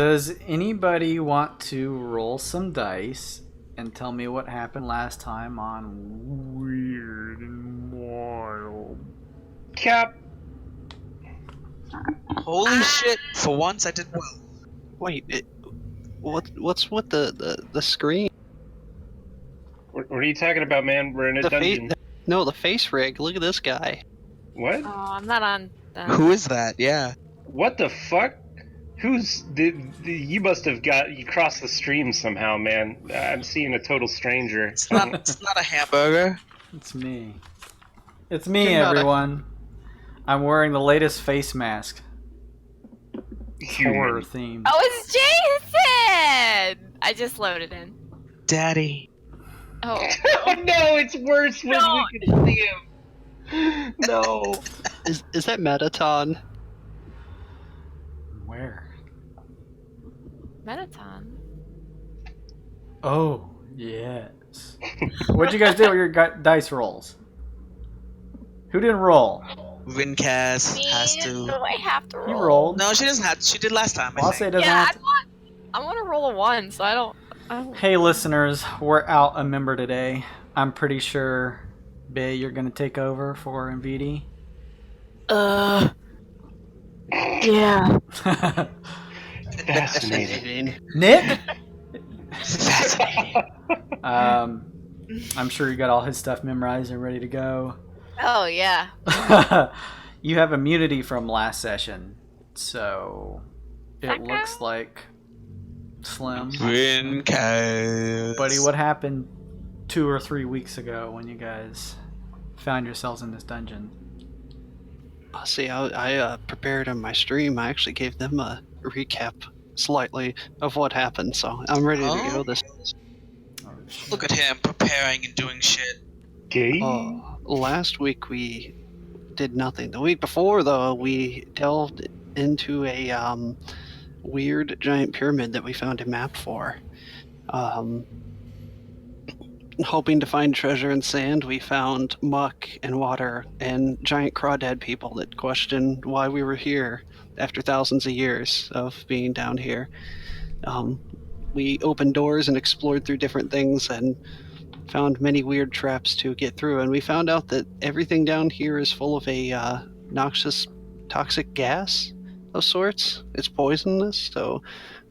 Does anybody want to roll some dice and tell me what happened last time on Weird and Wild? Cap. Holy shit! For once, I did well. Wait, what's with the screen? What are you talking about, man? We're in a dungeon. No, the face rig. Look at this guy. What? Oh, I'm not on. Who is that? Yeah. What the fuck? You must have you crossed the stream somehow, man. I'm seeing a total stranger. It's not a hamburger. It's me. It's me, everyone. I'm wearing the latest face mask. Horror theme. Oh, it's Jason! I just loaded in. Daddy. Oh. Oh no, it's worse when we can see him. No. Is that Metaton? Where? Metaton. Oh, yes. What'd you guys do with your dice rolls? Who didn't roll? Rincast has Do to. I have to roll? You rolled. No, she doesn't have. She did last time. Well, I'll say it doesn't Yeah, have to. I want to roll a 1, so I don't. Hey, listeners, we're out a member today. I'm pretty sure, Bay, you're going to take over for MVD. Yeah. Fascinating. Nick? I'm sure you got all his stuff memorized and ready to go. Oh, yeah. You have immunity from last session, so it looks like Slim. Rincast. Buddy, what happened 2 or 3 weeks ago when you guys found yourselves in this dungeon? See, I prepared on my stream. I actually gave them a recap slightly of what happened, so I'm ready to go this. Look at him preparing and doing shit. Gay? Last week we did nothing. The week before, though, we delved into a weird giant pyramid that we found a map for. Hoping to find treasure in sand, we found muck and water and giant crawdad people that questioned why we were here after thousands of years of being down here. We opened doors and explored through different things and found many weird traps to get through, and we found out that everything down here is full of a noxious, toxic gas of sorts. It's poisonous, so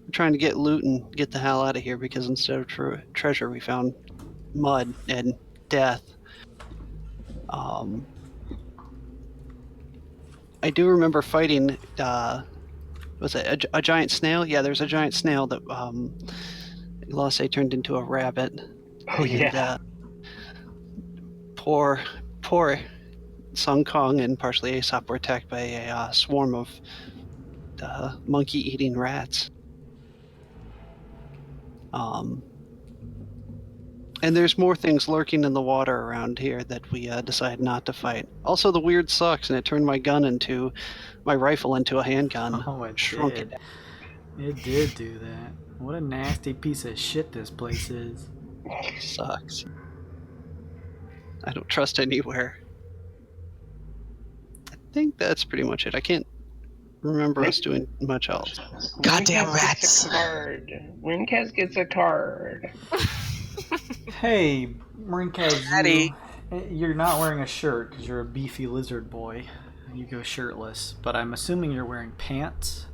we're trying to get loot and get the hell out of here, because instead of treasure, we found mud and death. I do remember fighting, was it a giant snail? Yeah, there's a giant snail that Lasse turned into a rabbit. Oh, yeah. Poor Sung Kong and partially Aesop were attacked by a swarm of monkey-eating rats. And there's more things lurking in the water around here that we decided not to fight. Also, the Wyrd sucks, and it turned my rifle into a handgun. Oh, it Shrunk did. it. It did do that. What a nasty piece of shit this place is. Sucks. I don't trust anywhere. I think that's pretty much it. I can't remember us doing much else. Goddamn rats. Wincast gets a card. Hey, Marinkaz, Daddy. you're not wearing a shirt because you're a beefy lizard boy. You go shirtless, but I'm assuming you're wearing pants.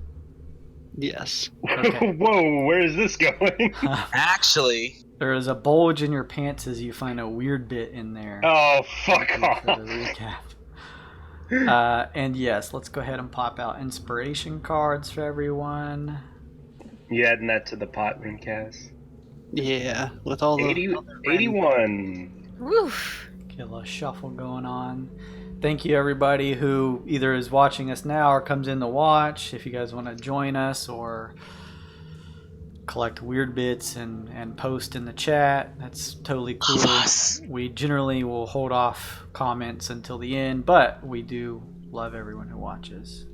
Yes. Okay. Whoa, where is this going? Actually, There is a bulge in your pants as you find a weird bit in there. Oh, fuck For off. the recap. And yes, let's go ahead and pop out inspiration cards for everyone. You adding that to the pot, Wincast? Yeah, with all the 81. Woof. Get a little shuffle going on. Thank you, everybody who either is watching us now or comes in to watch. If you guys want to join us or collect weird bits and post in the chat, that's totally cool. We generally will hold off comments until the end, but we do love everyone who watches.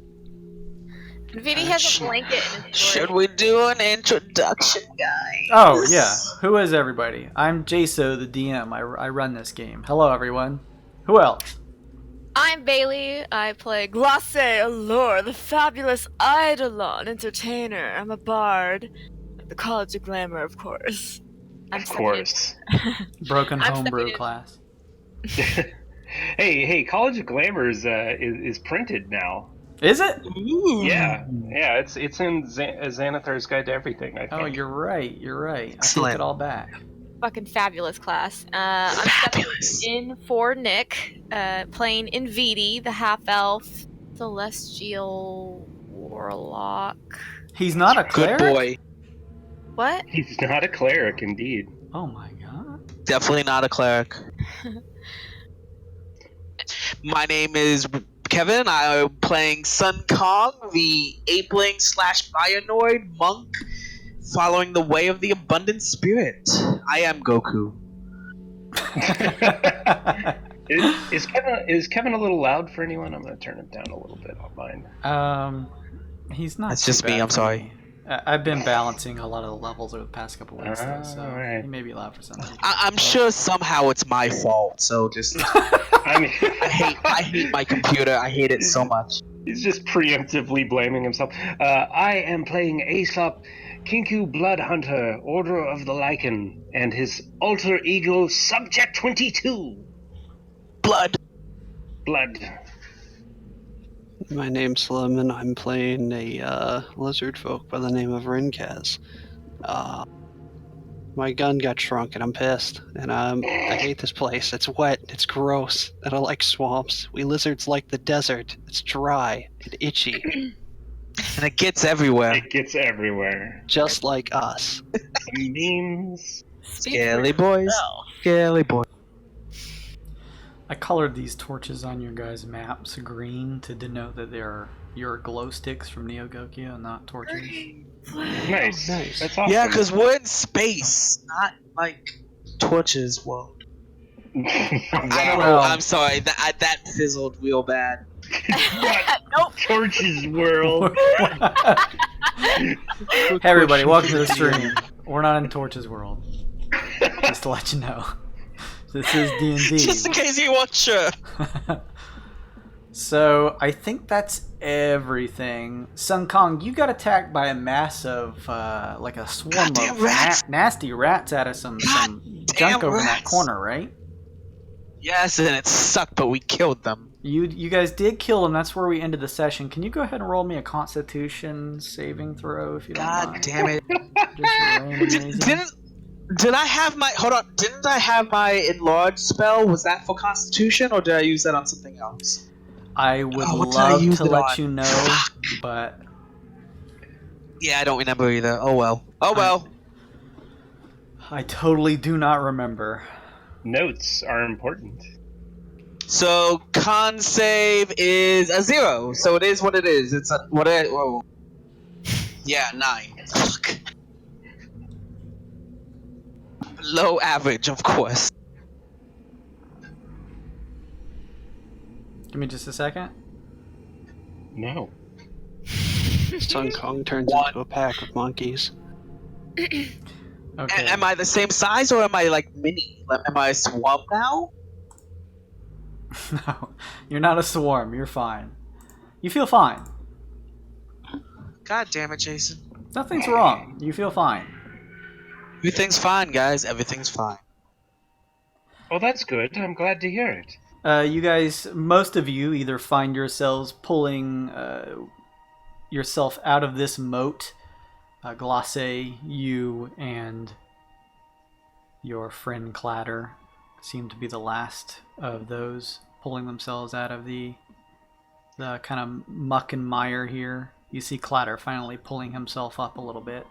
Vidi has a blanket in his should drawer. we do an introduction, guys? Oh, yeah. Who is everybody? I'm Jaso, the DM. I run this game. Hello, everyone. Who else? I'm Bailey. I play Glace Allure, the fabulous Eidolon entertainer. I'm a bard. The College of Glamour, of course. Of course. Broken I'm homebrew stepping in. class. Hey, College of Glamour is printed now. Is it? Yeah, it's in Xanathar's Guide to Everything, I think. Oh, you're right. You're right. I take Excellent. it all back. Fucking fabulous class. I'm stepping in for Nick, playing Invidi, the half-elf celestial warlock. He's not a Good cleric? boy. What? He's not a cleric, indeed. Oh my god. Definitely not a cleric. My name is Kevin. I'm playing Sun Kong, the apeling / Bionoid monk, following the way of the abundant spirit. I am Goku. Is Kevin a little loud for anyone? I'm going to turn it down a little bit on mine. He's not. That's too just me, bad I'm for sorry. me. I've been balancing a lot of the levels over the past couple weeks, though, so alright. he may be loud for some people. I'm sure somehow it's my fault. So just I mean, I hate my computer. I hate it so much. he's just preemptively blaming himself. I am playing Aesop, Kinku Blood Hunter, Order of the Lycan, and his alter ego, Subject 22. Blood. Blood. My name's Slim, and I'm playing a lizard folk by the name of Rinkaz. My gun got shrunk, and I'm pissed. And I hate this place. It's wet, it's gross, and I like swamps. We lizards like the desert. It's dry and itchy, And it gets everywhere. It gets everywhere. just like us. Some memes. Scaly boys. Scaly boys. I colored these torches on your guys' maps green to denote that they're your glow sticks from Neo Gokyo and not torches. Nice. Nice. That's awesome. Yeah, because we're in space, not like torches. Well, I don't know. Well- I'm sorry. That fizzled real bad. Nope. Torches world. Hey everybody, welcome to the stream. We're not in Torches World. Just to let you know. This is Just in D&D. case you weren't sure. So, I think that's everything. Sun Kong, you got attacked by a massive, like a swarm Goddamn of rats. nasty rats out of some junk Goddamn over in that rats. corner, right? Yes, and it sucked, but we killed them. You guys did kill them. That's where we ended the session. Can you go ahead and roll me a Constitution saving throw if you don't God mind? damn it! Just randomly. Did I have my hold on? Didn't I have my enlarge spell? Was that for Constitution, or did I use that on something else? I would Oh, what did I love use to it let on? you know, Fuck. but Yeah, I don't remember either. Oh well. Oh well. I totally do not remember. Notes are important. So con save is a 0. So it is what it is. It's a what? Whoa. Yeah, 9. Fuck. Low average, of course. Give me just a second. No. Sun Kong turns One. into a pack of monkeys. Okay. Am I the same size or am I like mini? Am I a swamp now? No, you're not a swarm. You're fine. You feel fine. God damn it, Jason. Nothing's wrong. You feel fine. Everything's fine, guys. Everything's fine. Well, that's good. I'm glad to hear it. You guys, most of you either find yourselves pulling yourself out of this moat. Glace, you, and your friend Clatter seem to be the last of those pulling themselves out of the kind of muck and mire here. You see Clatter finally pulling himself up a little bit.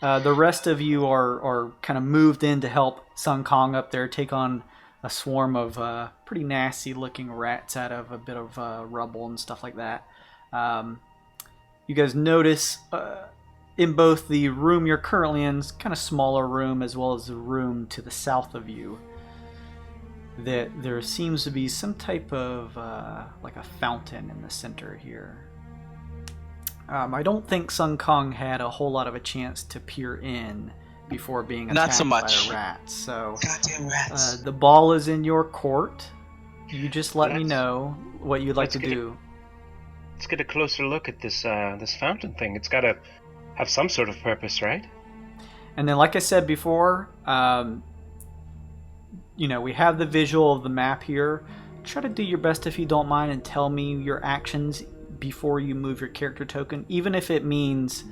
The rest of you are kind of moved in to help Sun Kong up there take on a swarm of pretty nasty looking rats out of a bit of rubble and stuff like that. You guys notice in both the room you're currently in, kind of smaller room, as well as the room to the south of you, that there seems to be some type of like a fountain in the center here. I don't think Sun Kong had a whole lot of a chance to peer in before being Not attacked so much. by rats. So Goddamn rats. the ball is in your court. You just let me know what you'd like to do. Let's get a closer look at this this fountain thing. It's got to have some sort of purpose, right? And then, like I said before, we have the visual of the map here. Try to do your best, if you don't mind, and tell me your actions before you move your character token, even if it means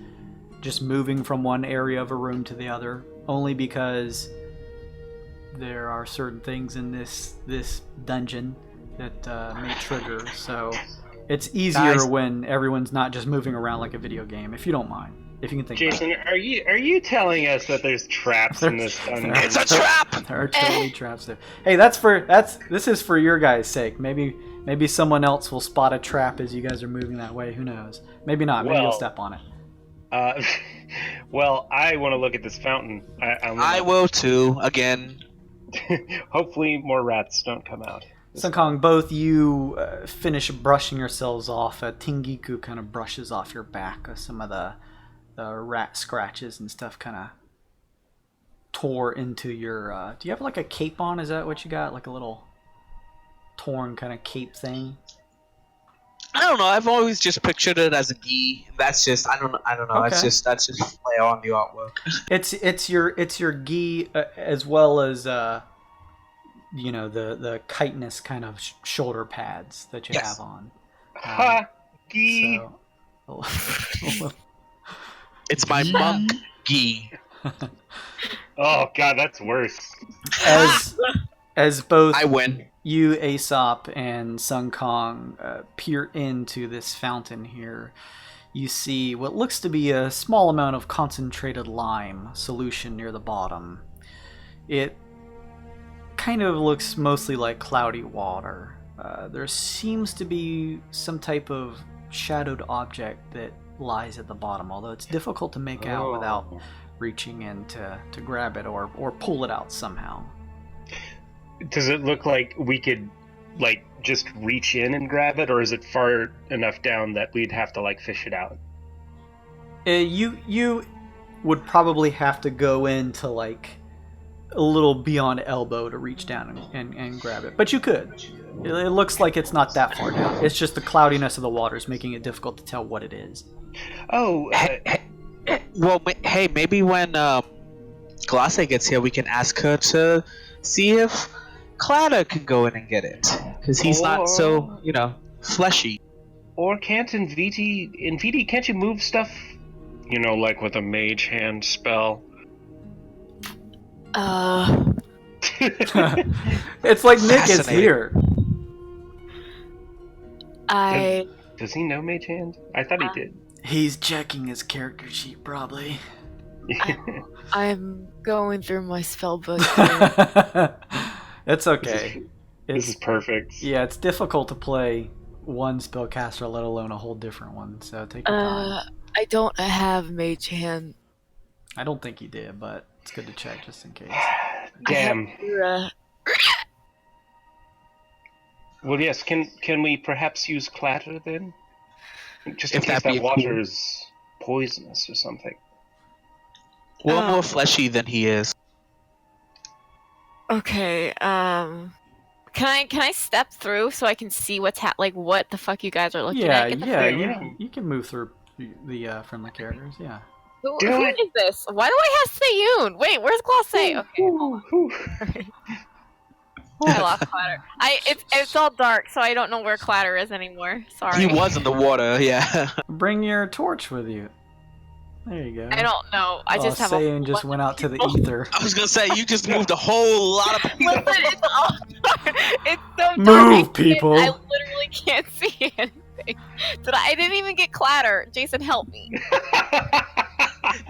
just moving from one area of a room to the other, only because there are certain things in this dungeon that may trigger. So it's easier when everyone's not just moving around like a video game, if you don't mind. If you can think Jason, about it. are you telling us that there's traps in this dungeon? It's a trap! There are totally traps there. Hey, this is for your guys' sake. Maybe someone else will spot a trap as you guys are moving that way. Who knows? Maybe not. Maybe you'll step on it. Well, I want to look at this fountain. I will too. Again. Hopefully more rats don't come out. Sunkong, both you finish brushing yourselves off. Tingiku kind of brushes off your back. Some of the rat scratches and stuff kind of tore into your... do you have like a cape on? Is that what you got? Like a little torn kind of cape thing? I don't know. I've always just pictured it as a gi. That's just I don't know. Okay. That's just play on the artwork. It's your gi as well as the chitinous kind of shoulder pads that you have on. Ha! Gi! So, It's my monk gi. Oh god, that's worse. As both I win. you, Aesop, and Sunkong peer into this fountain here, you see what looks to be a small amount of concentrated lime solution near the bottom. It kind of looks mostly like cloudy water. There seems to be some type of shadowed object that lies at the bottom, although it's difficult to make out without reaching in to grab it or pull it out somehow. Does it look like we could just reach in and grab it, or is it far enough down that we'd have to fish it out? You would probably have to go into a little beyond elbow to reach down and grab it, but you could. It looks like it's not that far down. It's just the cloudiness of the water is making it difficult to tell what it is. Oh, Well, hey, maybe when Glasse gets here, we can ask her to see if Clatter can go in and get it, because he's not so, fleshy. Or can't Inviti, can't you move stuff, like with a mage hand spell? It's like Nick is here. Does he know mage hand? I thought he did. He's checking his character sheet, probably. I'm going through my spell book. It's okay. This is perfect. Yeah, it's difficult to play one spellcaster, let alone a whole different one. So take your time. I don't have mage hand. I don't think you did, but it's good to check just in case. Damn. Well, yes. Can we perhaps use Clatter then? Just in case that water is poisonous or something. We're more fleshy than he is. Okay. Can I step through so I can see what's what the fuck you guys are looking at? You can move through the friendly characters. Yeah. Who is this? Why do I have Sayun? Wait, where's Glasse? Okay, hold on. I lost Clatter. It's all dark, so I don't know where Clatter is anymore. Sorry. He was in the water, yeah. Bring your torch with you. There you go. I don't know. I just have Sayun just went out to the ether. I was gonna say, you just moved a whole lot of people. Listen, it's all dark. It's so dark. Move, people. I literally can't see anything. I didn't even get Clatter. Jason, help me.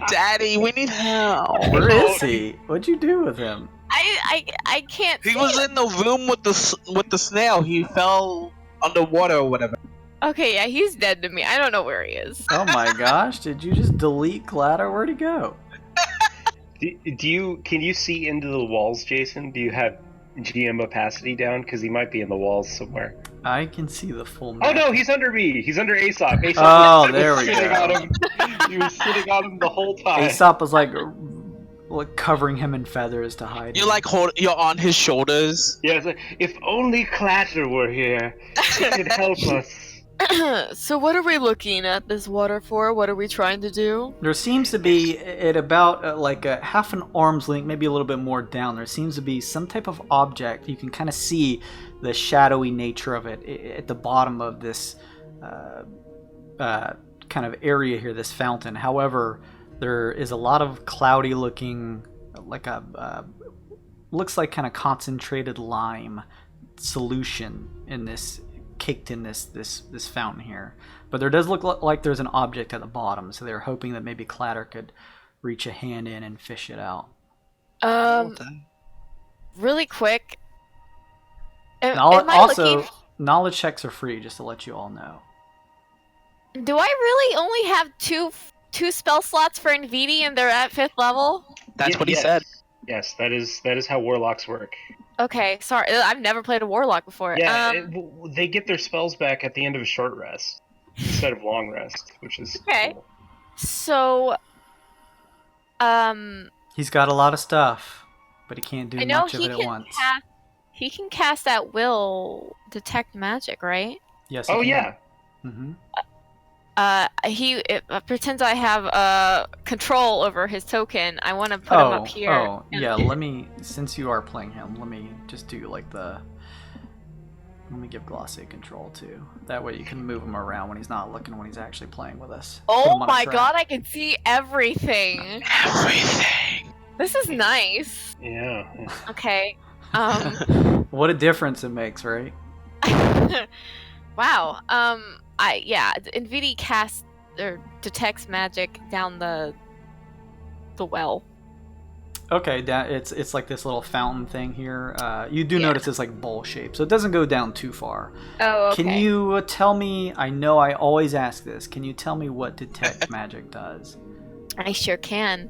Daddy, we need help. Where is he? What'd you do with him? I can't see He was in the room with the snail. He fell underwater or whatever. Okay, yeah, he's dead to me. I don't know where he is. Oh my gosh, did you just delete Clatter? Where'd he go? Can you see into the walls, Jason? Do you have GM opacity down? Because he might be in the walls somewhere. I can see the full map. Oh no, he's under me. He's under Aesop. Oh, there we go. He was sitting on him the whole time. Aesop was like covering him in feathers to hide. You're him. like you're on his shoulders. Yeah, it's like, if only Clatter were here, he could help us. So what are we looking at this water for? What are we trying to do? There seems to be at about like a half an arm's length, maybe a little bit more down. There seems to be some type of object. You can kind of see the shadowy nature of it at the bottom of this kind of area here, this fountain. However, there is a lot of cloudy looking, like a looks like kind of concentrated lime solution in this, caked in this fountain here. But there does look like there's an object at the bottom, so they're hoping that maybe Clatter could reach a hand in and fish it out. Really quick. Also, knowledge checks are free, just to let you all know. Do I really only have two spell slots for Nvidi and they're at 5th level? That's what he said. Yes, that is how warlocks work. Okay, sorry. I've never played a warlock before. Yeah, they get their spells back at the end of a short rest instead of long rest, which is okay. Cool. So, he's got a lot of stuff, but he can't do much of it at once. He can cast at will detect magic, right? Yes. Oh yeah. Mm-hmm. He pretends I have control over his token. I want to put him up here. Oh, yeah. Let me, since you are playing him, let me just do like let me give Glossy control too. That way you can move him around when he's not looking, when he's actually playing with us. Oh my god, I can see everything. Everything. This is nice. Yeah. Okay. What a difference it makes, right? Wow. Nvidi casts or detects magic down the well. Okay, it's like this little fountain thing here. You do notice it's like bowl shaped, so it doesn't go down too far. Oh, okay. Can you tell me? I know I always ask this. Can you tell me what detect magic does? I sure can.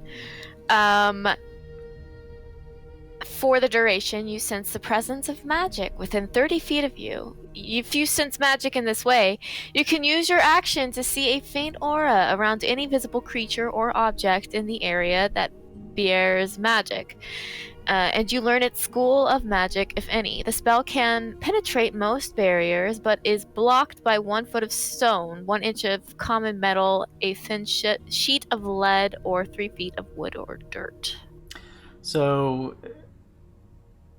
For the duration, you sense the presence of magic within 30 feet of you. If you sense magic in this way, you can use your action to see a faint aura around any visible creature or object in the area that bears magic. And you learn its school of magic, if any. The spell can penetrate most barriers, but is blocked by 1 foot of stone, 1 inch of common metal, a thin sheet of lead, or 3 feet of wood or dirt. So,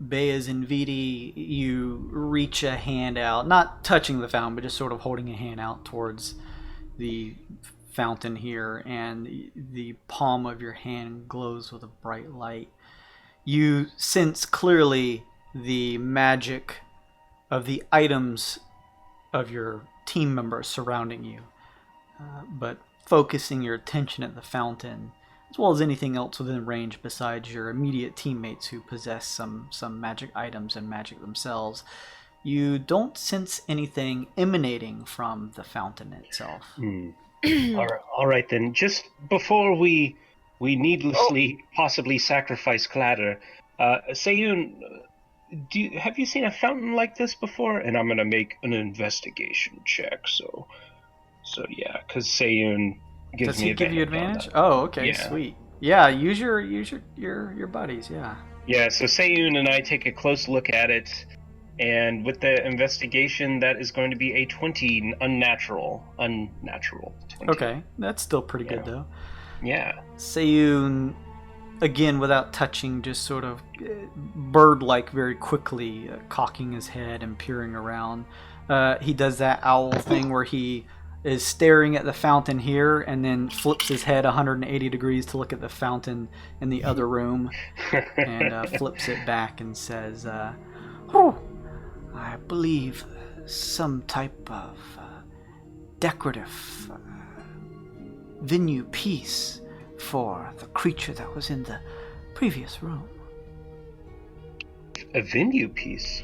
Beas and Vidi, you reach a hand out, not touching the fountain, but just sort of holding a hand out towards the fountain here, and the palm of your hand glows with a bright light. You sense clearly the magic of the items of your team members surrounding you, but focusing your attention at the fountain, as well as anything else within range besides your immediate teammates who possess some magic items and magic themselves, you don't sense anything emanating from the fountain itself. All right then. Just before we needlessly possibly sacrifice Clatter, Sayun, have you seen a fountain like this before? And I'm gonna make an investigation check. So yeah, because Sayun gives Does me he give you advantage. advantage? Oh, okay, Yeah. sweet. Yeah, use your buddies. Yeah. Yeah. So Sayun and I take a close look at it, and with the investigation, that is going to be a 20, unnatural 20. Okay, that's still pretty good though. Yeah. Sayun, again, without touching, just sort of bird-like, very quickly cocking his head and peering around. He does that owl thing where he is staring at the fountain here and then flips his head 180 degrees to look at the fountain in the other room and flips it back and says, I believe some type of decorative venue piece for the creature that was in the previous room. A venue piece?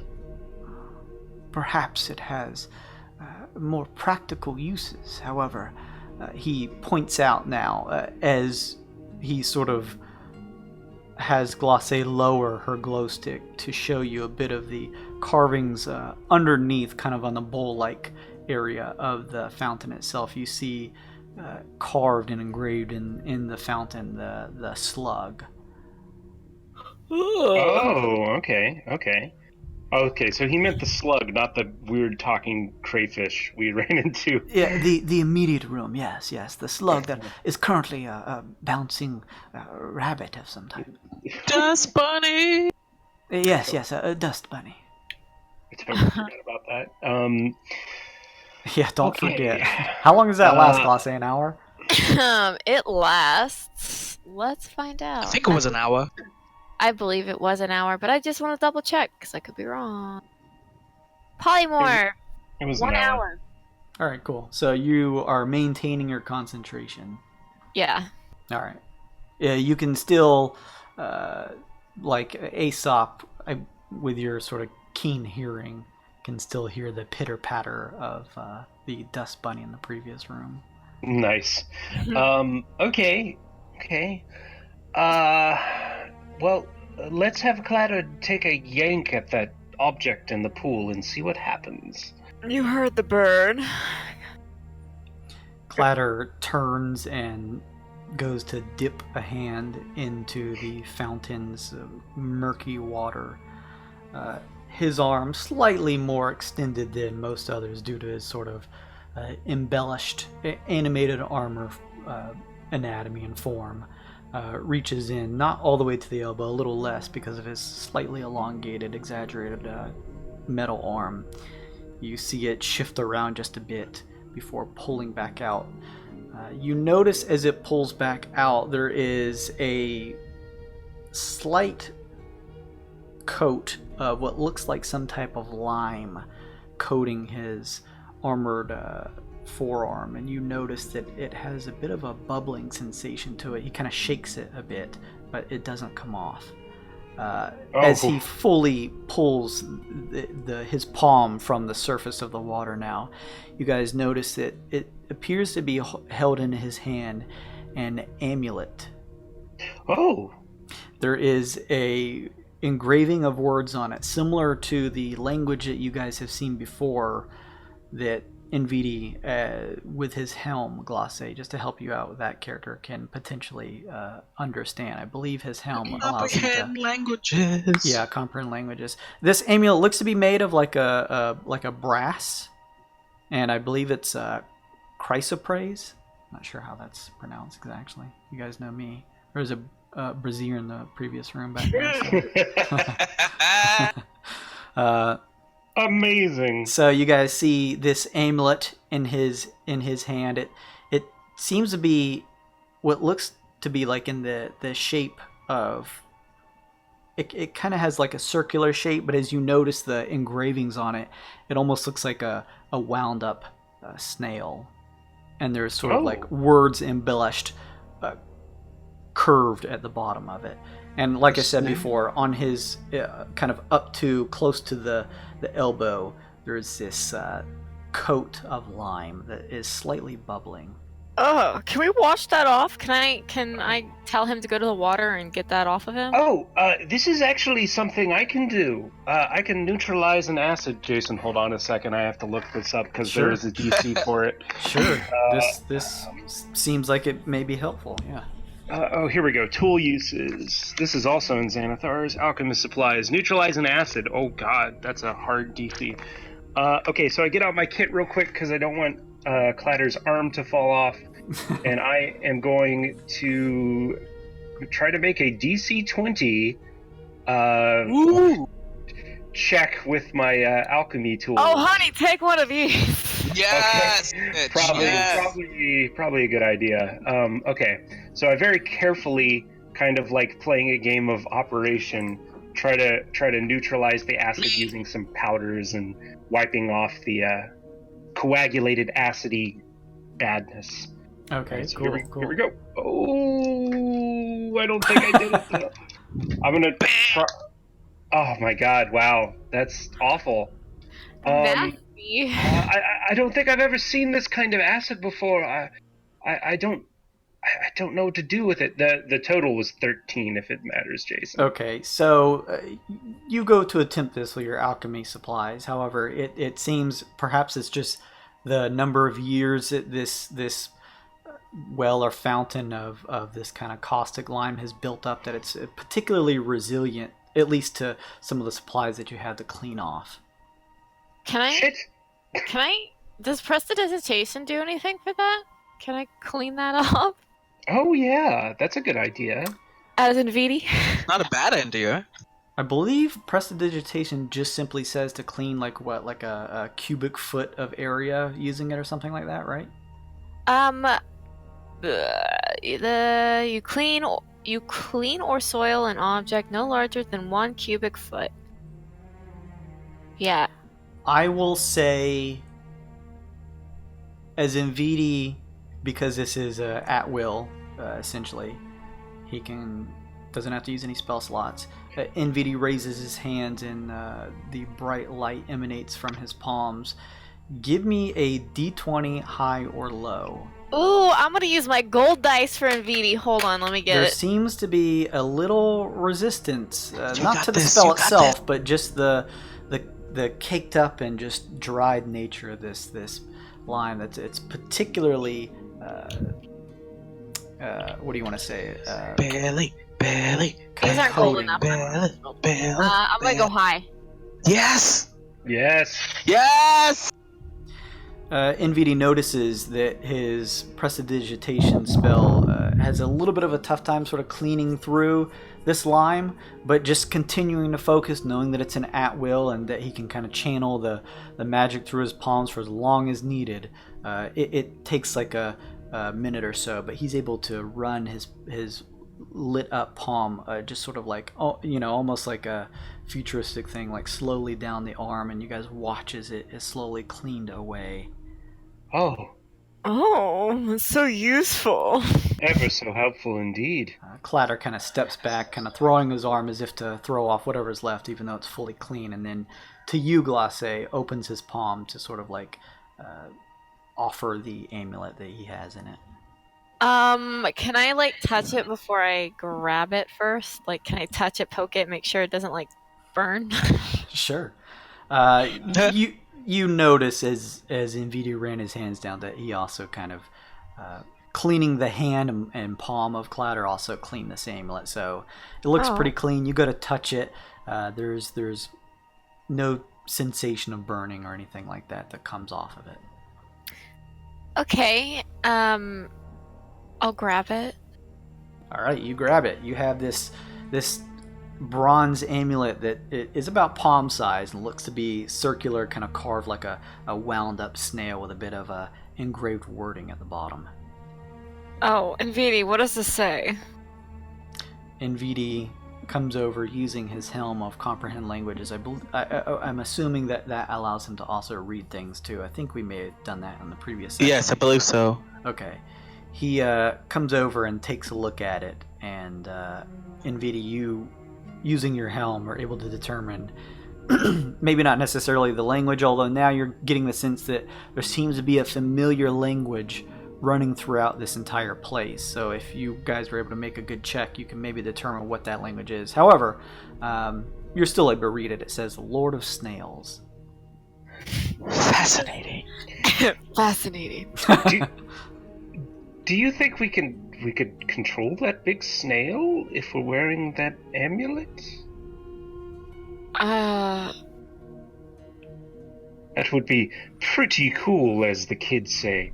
Perhaps it has more practical uses. However, he points out now as he sort of has Glacé lower her glow stick to show you a bit of the carvings underneath, kind of on the bowl-like area of the fountain itself. You see carved and engraved in the fountain the slug Oh, okay. Okay, so he meant the slug, not the weird talking crayfish we ran into. Yeah, the immediate room. Yes, the slug that is currently a bouncing rabbit of some type. Dust bunny. Yes, a dust bunny. I totally forgot about that. Yeah, don't Okay. forget. How long does that last, Gloss? An hour? It lasts. Let's find out. I think it was an hour. I believe it was an hour, but I just want to double check because I could be wrong. Polymorph. It was 1 an hour. hour. All right, cool. So you are maintaining your concentration. Yeah. All right. You can still, like Aesop, with your sort of keen hearing, can still hear the pitter-patter of the dust bunny in the previous room. Nice. Okay. Well, let's have Clatter take a yank at that object in the pool and see what happens. You heard the bird. Clatter turns and goes to dip a hand into the fountain's murky water. His arm slightly more extended than most others due to his sort of embellished, animated armor anatomy and form. Reaches in, not all the way to the elbow, a little less because of his slightly elongated, exaggerated metal arm. You see it shift around just a bit before pulling back out. You notice as it pulls back out, there is a slight coat of what looks like some type of lime coating his armored forearm, and you notice that it has a bit of a bubbling sensation to it. He kind of shakes it a bit, but it doesn't come off. As he fully pulls his palm from the surface of the water now, you guys notice that it appears to be held in his hand an amulet. Oh! There is a engraving of words on it, similar to the language that you guys have seen before that NVD, with his helm, Glosse, just to help you out with that character, can potentially understand. I believe his helm allows him Comprehend to languages. Yeah, comprehend languages. This amulet looks to be made of like a brass, and I believe it's chrysoprase. Not sure how that's pronounced exactly. You guys know me. There was a brazier in the previous room back there. So. Amazing. So you guys see this amulet in his hand. It seems to be what looks to be like in the shape of. It kind of has like a circular shape, but as you notice the engravings on it, it almost looks like a wound up snail, and there's sort of like words embellished, curved at the bottom of it. And like I said before, on his kind of up to close to the elbow, there's this coat of lime that is slightly bubbling. Oh, can we wash that off? Can I tell him to go to the water and get that off of him? Oh, this is actually something I can do. I can neutralize an acid. Jason, hold on a second. I have to look this up because there is a DC for it. Sure. This seems like it may be helpful. Yeah. Here we go. Tool uses. This is also in Xanathar's. Alchemist supplies. Neutralize an acid. Oh god, that's a hard DC. Okay, so I get out my kit real quick because I don't want Clatter's arm to fall off. And I am going to try to make a DC 20 check with my alchemy tool. Oh, honey, take one of these. Yes. Okay. Bitch, Probably a good idea. Okay, so I very carefully, kind of like playing a game of Operation, try to neutralize the acid using some powders and wiping off the coagulated acidy badness. Okay, Right, so cool. Here we go. Oh, I don't think I did it. Though. I'm gonna try. Oh my god! Wow, that's awful. Nasty. I don't think I've ever seen this kind of acid before. I don't know what to do with it. The total was 13, if it matters, Jason. Okay, so you go to attempt this with your alchemy supplies. However, it seems perhaps it's just the number of years that this well or fountain of this kind of caustic lime has built up that it's particularly resilient, at least to some of the supplies that you had to clean off. Can I? Shit. Does prestidigitation do anything for that? Can I clean that up? Oh yeah, that's a good idea. As in VD? Not a bad idea. I believe prestidigitation just simply says to clean like a cubic foot of area using it or something like that, right? You clean or soil an object no larger than 1 cubic foot. Yeah. I will say, as in VD, because this is at will, essentially, he doesn't have to use any spell slots. NVD raises his hands and the bright light emanates from his palms. Give me a d20 high or low. Ooh, I'm gonna use my gold dice for NVD. Hold on, let me get There it. seems to be a little resistance, not got to the this, spell you got itself, this. but just the caked up and just dried nature of this lime. It's particularly what do you want to say? Barely. These aren't gold coating. enough. Barely. I'm gonna go high. Yes! Yes. Yes! NVD notices that his prestidigitation spell has a little bit of a tough time sort of cleaning through this lime, but just continuing to focus, knowing that it's an at will and that he can kind of channel the magic through his palms for as long as needed. It takes like a minute or so, but he's able to run his lit up palm just sort of like, almost like a futuristic thing, like slowly down the arm, and you guys watch as it is slowly cleaned away. Oh, it's so useful. Ever so helpful indeed. Clatter kind of steps back, kind of throwing his arm as if to throw off whatever's left, even though it's fully clean, and then to you, Glacé, opens his palm to sort of like offer the amulet that he has in it. Can I like touch it before I grab it first? Like, can I touch it, poke it, make sure it doesn't like burn? Sure. You notice as NVD ran his hands down that he also kind of cleaning the hand and palm of Clatter also cleaned this amulet, so it looks pretty clean. You go to touch it. There's no sensation of burning or anything like that comes off of it. Okay. I'll grab it. All right, you grab it. You have this bronze amulet that is about palm size and looks to be circular, kind of carved like a wound up snail with a bit of engraved wording at the bottom. Oh, NVD, what does this say? NVD comes over using his helm of comprehend languages. I'm assuming that allows him to also read things too. I think we may have done that in the previous session. Yes, I believe so. Okay. He comes over and takes a look at it, and NVD, you using your helm are able to determine maybe not necessarily the language, although now you're getting the sense that there seems to be a familiar language running throughout this entire place. So if you guys were able to make a good check, you can maybe determine what that language is. However, you're still able to read it. It says Lord of Snails. Fascinating. Fascinating. Do you think we could control that big snail if we're wearing that amulet? Uh, That would be pretty cool, as the kids say.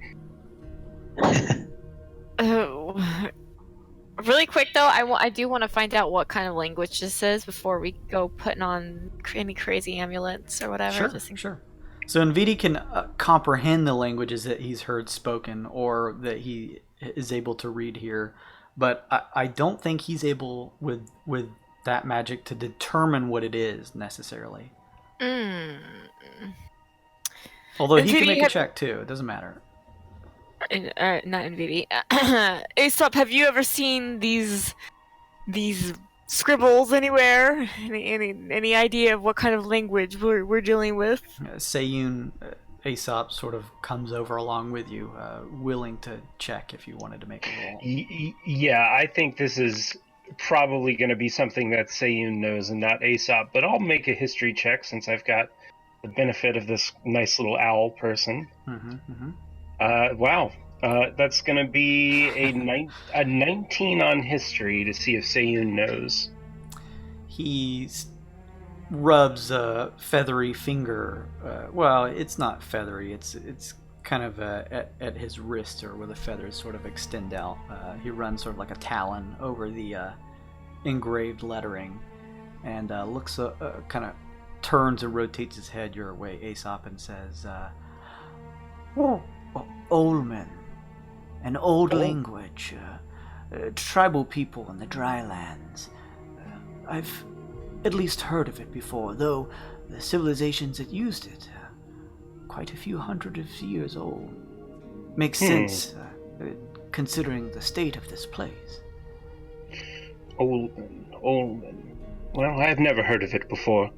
Really quick though, I do want to find out what kind of language this is before we go putting on any crazy amulets or whatever. Sure. So NVD can comprehend the languages that he's heard spoken or that he is able to read here, but I don't think he's able with that magic to determine what it is necessarily. Although he can make a check too. It doesn't matter. Not NVD. Aesop, have you ever seen these scribbles anywhere? Any idea of what kind of language we're dealing with? Sayun, Aesop sort of comes over along with you, willing to check if you wanted to make a roll. Yeah, I think this is probably going to be something that Sayun knows and not Aesop, but I'll make a history check since I've got the benefit of this nice little owl person. Wow, That's going to be a 19 on history to see if Seiyun knows. He rubs a feathery finger. Well, it's not feathery. It's kind of at his wrist, or where the feathers sort of extend out. He runs sort of like a talon over the engraved lettering, and looks kind of turns and rotates his head your way, Aesop, and says, Olmen, an old language, tribal people in the dry lands. I've at least heard of it before, though the civilizations that used it, quite a few hundred of years old. Makes sense, considering the state of this place. Olmen. Well, I've never heard of it before.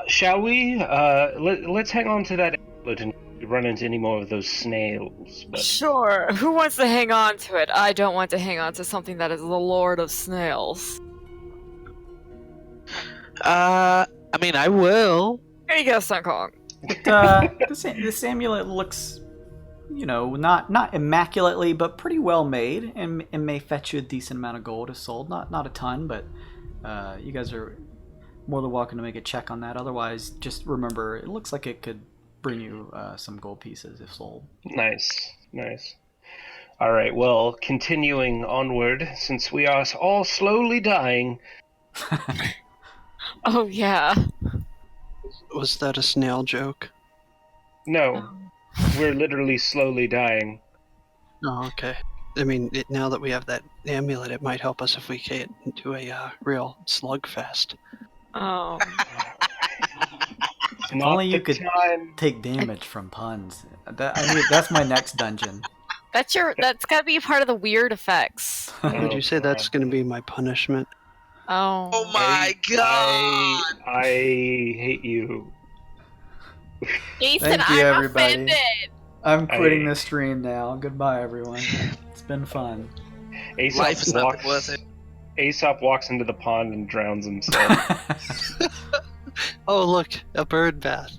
Shall we? Let's hang on to that amulet and run into any more of those snails. But... Sure. Who wants to hang on to it? I don't want to hang on to something that is the Lord of Snails. I mean, I will. Here you go, Sun Kong. This amulet looks, not immaculately, but pretty well made, and may fetch you a decent amount of gold if sold. Not a ton, but you guys are more than welcome to make a check on that. Otherwise, just remember, it looks like it could bring you some gold pieces if sold. Nice. All right, well, continuing onward, since we are all slowly dying. Oh, yeah. Was that a snail joke? No, we're literally slowly dying. Oh, okay. I mean, now that we have that amulet, it might help us if we get into a real slugfest. Oh. If only you could take damage from puns. That's my next dungeon. That's gotta be a part of the weird effects. Would you say that's going to be my punishment? Oh. Oh my god! I hate you. Jason, Thank you, I'm everybody. offended. I'm quitting the stream now. Goodbye, everyone. It's been fun. Life is not worth it. Aesop walks into the pond and drowns himself. Oh, look, a bird bath.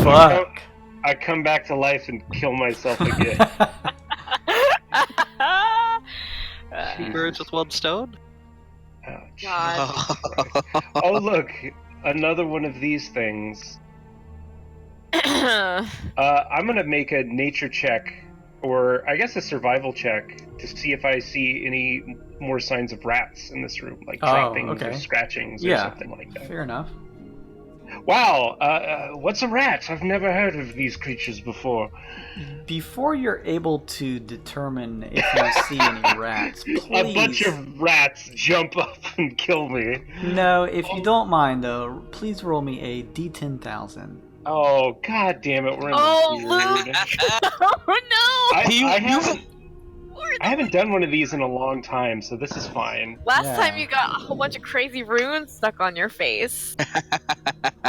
Fuck. I come back to life and kill myself again. Two birds with one stone? Oh, God. oh, look, another one of these things. I'm gonna make a nature check, or I guess a survival check, to see if I see any more signs of rats in this room, like droppings or scratchings or something like that. Fair enough. Wow, what's a rat? I've never heard of these creatures before. Before you're able to determine if you see any rats, please... A bunch of rats jump up and kill me. No, if you don't mind, though, please roll me a D10,000. Oh, god damn it, we're in Oh, the Luke! Oh, no! I haven't done one of these in a long time, so this is fine. Last time you got a whole bunch of crazy runes stuck on your face.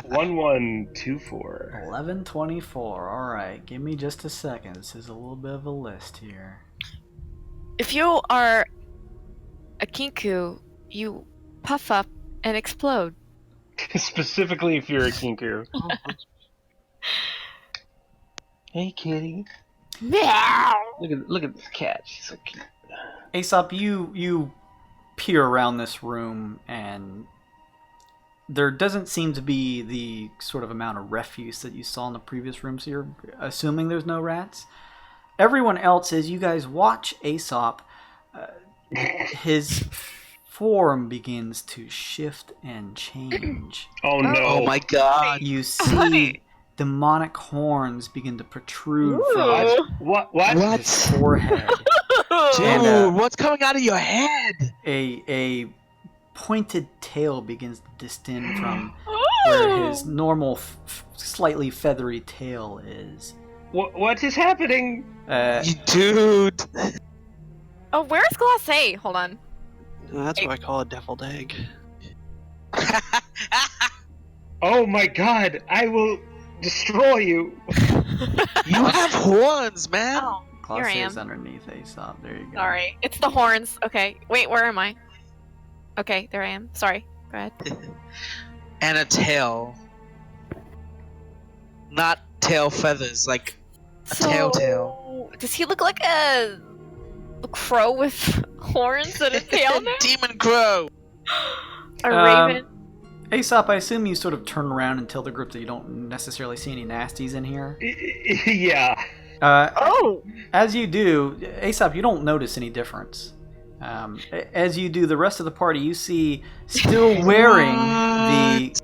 1124. 1124. Alright, give me just a second. This is a little bit of a list here. If you are a kinku, you puff up and explode. Specifically if you're a kinku. Hey, kitty. Meow! Look at this cat. She's so cute. Aesop, you peer around this room, and there doesn't seem to be the sort of amount of refuse that you saw in the previous room, so you're assuming there's no rats. Everyone else, as you guys watch Aesop, his form begins to shift and change. Oh no! Oh my god! You see demonic horns begin to protrude from his forehead. Dude, And, what's coming out of your head? A pointed tail begins to distend from where his normal, slightly feathery tail is. What is happening? Dude! Oh, where's Glacé? Hold on. That's what I call a deviled egg. Oh my god! I will destroy you! You have horns, man! Oh, here I Glacé's am. underneath Aesop. There you go. Sorry. It's the horns. Okay. Wait, where am I? Okay, there I am. Sorry. Go ahead. And a tail. not tail feathers, like a telltale. Does he look like a crow with horns and a tail now? Demon crow. A raven? Aesop, I assume you sort of turn around and tell the group that you don't necessarily see any nasties in here. Yeah. Oh! As you do, Aesop, you don't notice any difference. As you do, the rest of the party, you see still wearing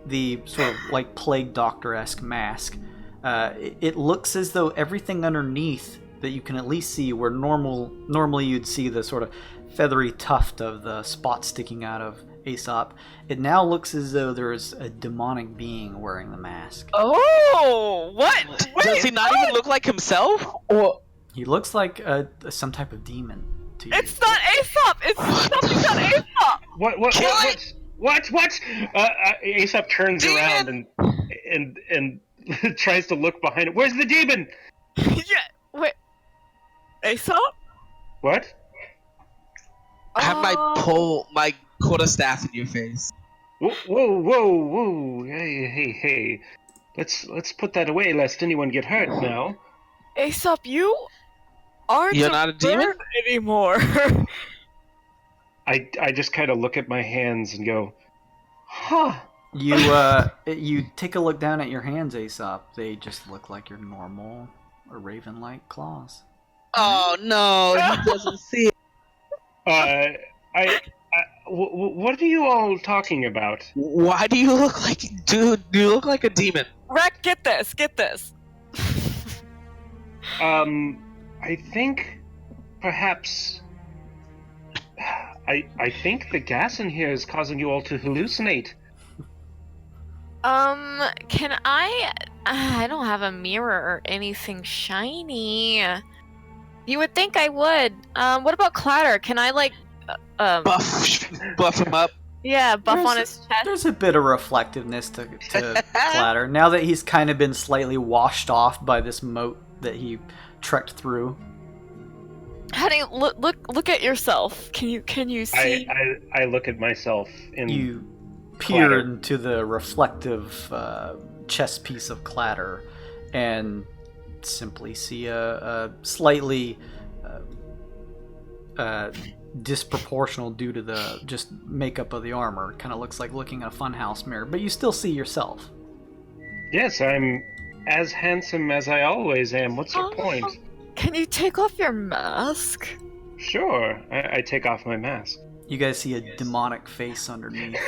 the sort of like plague doctor-esque mask. It looks as though everything underneath that you can at least see where normally you'd see the sort of feathery tuft of the spot sticking out of Aesop. It now looks as though there is a demonic being wearing the mask. Oh! What? Does he not even look like himself? Or He looks like some type of demon to you. It's not Aesop! It's something not Aesop! What? Aesop turns around and tries to look behind it. Where's the demon? Yeah, wait. Aesop? What? have my quarterstaff in your face. Whoa! Hey! Let's put that away, lest anyone get hurt now. Aesop, you aren't You're not a demon bird anymore. I just kind of look at my hands and go, huh. You take a look down at your hands, Aesop. They just look like your normal or raven-like claws. Oh no, he doesn't see it. What are you all talking about? Why do you look like, dude? You look like a demon. Rek, get this. I think perhaps I think the gas in here is causing you all to hallucinate. Can I don't have a mirror or anything shiny. You would think I would. What about Clatter? Can I Buff him up. Yeah, buff on his chest. There's a bit of reflectiveness to Clatter now that he's kind of been slightly washed off by this moat that he trekked through. Honey, look at yourself. Can you see? I look at myself in You peer Clatter. into the reflective chest piece of Clatter and simply see a slightly disproportional due to the just makeup of the armor. Kind of looks like looking at a funhouse mirror, but you still see yourself. Yes, I'm as handsome as I always am. What's your point? Can you take off your mask? Sure, I take off my mask. You guys see a demonic face underneath,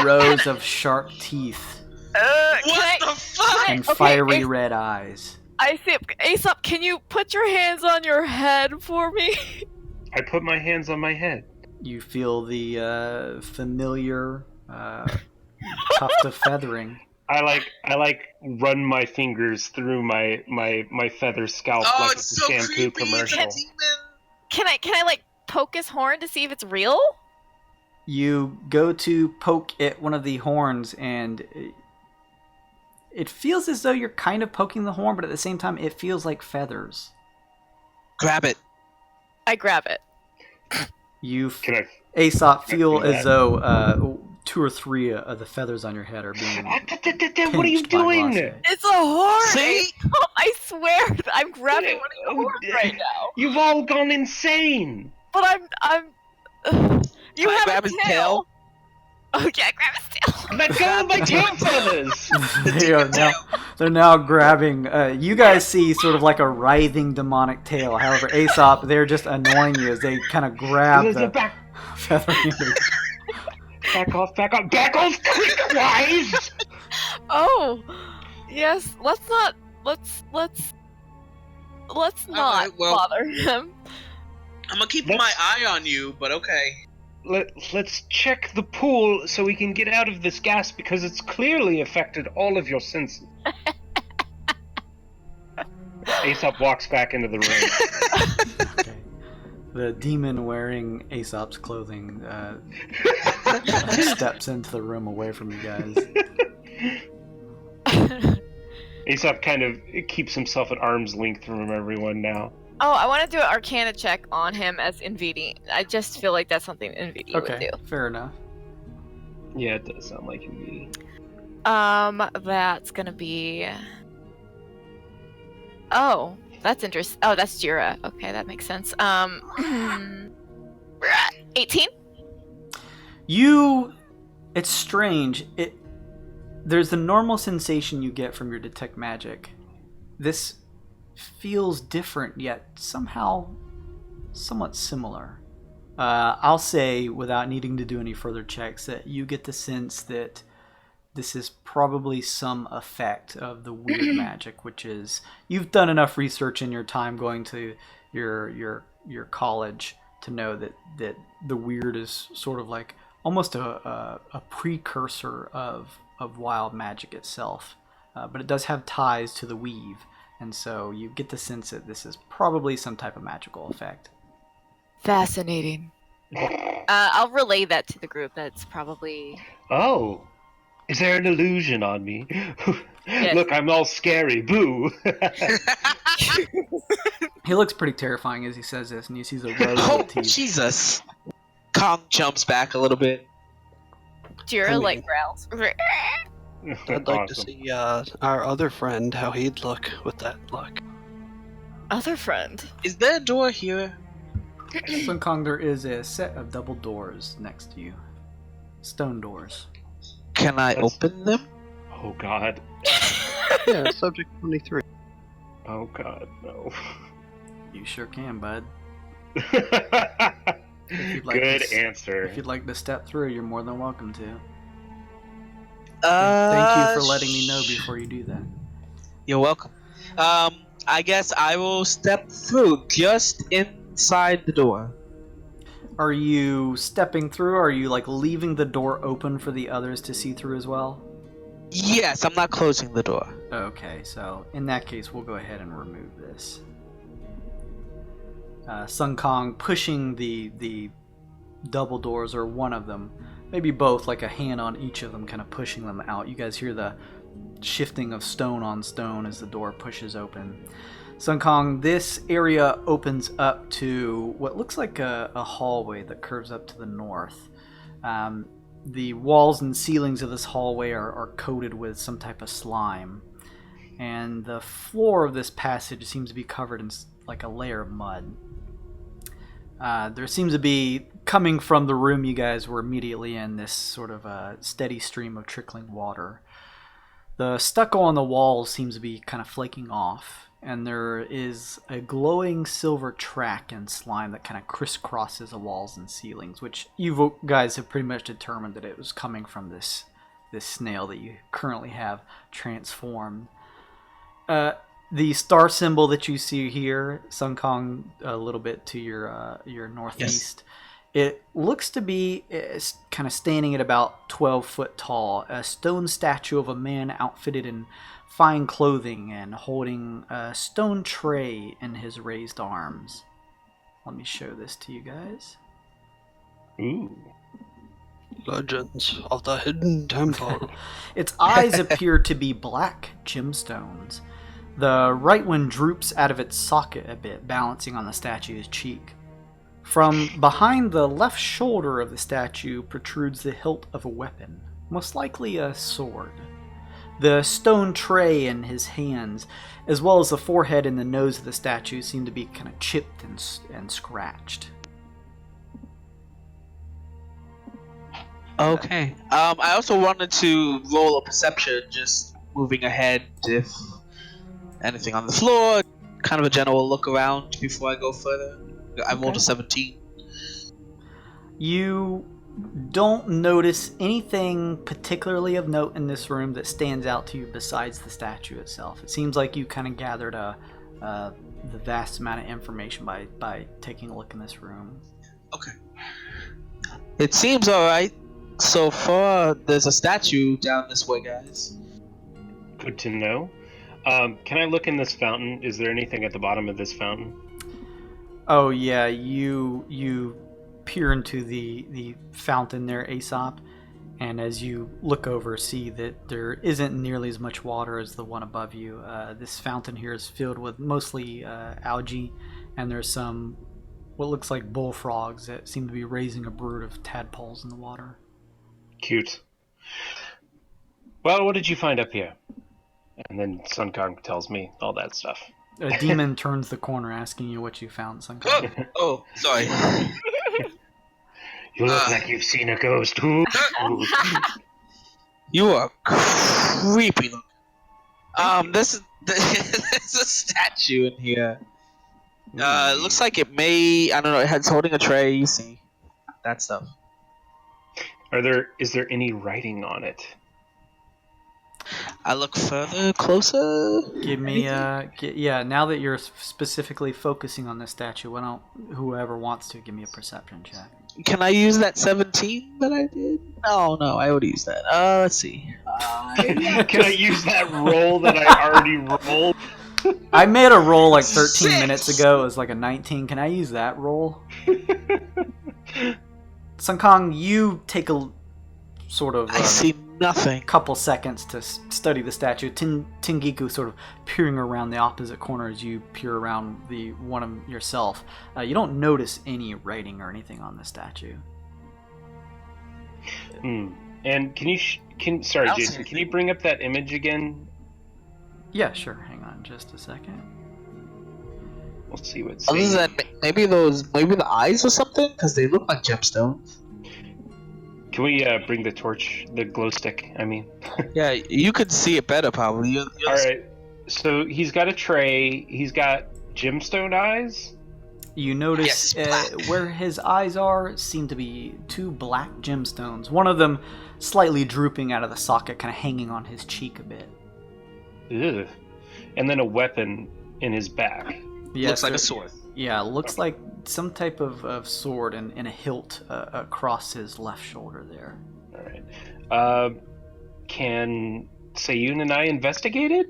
rows of sharp teeth What the fuck? and Okay, fiery red eyes. I see. Aesop, can you put your hands on your head for me? I put my hands on my head. You feel the familiar tuft of feathering. I run my fingers through my feather scalp Oh, like it's it's a so shampoo creepy. commercial. It's a demon. Can I poke his horn to see if it's real? You go to poke at one of the horns, and it feels as though you're kind of poking the horn, but at the same time, it feels like feathers. Grab it. I grab it. You, Can I? Aesop, feel do that? as though 2 or 3 of the feathers on your head are being What are you pinched by doing? Glossier. It's a horn. See? Aesop, I swear, I'm grabbing one of the horns right now. You've all gone insane. But I'm. You Can I have grab a his tail. tail? Oh yeah, grab his tail. Let go of my tail feathers. They're now grabbing. You guys see sort of like a writhing demonic tail. However, Aesop, they're just annoying you as they kind of grab the Back feathering. off, quick-wise. Oh, yes. Let's not Alright, well- bother him. I'm gonna keep Let's- my eye on you, but okay. Let's check the pool so we can get out of this gas because it's clearly affected all of your senses. Aesop walks back into the room. Okay. The demon wearing Aesop's clothing steps into the room away from you guys. Aesop kind of keeps himself at arm's length from everyone now. Oh, I want to do an Arcana check on him as Invidi. I just feel like that's something Invidi would Okay, do. fair enough. Yeah, it does sound like him. That's gonna be Oh, that's interesting. Oh, that's Jira. Okay, that makes sense. 18? It's strange. There's the normal sensation you get from your detect magic. This feels different, yet somehow somewhat similar. I'll say, without needing to do any further checks, that you get the sense that this is probably some effect of the weird magic, which is, you've done enough research in your time going to your college to know that the weird is sort of like almost a precursor of wild magic itself, but it does have ties to the weave, and so you get the sense that this is probably some type of magical effect. Fascinating. I'll relay that to the group. That's probably... Oh, is there an illusion on me? Yes. Look, I'm all scary. Boo! He looks pretty terrifying as he says this, and he sees a row Oh, of teeth. Jesus. Kong jumps back a little bit. Jira, I like, mean- growls. I'd like to Awesome. see our other friend, how he'd look with that look. Other friend. Is there a door here? Sun Kong, there is a set of double doors next to you. Stone doors. Can I That's- open them? Oh god. Yeah, subject 23. Oh god, no. You sure can, bud. Good like this- answer. If you'd like to step through, you're more than welcome to. Uh, Thank you for letting me know before you do that. You're welcome. I guess I will step through just inside the door. Are you stepping through? Or are you like leaving the door open for the others to see through as well? Yes, I'm not closing the door. Okay, so in that case, we'll go ahead and remove this. Sun Kong pushing the double doors, or one of them, maybe both, like a hand on each of them, kind of pushing them out. You guys hear the shifting of stone on stone as the door pushes open. Sun Kong, this area opens up to what looks like a hallway that curves up to the north. The walls and ceilings of this hallway are coated with some type of slime, and the floor of this passage seems to be covered in like a layer of mud. There seems to be, coming from the room you guys were immediately in, this sort of a steady stream of trickling water. The stucco on the walls seems to be kind of flaking off, and there is a glowing silver track and slime that kind of crisscrosses the walls and ceilings, which you guys have pretty much determined that it was coming from this snail that you currently have transformed. The star symbol that you see here, Sun Kong, a little bit to your northeast, it looks to be kind of standing at about 12 foot tall, a stone statue of a man outfitted in fine clothing and holding a stone tray in his raised arms. Let me show this to you guys. Ooh. Legends of the Hidden Temple. Its eyes appear to be black gemstones. The right one droops out of its socket a bit, balancing on the statue's cheek. From behind the left shoulder of the statue protrudes the hilt of a weapon, most likely a sword. The stone tray in his hands, as well as the forehead and the nose of the statue, seem to be kind of chipped and scratched. Okay. I also wanted to roll a perception, just moving ahead, if anything on the floor, kind of a general look around before I go further. I rolled a 17. You don't notice anything particularly of note in this room that stands out to you besides the statue itself. It seems like you kind of gathered the vast amount of information by taking a look in this room. Okay. It seems alright. So far, there's a statue down this way, guys. Good to know. Can I look in this fountain? Is there anything at the bottom of this fountain? Oh yeah, you peer into the fountain there, Aesop, and as you look over, see that there isn't nearly as much water as the one above you. This fountain here is filled with mostly algae, and there's some what looks like bullfrogs that seem to be raising a brood of tadpoles in the water. Cute. Well, what did you find up here? And then Sun Kong tells me all that stuff. A demon turns the corner asking you what you found, Sunkong. Oh, sorry. You look like you've seen a ghost. Ooh. You are creepy looking. There's a statue in here. It looks like it may, I don't know, it's holding a tray, you see. That stuff. Is there any writing on it? I look further, closer. Give me, now that you're specifically focusing on this statue, why don't whoever wants to give me a perception check? Can I use that 17 that I did? No, I already used that. Let's see. Can I use that roll that I already rolled? I made a roll like 13 6. minutes ago. It was like a 19. Can I use that roll? Sunkong, you take a sort of... I see nothing. couple seconds to study the statue. Tengiku sort of peering around the opposite corner as you peer around the one of yourself. You don't notice any writing or anything on the statue. And sorry, Jason, can you bring up that image again? Yeah, sure. Hang on just a second. We'll see what's. Other than maybe the eyes or something, because they look like gemstones. Can we bring the torch, the glow stick? I mean. Yeah, you could see it better probably. All right. So he's got a tray. He's got gemstone eyes. You notice where his eyes are seem to be two black gemstones. One of them slightly drooping out of the socket, kind of hanging on his cheek a bit. Ugh. And then a weapon in his back. Yes, looks like a sword. Yeah, looks like some type of sword and a hilt across his left shoulder there. All right. Can Sayun and I investigate it?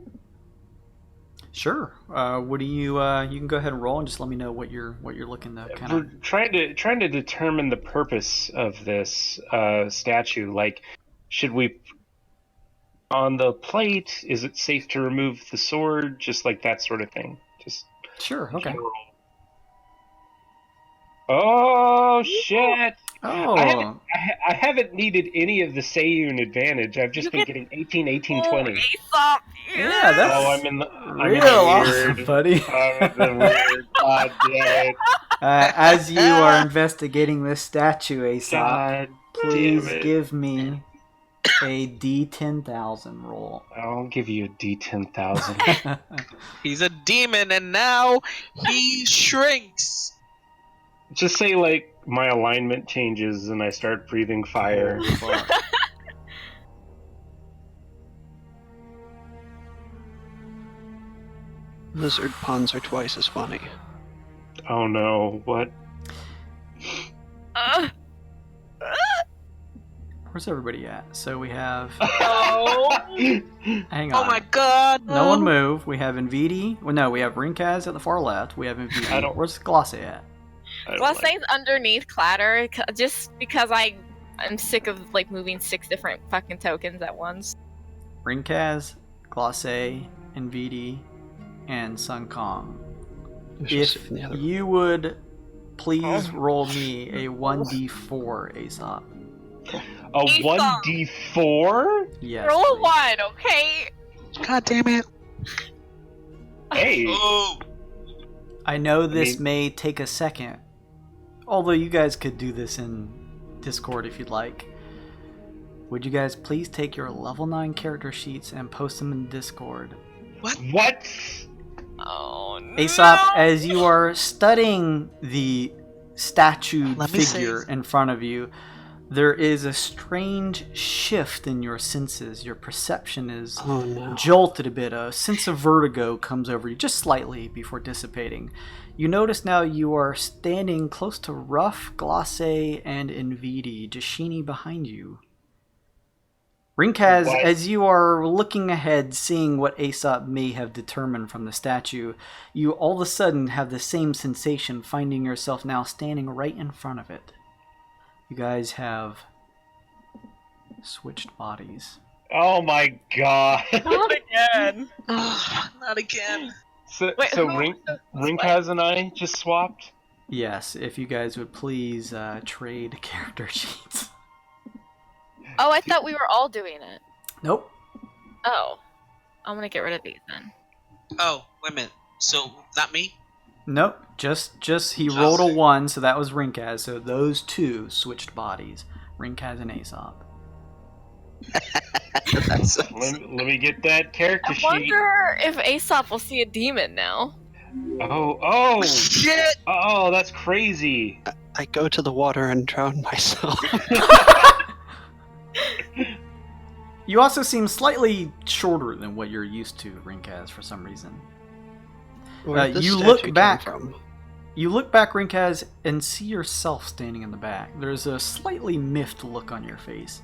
Sure. What do you? You can go ahead and roll and just let me know what you're looking to kind We're of. trying to determine the purpose of this statue. Like, should we on the plate? Is it safe to remove the sword? Just like that sort of thing. Just Sure. Okay. Oh shit! Oh. I haven't needed any of the Sayun advantage. I've just been getting 18, 18, 20. Aesop, Yeah, that's I'm in the real awesome, weird. buddy. I'm in the weird. God damn it! As you are investigating this statue, Aesop, God please damn it. give me a D10,000 roll. I'll give you a D10,000. He's a demon and now he shrinks. Just say like my alignment changes and I start breathing fire. Lizard puns are twice as funny. Oh no! What? Where's everybody at? So we have. Oh, Hang on. oh my god. No one move. We have Nvidi. Well, no, we have Rinkaz at the far left. We have Nvidi. Where's Glosse at? Glossa's underneath Clatter, just because I'm sick of like moving 6 different fucking tokens at once. Rinkaz, Glosse, Nvidi, and Sunkong. If you would please roll me a 1d4, Aesop. A 1d4? Yes. Roll please. 1, okay? God damn it. Hey! Oh. I know this may take a second, although you guys could do this in Discord if you'd like. Would you guys please take your level 9 character sheets and post them in Discord? What? Oh no. Aesop, as you are studying the statue Let me figure see. in front of you, there is a strange shift in your senses. Your perception is jolted a bit. A sense of vertigo comes over you just slightly before dissipating. You notice now you are standing close to Ruff, Glosse, and Nvidi, Jashini behind you. Rinkaz, as you are looking ahead, seeing what Aesop may have determined from the statue, you all of a sudden have the same sensation, finding yourself now standing right in front of it. You guys have switched bodies. Oh my god. Not again. Not again. So Wait, Rinkaz and I just swapped? Yes, if you guys would please trade character sheets. Oh, I thought we were all doing it. Nope. Oh. I'm gonna get rid of these then. Oh, wait a minute. So, not me? Nope, just he rolled a 1, so that was Rinkaz. So those two switched bodies, Rinkaz and Aesop. Let me get that character I sheet. wonder if Aesop will see a demon now. Oh! Shit! Oh, that's crazy. I go to the water and drown myself. You also seem slightly shorter than what you're used to, Rinkaz, for some reason. Where'd this You statue look come back. from? You look back, Rinkaz, and see yourself standing in the back. There's a slightly miffed look on your face.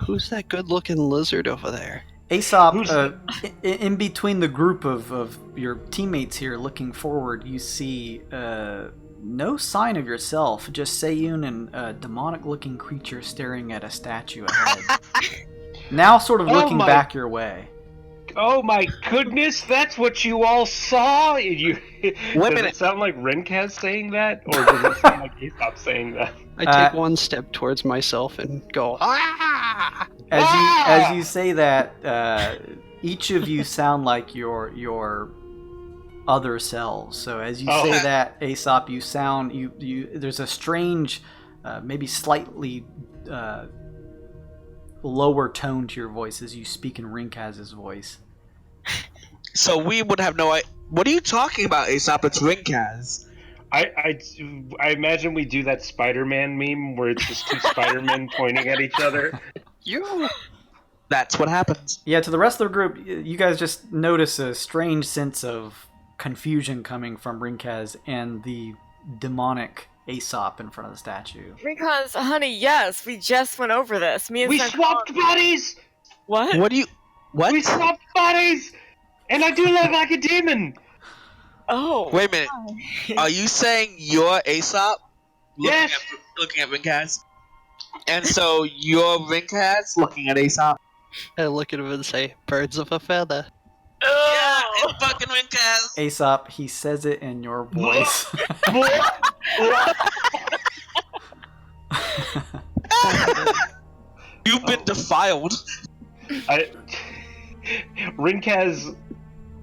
Who's that good-looking lizard over there? Aesop, in between the group of your teammates here looking forward, you see no sign of yourself, just Seiyun and a demonic-looking creature staring at a statue ahead. Now sort of looking back your way. Oh my goodness, that's what you all saw? Does it sound like Rinkaz saying that? Or does it sound like Aesop saying that? I take one step towards myself and go, ah! As you say that, each of you sound like your other selves. So as you say that, Aesop, you sound you. There's a strange, maybe slightly lower tone to your voice as you speak in Rinkaz's voice. So we would have no idea. What are you talking about, Aesop? It's Rinkaz. I imagine we do that Spider-Man meme where it's just two Spider-Men pointing at each other. That's what happens. Yeah, to the rest of the group, you guys just notice a strange sense of confusion coming from Rinkaz and the demonic Aesop in front of the statue. Because, honey, yes, we just went over this. Me and We Sen- swapped bodies! What? What do you... What? We swapped bodies! And I do look like a demon! Oh. Wait a minute. Are you saying you're Aesop? Yes! Looking at Rinkaz? And so you're Rinkaz looking at Aesop? I look at him and say, birds of a feather. Yeah, it's fucking Rinkaz! Aesop, he says it in your voice. You've been defiled. Rinkaz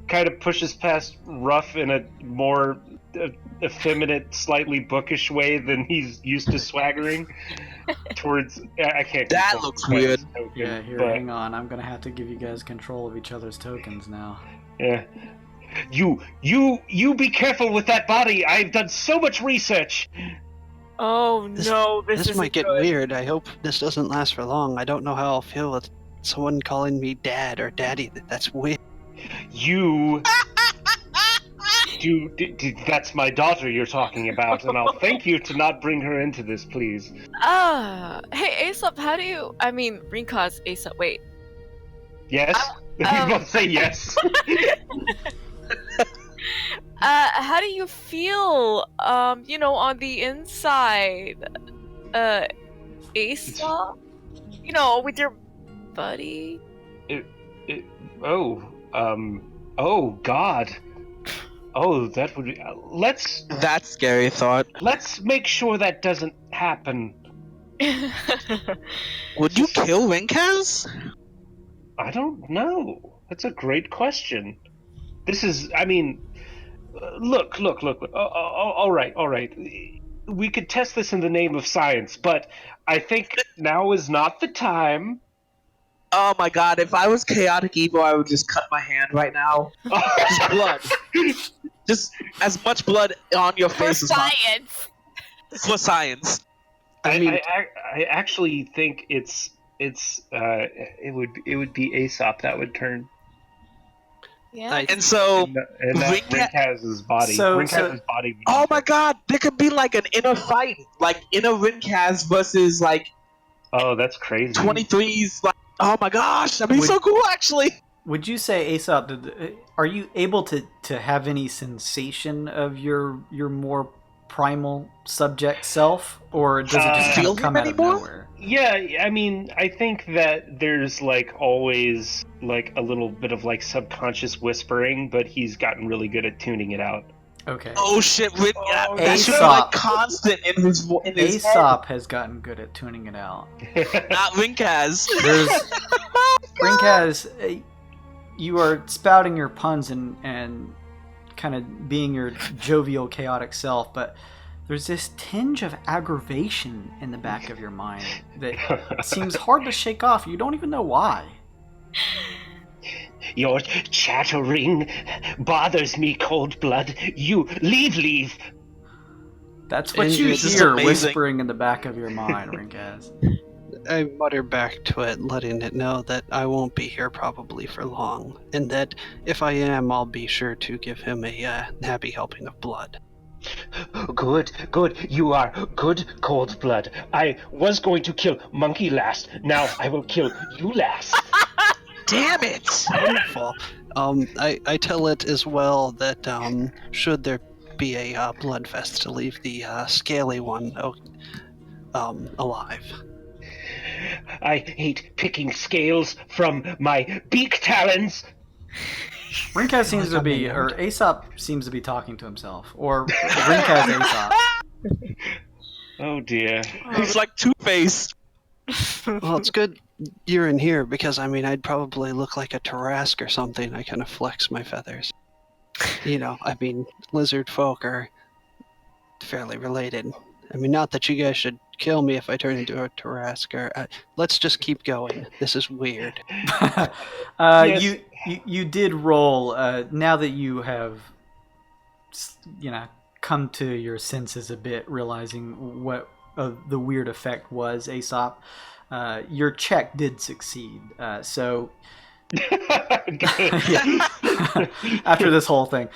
kind of pushes past Ruff in a more effeminate, slightly bookish way than he's used to swaggering towards. I can't. That control looks Rinkaz's weird. token, Yeah, here, but, hang on. I'm gonna have to give you guys control of each other's tokens now. Yeah. You be careful with that body. I've done so much research. Oh no, this might get good. weird. I hope this doesn't last for long. I don't know how I'll feel with someone calling me dad or daddy. That's weird. That's my daughter you're talking about, and I'll thank you to not bring her into this, please. Hey, Aesop, how do you... I mean, Rinkaz, Aesop, wait. Yes? You both say yes. How do you feel, on the inside? Aesop? With your buddy? Oh, God. Oh, that would be... That's scary thought. Let's make sure that doesn't happen. Would you kill Rinkaz? I don't know. That's a great question. This is... I mean... Look. All right. We could test this in the name of science, but I think now is not the time. Oh my god, if I was chaotic evil, I would just cut my hand right now. Just blood. Just as much blood on your face as possible. Science! For science. I actually think it would be Aesop that would turn. Yeah. And so... And not Rinkaz's body. Rinkaz's body. Oh my god, there could be like an inner fight. Like inner Rinkaz versus like... Oh, that's crazy. 23's like... Oh my gosh, that'd be so cool actually! Would you say, Aesop, are you able to have any sensation of your more primal subject self? Or does it just kind of come out of nowhere? Yeah, I mean, I think that there's like always like a little bit of like subconscious whispering, but he's gotten really good at tuning it out. Okay. Oh shit, that should be Aesop. like constant in his Aesop has gotten good at tuning it out. head. Not Rinkaz. Rinkaz, you are spouting your puns and kind of being your jovial, chaotic self, but there's this tinge of aggravation in the back of your mind that seems hard to shake off. You don't even know why. Your chattering bothers me, Cold Blood. You leave. That's what And you this is hear amazing. whispering in the back of your mind, Rinkaz. I mutter back to it, letting it know that I won't be here probably for long, and that if I am, I'll be sure to give him a happy helping of blood. Good. You are good, Cold Blood. I was going to kill Monkey last. Now I will kill you last. Damn it! Wonderful. I tell it as well that should there be a blood fest, to leave the scaly one alive. I hate picking scales from my beak talons. Rinkaz seems to be, or Aesop seems to be talking to himself, or Rinkaz Aesop. Oh dear. He's like Two-Face. Well, it's good you're in here, because, I mean, I'd probably look like a Tarask or something. I kind of flex my feathers. I mean, lizard folk are fairly related. I mean, not that you guys should kill me if I turn into a Tarask. Let's just keep going. This is weird. Yes. You did roll. Now that you have, come to your senses a bit, realizing what the weird effect was, Aesop. Your check did succeed. So after this whole thing,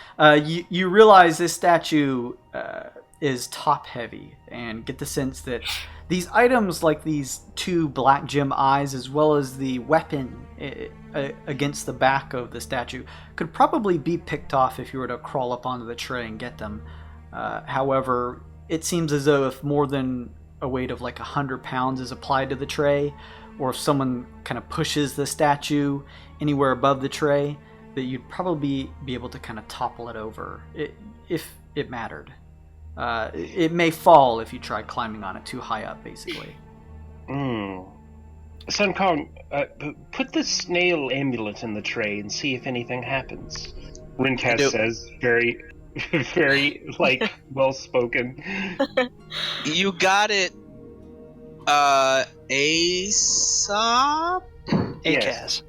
you realize this statue is top heavy, and get the sense that these items, like these two black gem eyes, as well as the weapon against the back of the statue, could probably be picked off if you were to crawl up onto the tray and get them. However, it seems as though if more than a weight of like 100 pounds is applied to the tray, or if someone kind of pushes the statue anywhere above the tray, that you'd probably be able to kind of topple it over if it mattered. It may fall if you try climbing on it too high up, basically. Sun Kong, put the snail amulet in the tray and see if anything happens. Rinkaz says, very, very, well spoken. You got it, Aesop? Yes.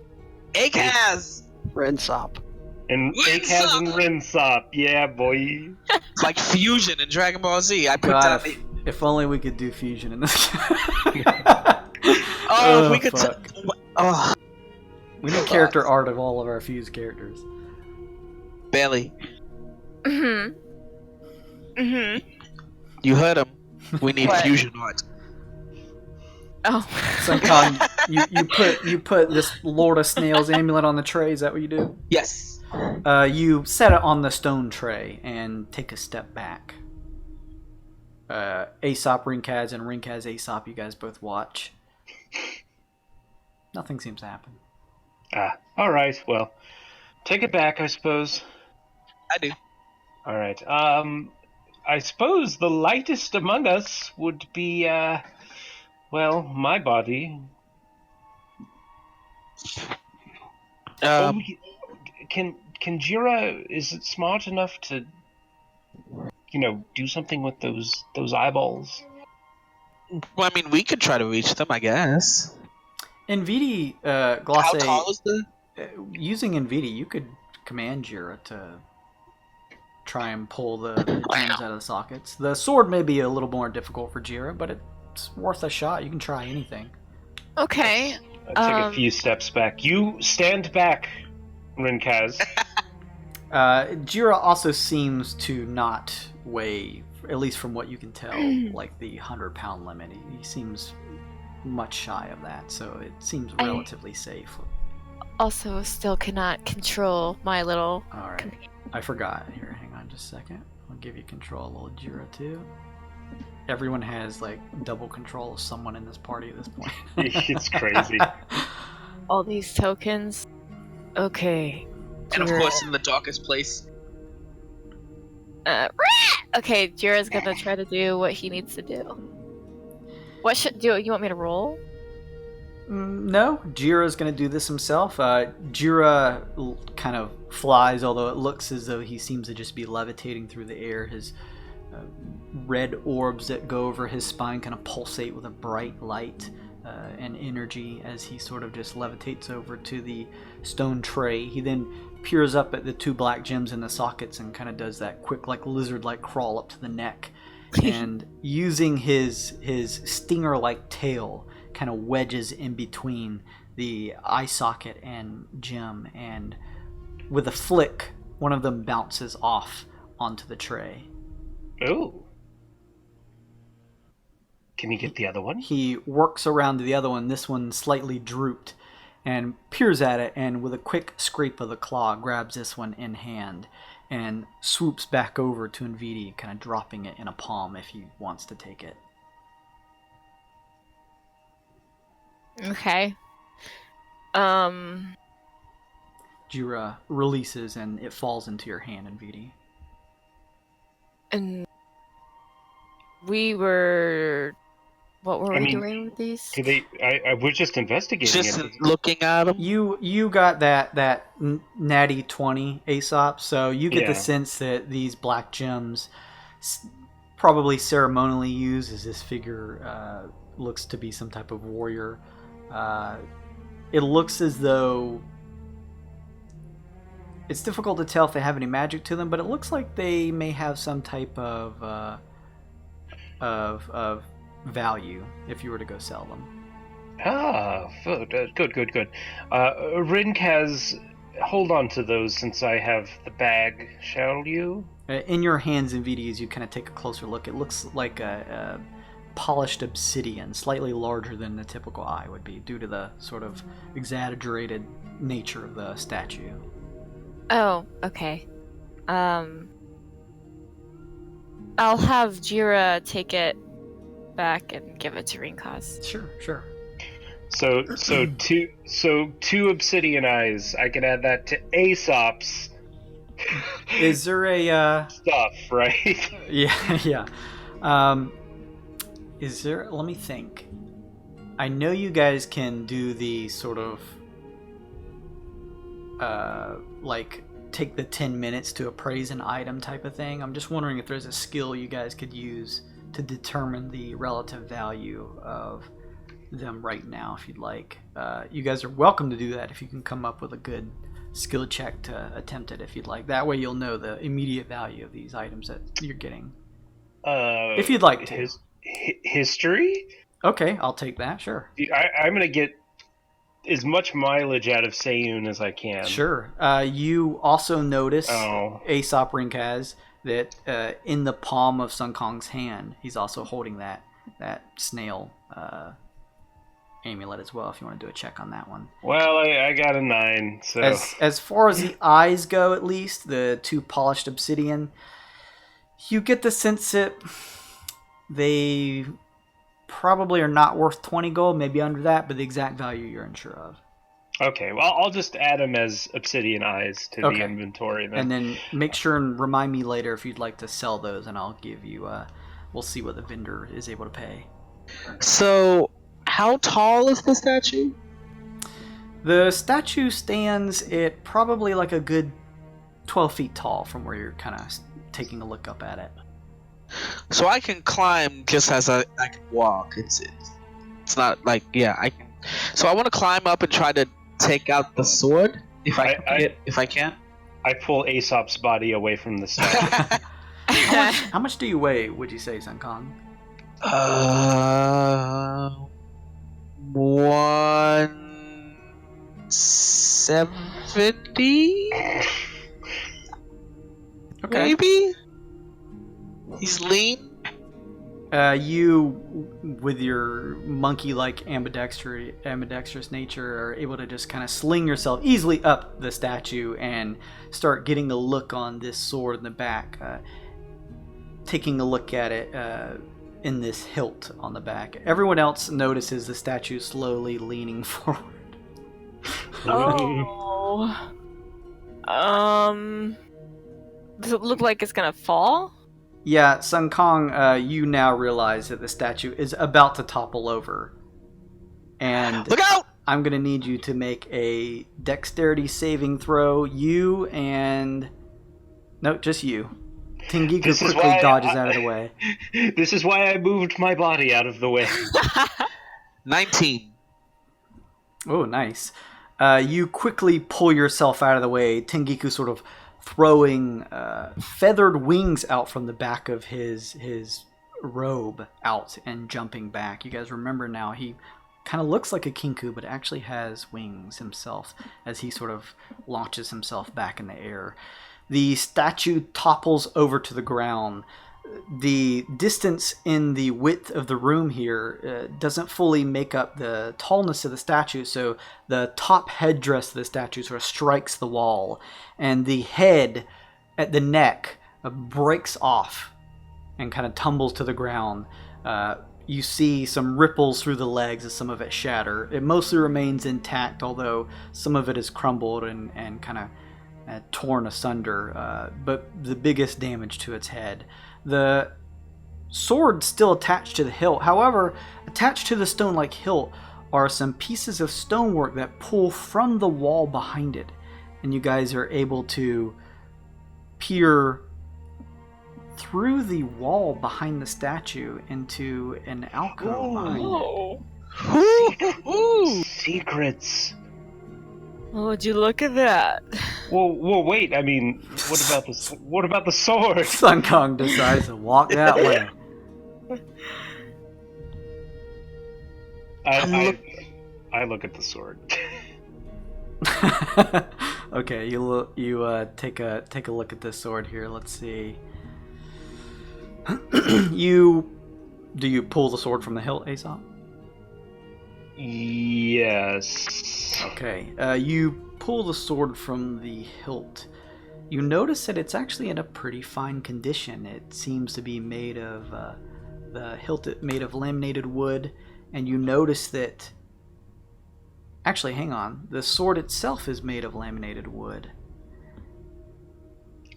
Akaz! Rensop. And Rinsop! Akaz and Rinsop, yeah, boy. It's like fusion in Dragon Ball Z. I put God, down if only we could do fusion in this. if we could. Fuck. We need character art of all of our fused characters. Bailey, Mm-hmm. you heard him. We need What? fusion art. Oh. Suncon, you put this Lord of Snails amulet on the tray. Is that what you do? Yes. You set it on the stone tray and take a step back. Aesop, Rinkaz, and Rinkaz, Aesop, you guys both watch. Nothing seems to happen. Alright, well, take it back, I suppose. I do. Alright, I suppose the lightest among us would be, my body. Can Jira, is it smart enough to, do something with those eyeballs? Well, I mean, we could try to reach them, I guess. NVIDIA, How Glosse, tall is the? using NVIDIA, you could command Jira to try and pull the ends out of the sockets. The sword may be a little more difficult for Jira, but it's worth a shot. You can try anything. Okay. I take a few steps back. You stand back, Rinkaz. Jira also seems to not weigh, at least from what you can tell, like the 100-pound limit. He seems much shy of that, so it seems relatively safe. Also, still cannot control my little. All right, I forgot. Here, hang on just a second. I'll give you control, little Jira too. Everyone has double control of someone in this party at this point. It's crazy. All these tokens. Okay. And of course, in the darkest place. Okay, Jira's gonna try to do what he needs to do. What should do? You want me to roll? No, Jira's going to do this himself. Jira kind of flies, although it looks as though he seems to just be levitating through the air. His red orbs that go over his spine kind of pulsate with a bright light and energy as he sort of just levitates over to the stone tray. He then peers up at the two black gems in the sockets and kind of does that quick, like lizard-like crawl up to the neck. And using his stinger-like tail, kind of wedges in between the eye socket and gem, and with a flick, one of them bounces off onto the tray. Oh. Can you get the other one? He works around to the other one, this one slightly drooped, and peers at it, and with a quick scrape of the claw, grabs this one in hand, and swoops back over to Nvidi, kind of dropping it in a palm if he wants to take it. Okay. Jira releases, and it falls into your hand, Nvidi. And what were we doing with these? We're just investigating. Just it. looking at them. You got that natty 20 Aesop, so you get the sense that these black gems probably ceremonially used, as this figure looks to be some type of warrior. It looks as though it's difficult to tell if they have any magic to them, but it looks like they may have some type of value if you were to go sell them. Good. Rink has hold on to those since I have the bag. Shall you? In your hands, Nvidi, as you kind of take a closer look, it looks like a polished obsidian, slightly larger than the typical eye would be, due to the sort of exaggerated nature of the statue. Oh, okay. I'll have Jira take it back and give it to Rinkaz. Sure. So two obsidian eyes. I can add that to Aesop's. Is there a stuff, right? Yeah. Is there? Let me think. I know you guys can do the sort of like take the 10 minutes to appraise an item type of thing. I'm just wondering if there's a skill you guys could use to determine the relative value of them right now, if you'd like. You guys are welcome to do that if you can come up with a good skill check to attempt it, if you'd like. That way you'll know the immediate value of these items that you're getting. If you'd like to. History? Okay, I'll take that, sure. I'm going to get as much mileage out of Seiyun as I can. Sure. You also notice, Aesop Rinkaz, that in the palm of Sun Kong's hand, he's also holding that snail amulet as well, if you want to do a check on that one. Well, I got a 9, so... As far as the eyes go, at least, the two polished obsidian, you get the sense that they probably are not worth 20 gold, maybe under that, but the exact value you're unsure of. Okay, well, I'll just add them as obsidian eyes to the inventory then. And then make sure and remind me later if you'd like to sell those, and I'll give you, we'll see what the vendor is able to pay. So, how tall is the statue? The statue stands at probably like a good 12 feet tall from where you're kind of taking a look up at it. So I can climb just as I can walk. It's not like, I can. So I want to climb up and try to take out the sword if I can. I pull Aesop's body away from the statue. How much do you weigh, would you say, Sun Kong? 170? Okay. Maybe? He's lean? You, with your monkey-like ambidextrous nature, are able to just kind of sling yourself easily up the statue and start getting a look on this sword in the back. Taking a look at it in this hilt on the back. Everyone else notices the statue slowly leaning forward. Oh. Does it look like it's gonna fall? Yeah, Sun Kong, you now realize that the statue is about to topple over. And Look out! I'm going to need you to make a dexterity saving throw. You and... No, just you. Tengiku quickly dodges out of the way. This is why I moved my body out of the way. 19. Oh, nice. You quickly pull yourself out of the way. Tengiku sort of throwing feathered wings out from the back of his robe out and jumping back. You guys remember now he kind of looks like a kinku, but actually has wings himself as he sort of launches himself back in the air. The statue topples over to the ground. The distance in the width of the room here doesn't fully make up the tallness of the statue, so the top headdress of the statue sort of strikes the wall, and the head at the neck breaks off and kind of tumbles to the ground. You see some ripples through the legs as some of it shatter. It mostly remains intact, although some of it is crumbled and kind of torn asunder, but the biggest damage to its head. The sword still attached to the hilt. However, attached to the stone-like hilt are some pieces of stonework that pull from the wall behind it, and you guys are able to peer through the wall behind the statue into an alcove behind it. Secrets. Oh, would you look at that? Whoa, wait. I mean, what about the sword? Sun Kong decides to walk that way. I look at the sword. Okay, you take a look at this sword here. Let's see. Do you pull the sword from the hilt, Aesop? Yes. Okay. You pull the sword from the hilt. You notice that it's actually in a pretty fine condition. It seems to be made of the hilt made of laminated wood, and you notice that. Actually, hang on. The sword itself is made of laminated wood.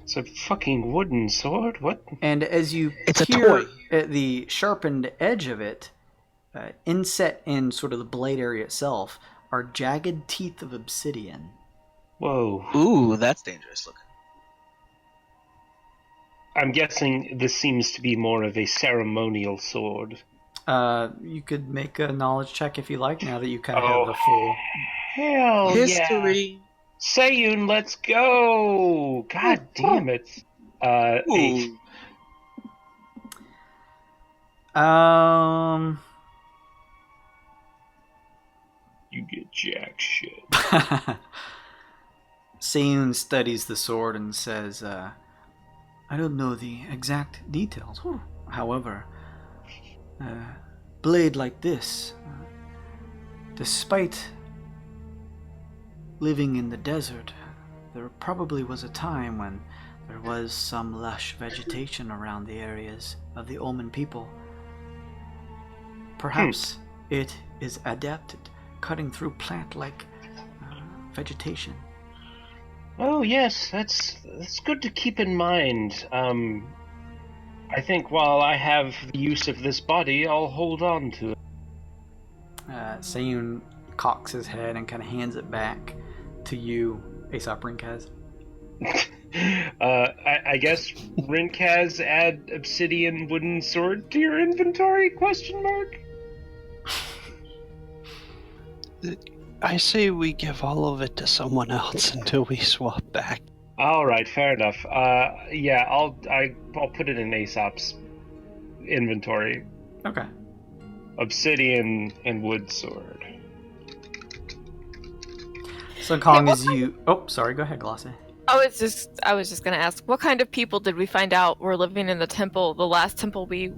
It's a fucking wooden sword? What? And as you It's a peer toy. at the sharpened edge of it, inset in sort of the blade area itself, are jagged teeth of obsidian. Whoa. Ooh, that's dangerous looking. I'm guessing this seems to be more of a ceremonial sword. You could make a knowledge check if you like, now that you kind of have the full... Hell History. yeah. Sayun, let's go! God damn it. 8. Ooh. You get jack shit. Sayun studies the sword and says, I don't know the exact details. However, blade like this, despite living in the desert, there probably was a time when there was some lush vegetation around the areas of the Omen people. Perhaps it is adapted, cutting through plant-like vegetation. Oh yes, that's good to keep in mind. I think while I have the use of this body, I'll hold on to it. Sayun cocks his head and kind of hands it back to you, Aesop Rinkaz. I guess Rinkaz add obsidian wooden sword to your inventory? Question mark. I say we give all of it to someone else until we swap back. All right, fair enough. Yeah, I'll put it in Aesop's inventory. Okay. Obsidian and wood sword. So Kong, Hey, is you... Oh, sorry, go ahead, Glossy. I was just gonna ask, what kind of people did we find out were living in the temple, the last temple we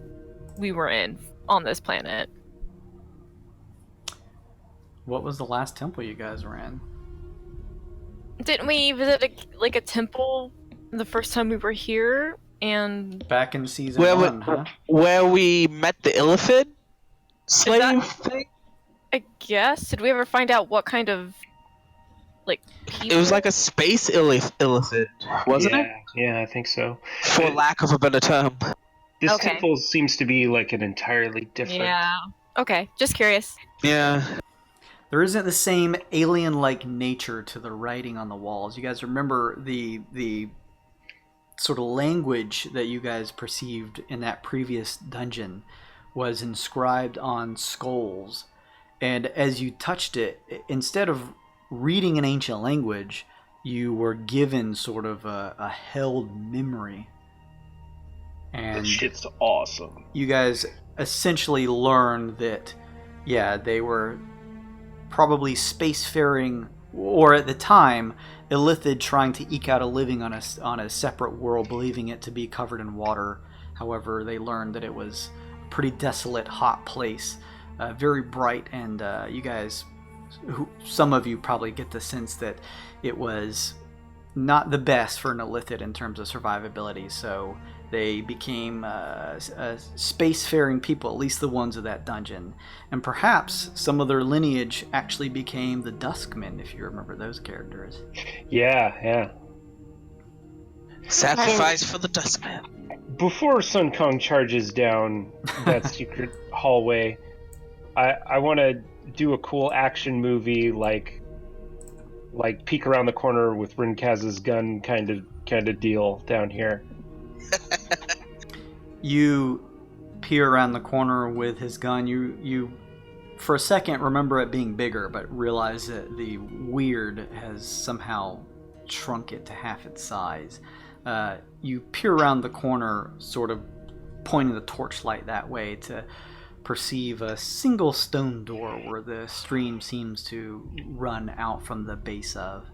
were in on this planet? What was the last temple you guys were in? Didn't we visit a temple the first time we were here? And Back in season Where 1, huh? Where we met the Illithid slave thing? I guess, did we ever find out what kind of people? It was like a space Illithid, wasn't it? Yeah, I think so. For lack of a better term. This Okay. temple seems to be like an entirely different. Yeah. Okay, just curious. Yeah. there isn't the same alien-like nature to the writing on the walls. You guys remember the sort of language that you guys perceived in that previous dungeon was inscribed on skulls. And as you touched it, instead of reading an ancient language, you were given sort of a held memory. And that shit's awesome. You guys essentially learned that, yeah, they were probably spacefaring, or at the time, illithid trying to eke out a living on a separate world, believing it to be covered in water. However, they learned that it was a pretty desolate, hot place, very bright, and you guys, some of you probably get the sense that it was not the best for an illithid in terms of survivability, so they became spacefaring people, at least the ones of that dungeon. And perhaps some of their lineage actually became the Duskmen, if you remember those characters. Yeah. Sacrifice for the Duskman. Before Sun Kong charges down that secret hallway, I want to do a cool action movie, like peek around the corner with Rinkaz's gun kind of deal down here. You peer around the corner with his gun. You for a second remember it being bigger, but realize that the Wyrd has somehow shrunk it to half its size. You peer around the corner, sort of pointing the torchlight that way to perceive a single stone door where the stream seems to run out from the base of.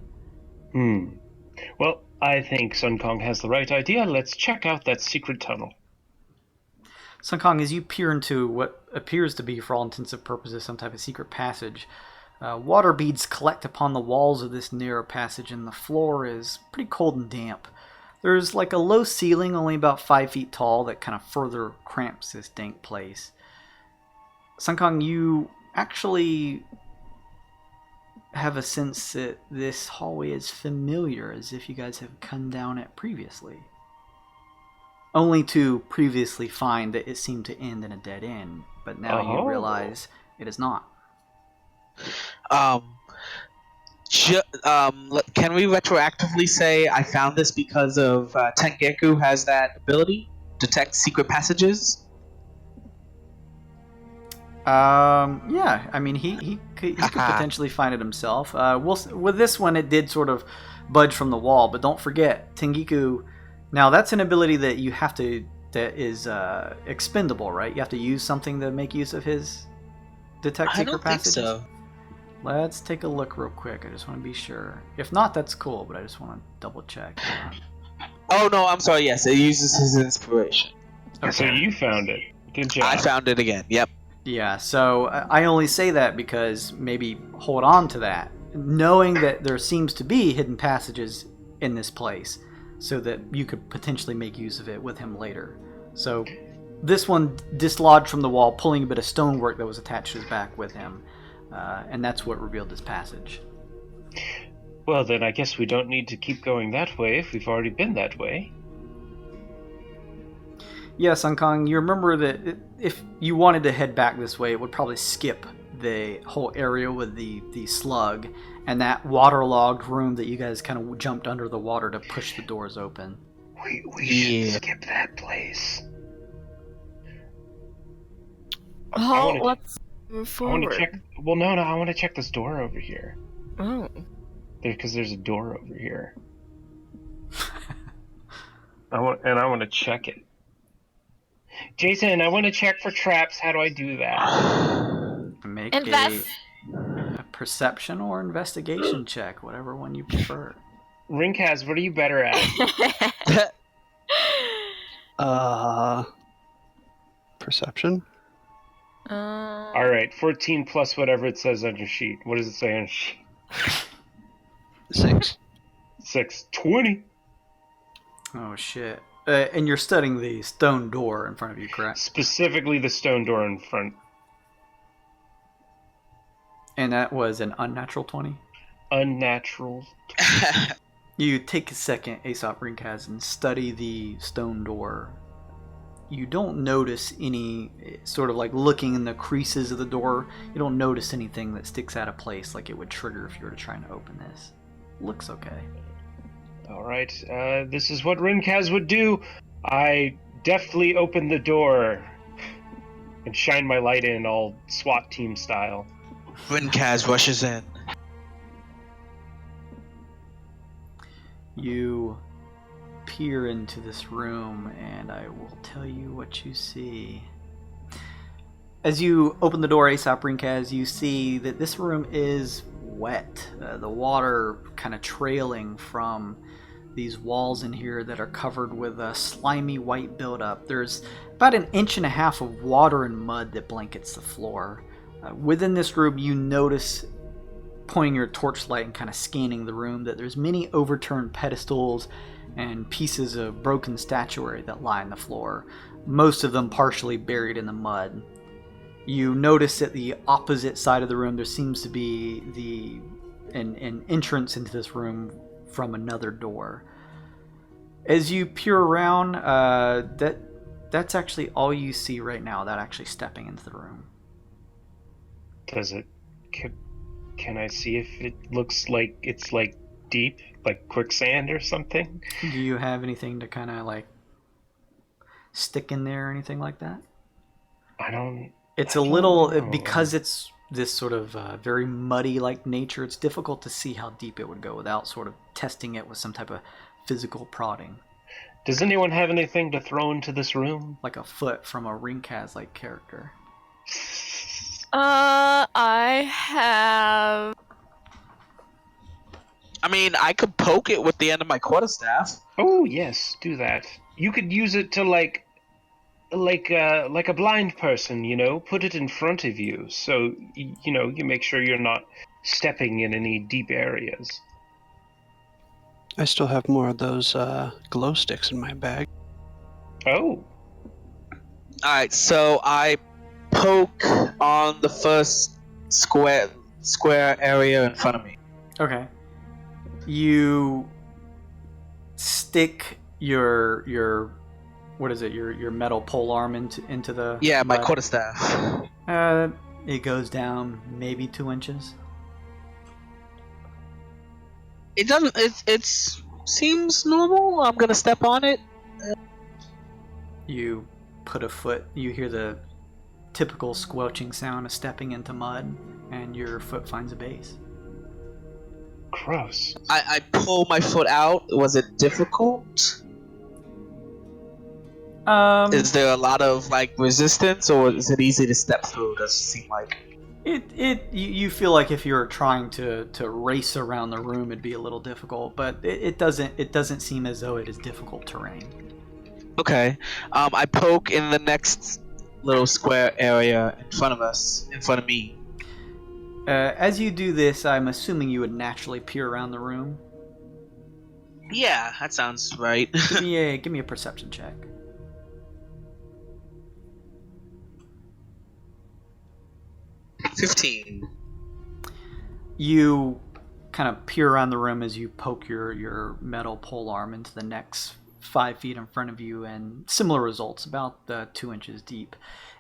Well, I think Sun Kong has the right idea. Let's check out that secret tunnel. Sun Kong, as you peer into what appears to be, for all intents and purposes, some type of secret passage, water beads collect upon the walls of this narrow passage, and the floor is pretty cold and damp. There's like a low ceiling, only about 5 feet tall, that kind of further cramps this dank place. Sun Kong, you actually have a sense that this hallway is familiar, as if you guys have come down it previously. Only to previously find that it seemed to end in a dead end, but now you realize it is not. Can we retroactively say I found this because of Tengeku has that ability? Detect secret passages? Yeah, I mean, he could potentially find it himself. With this one, it did sort of budge from the wall, but don't forget, Tengeku, now that's an ability that that is expendable, right? You have to use something to make use of his detect secret passages? I don't think so. Let's take a look real quick. I just want to be sure. If not, that's cool, but I just want to double check. Oh, no, I'm sorry, yes, it uses his inspiration. Okay. So you found it. Good job. I found it again, yep. Yeah, so I only say that because maybe hold on to that, knowing that there seems to be hidden passages in this place, so that you could potentially make use of it with him later. So this one dislodged from the wall, pulling a bit of stonework that was attached to his back with him, and that's what revealed this passage. Well, then I guess we don't need to keep going that way if we've already been that way. Yeah, Sun Kong, you remember that if you wanted to head back this way, it would probably skip the whole area with the slug and that waterlogged room that you guys kind of jumped under the water to push the doors open. We should skip that place. Let's move forward. I want to check. Well, no, I want to check this door over here. Oh. Because there's a door over here. I want to check it. Jason, I want to check for traps. How do I do that? Make Invest. a perception or investigation check, whatever one you prefer. Rinkaz, what are you better at? Perception. All right, 14 plus whatever it says on your sheet. What does it say on your sheet? 6. 6. 20. Oh, shit. And you're studying the stone door in front of you, correct? Specifically the stone door in front. And that was an unnatural 20? Unnatural. You take a second, Aesop Rinkaz, and study the stone door. you don't notice any sort of like looking in the creases of the door. You don't notice anything that sticks out of place like it would trigger if you were to try to open this. Looks okay. All right, this is what Rinkaz would do. I deftly open the door and shine my light in, all SWAT team style. Rinkaz rushes in. You peer into this room, and I will tell you what you see. As you open the door, Aesop Rinkaz, you see that this room is wet. The water kind of trailing from these walls in here that are covered with a slimy white buildup. There's about 1.5 inches of water and mud that blankets the floor. Within this room, you notice, pointing your torchlight and kind of scanning the room, that there's many overturned pedestals and pieces of broken statuary that line the floor, most of them partially buried in the mud. You notice at the opposite side of the room there seems to be an entrance into this room from another door. As you peer around, that's actually all you see right now, that actually stepping into the room. Does it... Can I see if it looks like it's like deep, like quicksand or something? Do you have anything to kind of like stick in there or anything like that? It's a little know. because it's this sort of very muddy like nature. It's difficult to see how deep it would go without sort of testing it with some type of physical prodding. Does anyone have anything to throw into this room? Like a foot from a Rinkaz like character. I have. I mean, I could poke it with the end of my quarterstaff. Oh yes, do that. You could use it to like a blind person, you know, put it in front of you, so you know you make sure you're not stepping in any deep areas. I still have more of those glow sticks in my bag. Oh, Alright, so I poke on the first square area in front of me. Okay. You stick your what is it? Your metal pole arm into the Yeah, my mud. quarterstaff. It goes down maybe 2 inches. It doesn't. It seems normal. I'm gonna step on it. You put a foot. You hear the typical squelching sound of stepping into mud, and your foot finds a base. gross. I pull my foot out. Was it difficult? Is there a lot of like resistance, or is it easy to step through? Does it seem like? You feel like if you were trying to race around the room, it'd be a little difficult, but it doesn't seem as though it is difficult terrain. Okay. I poke in the next little square area in front of me. As you do this, I'm assuming you would naturally peer around the room. Yeah, that sounds right. Give me a perception check. $15. You kind of peer around the room as you poke your metal pole arm into the next 5 feet in front of you, and similar results, about 2 inches deep.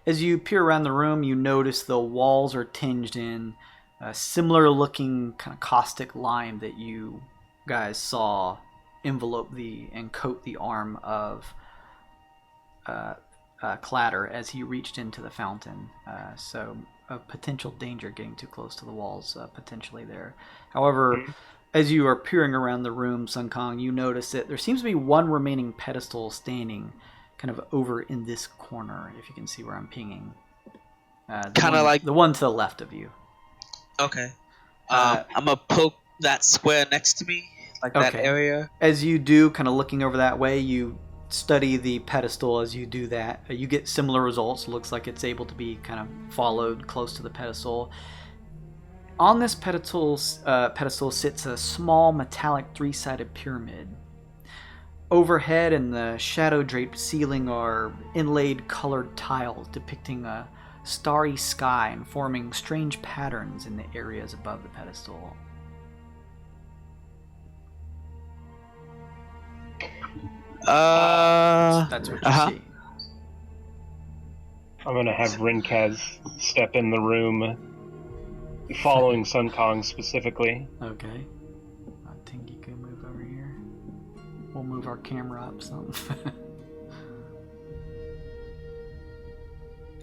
As you peer around the room, you notice the walls are tinged in a similar looking kind of caustic lime that you guys saw envelope and coat the arm of Clatter as he reached into the fountain. So a potential danger getting too close to the walls potentially there. However, as you are peering around the room, Sun Kong, you notice that there seems to be one remaining pedestal standing kind of over in this corner, if you can see where I'm pinging. Kind of like the one to the left of you. Okay. I'm gonna poke that square next to me, like that area. As you do, kind of looking over that way, you study the pedestal. As you do that, you get similar results. It looks like it's able to be kind of followed close to the pedestal. On this pedestal sits a small metallic 3-sided pyramid. Overhead in the shadow-draped ceiling are inlaid colored tiles depicting a starry sky and forming strange patterns in the areas above the pedestal. That's what you see. I'm gonna have Rinkaz step in the room, following Sun Kong specifically. Okay. I think you can move over here. We'll move our camera up some.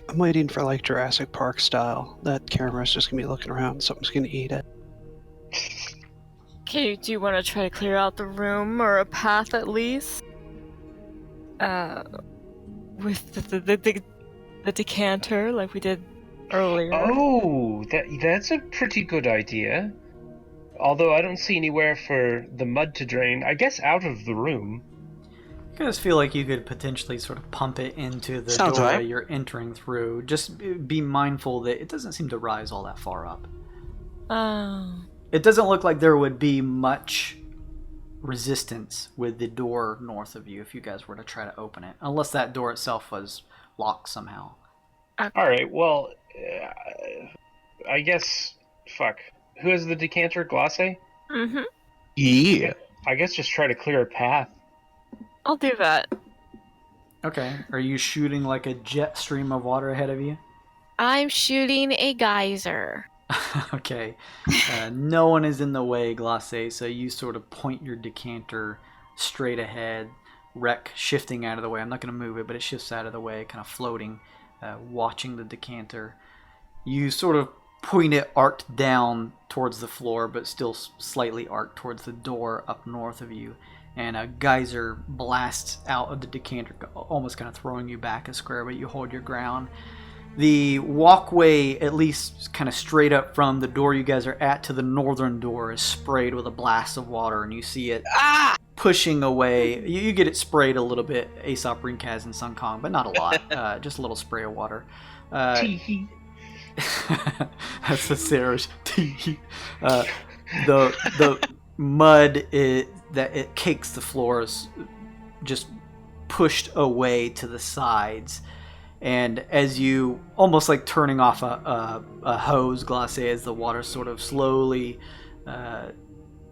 I'm waiting for like Jurassic Park style. That camera's just gonna be looking around and something's gonna eat it. Okay, do you want to try to clear out the room or a path at least? With the decanter like we did earlier. Oh, that's a pretty good idea. Although I don't see anywhere for the mud to drain. I guess out of the room. You guys feel like you could potentially sort of pump it into the Sounds doorway right. you're entering through. Just be mindful that it doesn't seem to rise all that far up. Oh. It doesn't look like there would be much resistance with the door north of you if you guys were to try to open it. Unless that door itself was locked somehow. Alright, well, I guess... Fuck. Who has the decanter? Glace? Mm-hmm. Yeah. I guess just try to clear a path. I'll do that. Okay. Are you shooting like a jet stream of water ahead of you? I'm shooting a geyser. Okay. No one is in the way, Glace, so you sort of point your decanter straight ahead, wreck shifting out of the way. I'm not going to move it, but it shifts out of the way, kind of floating, watching the decanter. You sort of point it arced down towards the floor, but still slightly arced towards the door up north of you. And a geyser blasts out of the decanter, almost kind of throwing you back a square, but you hold your ground. The walkway, at least kind of straight up from the door you guys are at to the northern door, is sprayed with a blast of water, and you see it pushing away. You get it sprayed a little bit, Aesop, Rinkaz, and Sun Kong, but not a lot. Just a little spray of water. Tee-hee. That's the Sarah's tee. The mud that it cakes the floors just pushed away to the sides. And as you, almost like turning off a hose, Glace, as the water sort of slowly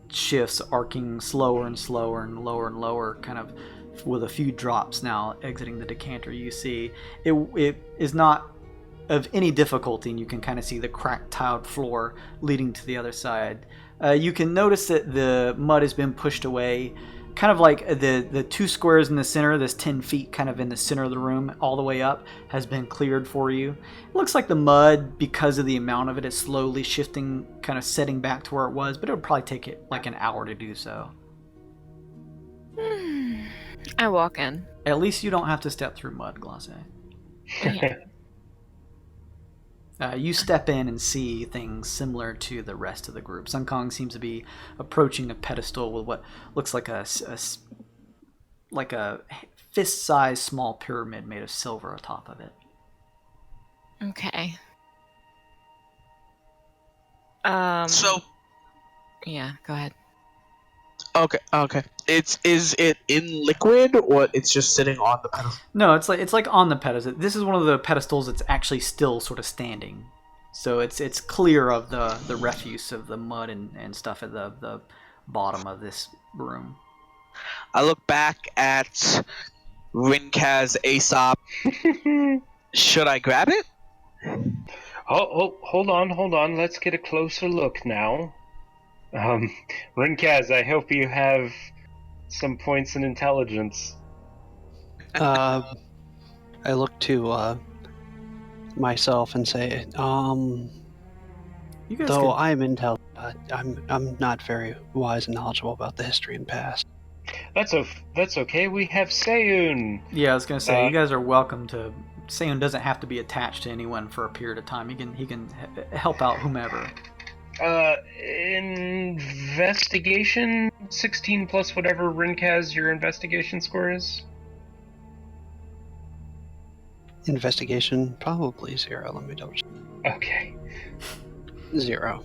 shifts, arcing slower and slower and lower, kind of with a few drops now exiting the decanter, you see it is not of any difficulty, and you can kind of see the cracked tiled floor leading to the other side. You can notice that the mud has been pushed away, kind of like the two squares in the center, this 10 feet kind of in the center of the room, all the way up, has been cleared for you. It looks like the mud, because of the amount of it, is slowly shifting, kind of setting back to where it was, but it would probably take it like an hour to do so. I walk in. At least you don't have to step through mud, Glace. Yeah. You step in and see things similar to the rest of the group. Sun Kong seems to be approaching a pedestal with what looks like a fist-sized small pyramid made of silver atop of it. Okay. So, Yeah, go ahead. okay. Is it in liquid or it's just sitting on the pedestal? No, it's like on the pedestal. This is one of the pedestals that's actually still sort of standing. So it's clear of the refuse of the mud and stuff at the bottom of this room. I look back at Rinkaz, Aesop. Should I grab it? Oh, hold on. Let's get a closer look now. Rinkaz, I hope you have some points in intelligence. I look to myself and say, You guys though could- I'm intelligent, I'm not very wise and knowledgeable about the history and past. That's okay. We have Seiyun. Yeah, I was gonna say you guys are welcome to. Seiyun doesn't have to be attached to anyone for a period of time. He can help out whomever. Investigation 16 plus whatever Rinkaz your investigation score is. Investigation, probably 0. Let me double check. Okay. 0.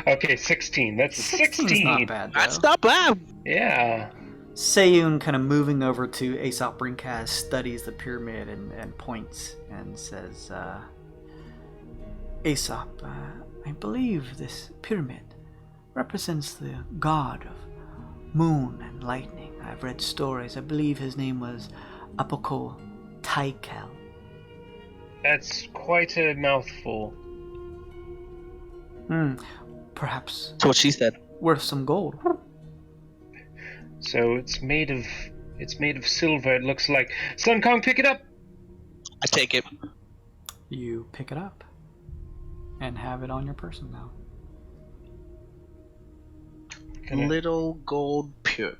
Okay, 16. That's a 16's 16. not bad, though. That's not bad. Yeah. Seiyun, kind of moving over to Aesop Rinkaz, studies the pyramid and points and says, Aesop, I believe this pyramid represents the god of moon and lightning. I've read stories. I believe his name was Apoko Taikel. That's quite a mouthful. Perhaps That's what she said. worth some gold. So it's made of silver. It looks like. Sun Kong, pick it up. I take it. You pick it up and have it on your person now. Little gold pyramid.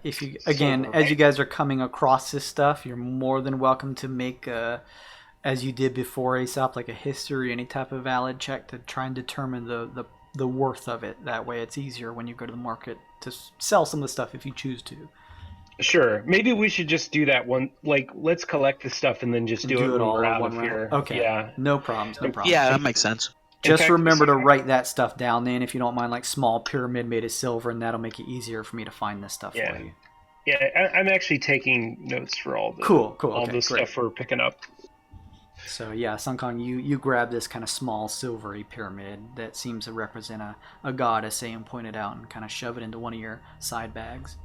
If you again, as you guys are coming across this stuff, you're more than welcome to make as you did before Aesop, like a history, any type of valid check to try and determine the worth of it. That way, it's easier when you go to the market to sell some of the stuff if you choose to. Sure. Maybe we should just do that one. Like, let's collect the stuff and then just do it when all we're in out one of round. here. Okay. Yeah. No problems. No problems. Yeah, that makes sense. Just fact, remember to write that stuff down then, if you don't mind, like small pyramid made of silver, and that'll make it easier for me to find this stuff Yeah. for you. Yeah, I'm actually taking notes for all the Cool. all Okay, the great. stuff we're picking up. So yeah, Sun Kong, you grab this kind of small silvery pyramid that seems to represent a god, as Sam pointed out, and kind of shove it into one of your side bags.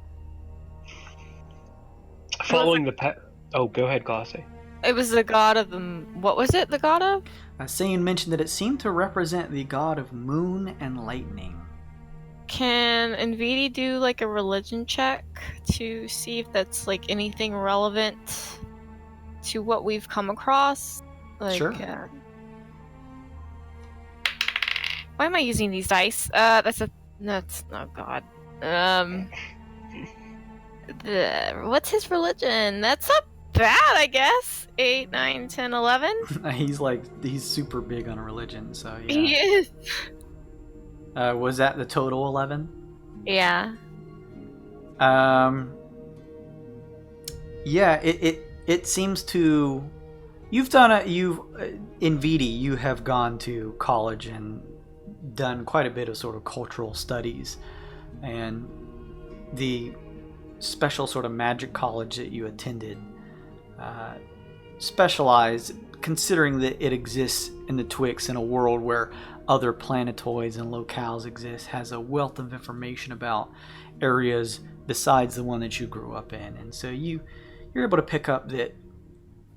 Following the pet. Oh, go ahead, Glossy. It was the god of the. What was it? The god of? Sayun mentioned that it seemed to represent the god of moon and lightning. Can Nvidi do like a religion check to see if that's like anything relevant to what we've come across? Like, Sure. Why am I using these dice? That's oh god. What's his religion? That's not bad, I guess. 8, 9, 10, 11. He's super big on religion, so yeah. He is. Was that the total 11? Yeah. Yeah, it seems to. In VD, you have gone to college and done quite a bit of sort of cultural studies, and the special sort of magic college that you attended specialized, considering that it exists in the Twixt in a world where other planetoids and locales exist, has a wealth of information about areas besides the one that you grew up in. And so you're able to pick up that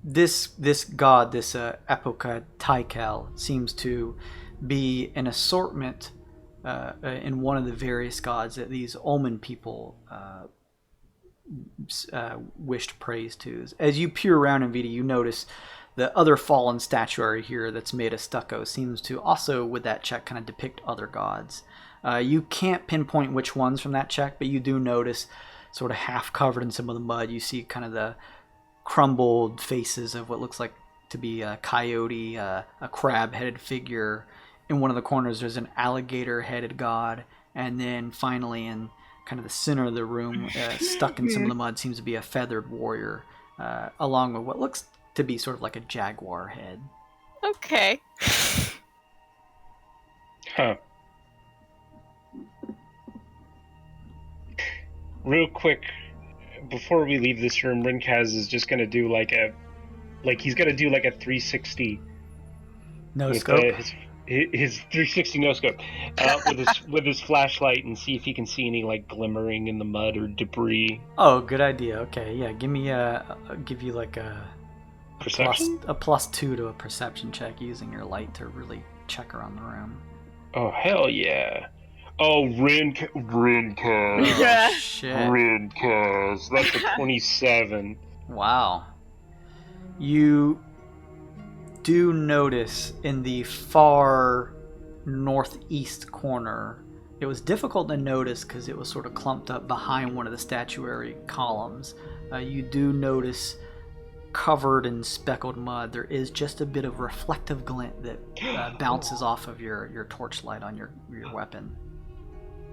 this god, this Epoca Tykel, seems to be an assortment in one of the various gods that these Omen people wished praise to. As you peer around in Vita, you notice the other fallen statuary here that's made of stucco seems to also, with that check, kind of depict other gods. You can't pinpoint which ones from that check, but you do notice, sort of half covered in some of the mud, you see kind of the crumbled faces of what looks like to be a coyote, a crab-headed figure. In one of the corners, there's an alligator-headed god, and then finally in kind of the center of the room, stuck in some of the mud, seems to be a feathered warrior, along with what looks to be sort of like a jaguar head. Okay. Huh. Real quick, before we leave this room, Rinkaz is just gonna do he's gonna do like a 360 No with scope. His 360 no scope with his flashlight and see if he can see any like glimmering in the mud or debris. Oh, good idea. Okay, yeah, I'll give you like a Perception? +2 to a perception check using your light to really check around the room. Oh hell yeah! Oh Rinkaz. Oh, shit. Rinkaz. That's a 27. Wow. You do notice in the far northeast corner, it was difficult to notice because it was sort of clumped up behind one of the statuary columns. You do notice, covered in speckled mud, there is just a bit of reflective glint that bounces off of your torchlight on your weapon.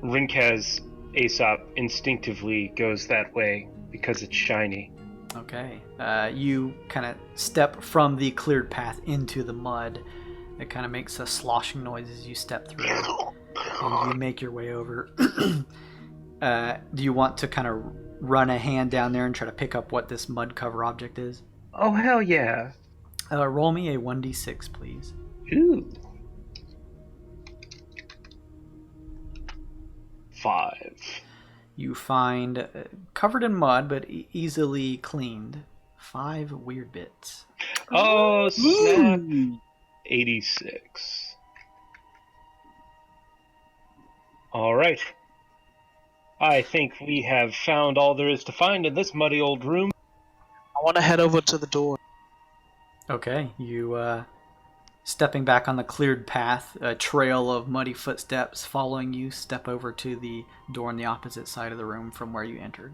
Rinkaz Aesop instinctively goes that way because it's shiny. Okay. You kind of step from the cleared path into the mud. It kind of makes a sloshing noise as you step through. And you make your way over. Do you want to kind of run a hand down there and try to pick up what this mud cover object is? Oh hell yeah! Roll me a 1d6, please. Ooh. 5. You find, covered in mud but easily cleaned, 5 weird bits. Oh, snap. 86. All right. I think we have found all there is to find in this muddy old room. I want to head over to the door. Okay, you stepping back on the cleared path, a trail of muddy footsteps following you, step over to the door on the opposite side of the room from where you entered.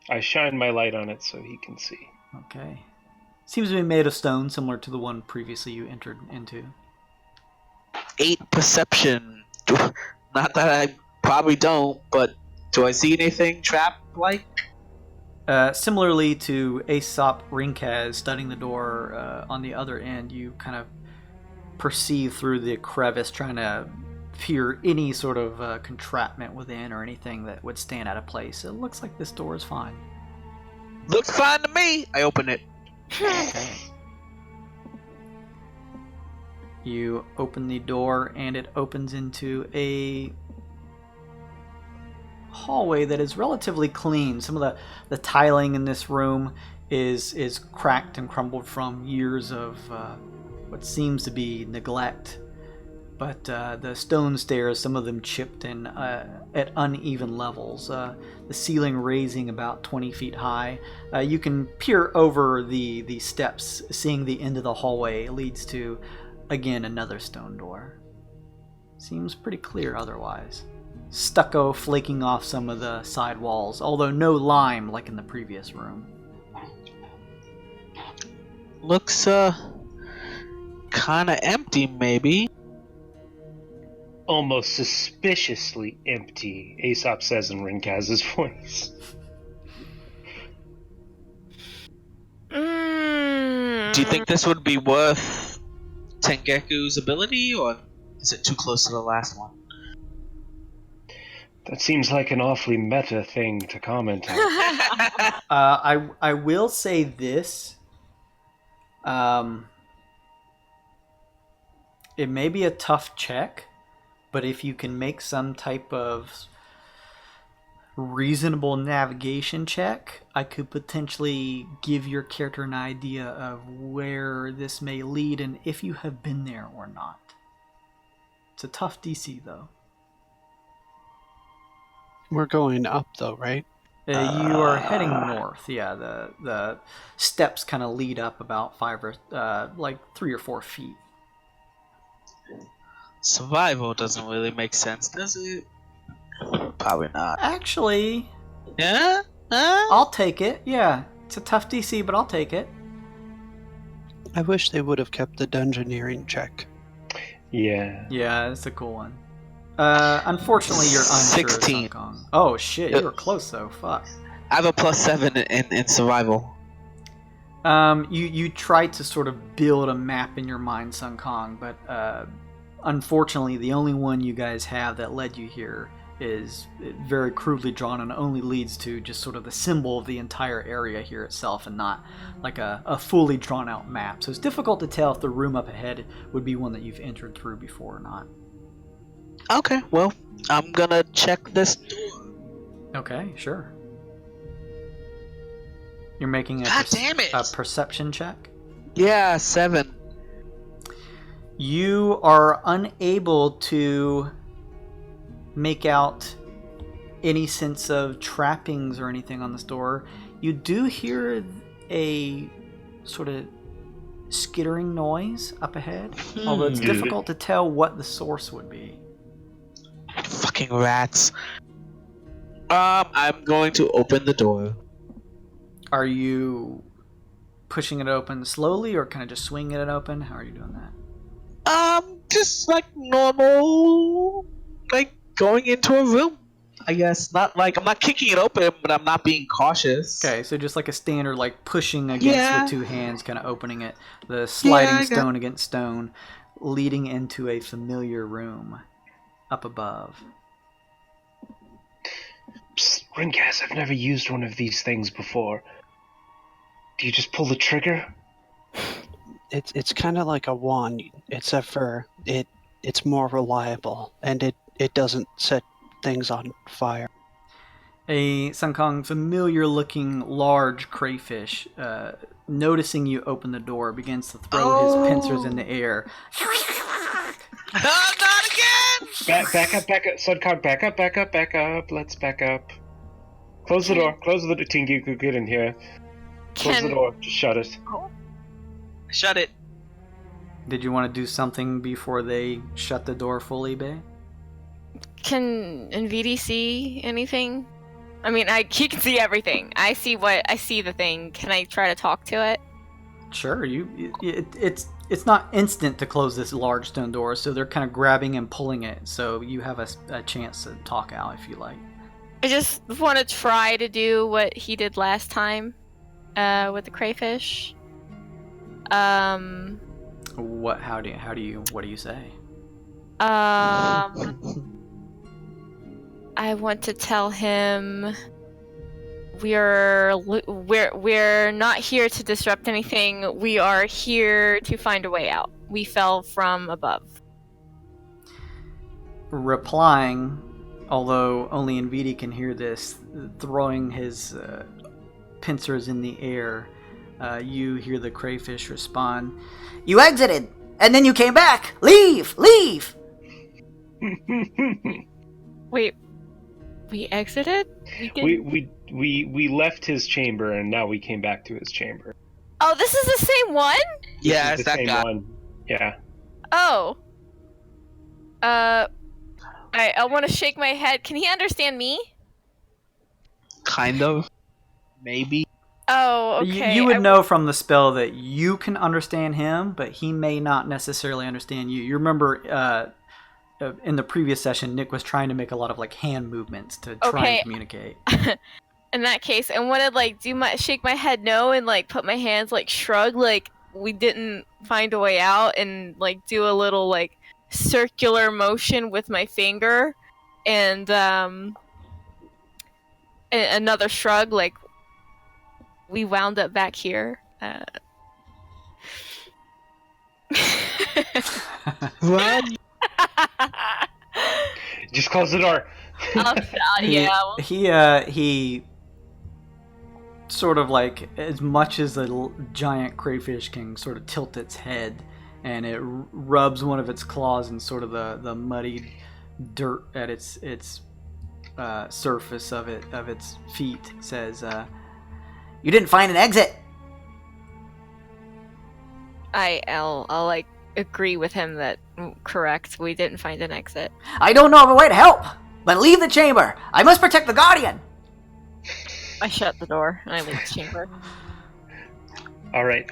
I shine my light on it so he can see. Okay. Seems to be made of stone, similar to the one previously you entered into. 8 perception. Not that I probably don't, but do I see anything trap-like? Similarly to Aesop Rinkaz studying the door on the other end, you kind of perceive through the crevice, trying to peer any sort of contraptment within or anything that would stand out of place. It looks like this door is fine. Looks fine to me. I open it. Okay. You open the door and it opens into a hallway that is relatively clean. Some of the tiling in this room is cracked and crumbled from years of what seems to be neglect. But the stone stairs, some of them chipped and at uneven levels. The ceiling raising about 20 feet high. You can peer over the steps, seeing the end of the hallway leads to, again, another stone door. Seems pretty clear otherwise. Stucco flaking off some of the side walls, although no lime like in the previous room. Looks kind of empty, maybe. Almost suspiciously empty, Aesop says in Rinkaz's voice. Do you think this would be worth Tengeku's ability, or is it too close to the last one? That seems like an awfully meta thing to comment on. I will say this. It may be a tough check, but if you can make some type of reasonable navigation check, I could potentially give your character an idea of where this may lead and if you have been there or not. It's a tough DC, though. We're going up, though, right? You are heading north. Yeah, the steps kind of lead up about 3 or 4 feet. Survival doesn't really make sense, does it? Probably not. Actually, Yeah? I'll take it. Yeah, it's a tough DC, but I'll take it. I wish they would have kept the dungeoneering check. Yeah. Yeah, it's a cool one. Unfortunately, you're unsure. 16. Kong. Oh shit, you were close though. Fuck. I have a +7 in survival. You tried to sort of build a map in your mind, Sun Kong, but unfortunately, the only one you guys have that led you here is very crudely drawn and only leads to just sort of the symbol of the entire area here itself and not like a fully drawn out map. So it's difficult to tell if the room up ahead would be one that you've entered through before or not. Okay, well, I'm gonna check this door. Okay, sure. You're making God damn it! a perception check. Yeah, 7. You are unable to make out any sense of trappings or anything on this door. You do hear a sort of skittering noise up ahead, although it's difficult to tell what the source would be. Fucking rats. I'm going to open the door. Are you pushing it open slowly or kind of just swinging it open? How are you doing that? Just like normal, like going into a room, I guess. Not like, I'm not kicking it open, but I'm not being cautious. Okay, so just like a standard, like pushing against with 2 hands, kind of opening it. The sliding stone against stone, leading into a familiar room up above. Psst, Rinkaz, I've never used one of these things before. Do you just pull the trigger? It's kind of like a wand, except for it's more reliable, and it doesn't set things on fire. A Sun Kong familiar-looking large crayfish, noticing you open the door, begins to throw his pincers in the air. Not again! Back up, Sun Kong, back up. Let's back up. Close the door. Tingy, get in here. Close the door. Just shut it. Shut it. Did you want to do something before they shut the door fully, Bay? Can NVD see anything? I mean, he can see everything. I see the thing. Can I try to talk to it? Sure. It's not instant to close this large stone door, so they're kind of grabbing and pulling it. So you have a chance to talk out if you like. I just want to try to do what he did last time, with the crayfish. What do you say? I want to tell him we're not here to disrupt anything. We are here to find a way out. We fell from above. Replying, although only NVD can hear this, throwing his pincers in the air, you hear the crayfish respond, "You exited, and then you came back! Leave! Wait, we exited? We left his chamber, and now we came back to his chamber. Oh, this is the same one? Yeah, This it's is the that same guy. one. Yeah. Oh. I want to shake my head. Can he understand me? Kind of. Maybe. Oh, okay. You would know from the spell that you can understand him, but he may not necessarily understand you. You remember in the previous session, Nick was trying to make a lot of hand movements to try and communicate. In that case, I want to shake my head no and put my hands shrug we didn't find a way out and do a little circular motion with my finger and another shrug we wound up back here. What? Just close the door. Yeah. He sort of as much as a giant crayfish can sort of tilt its head, and it rubs one of its claws in sort of the muddied dirt at its surface of its feet. Says, "You didn't find an exit." I'll agree with him that correct. We didn't find an exit. "I don't know of a way to help, but leave the chamber. I must protect the Guardian." I shut the door and I leave the chamber. All right.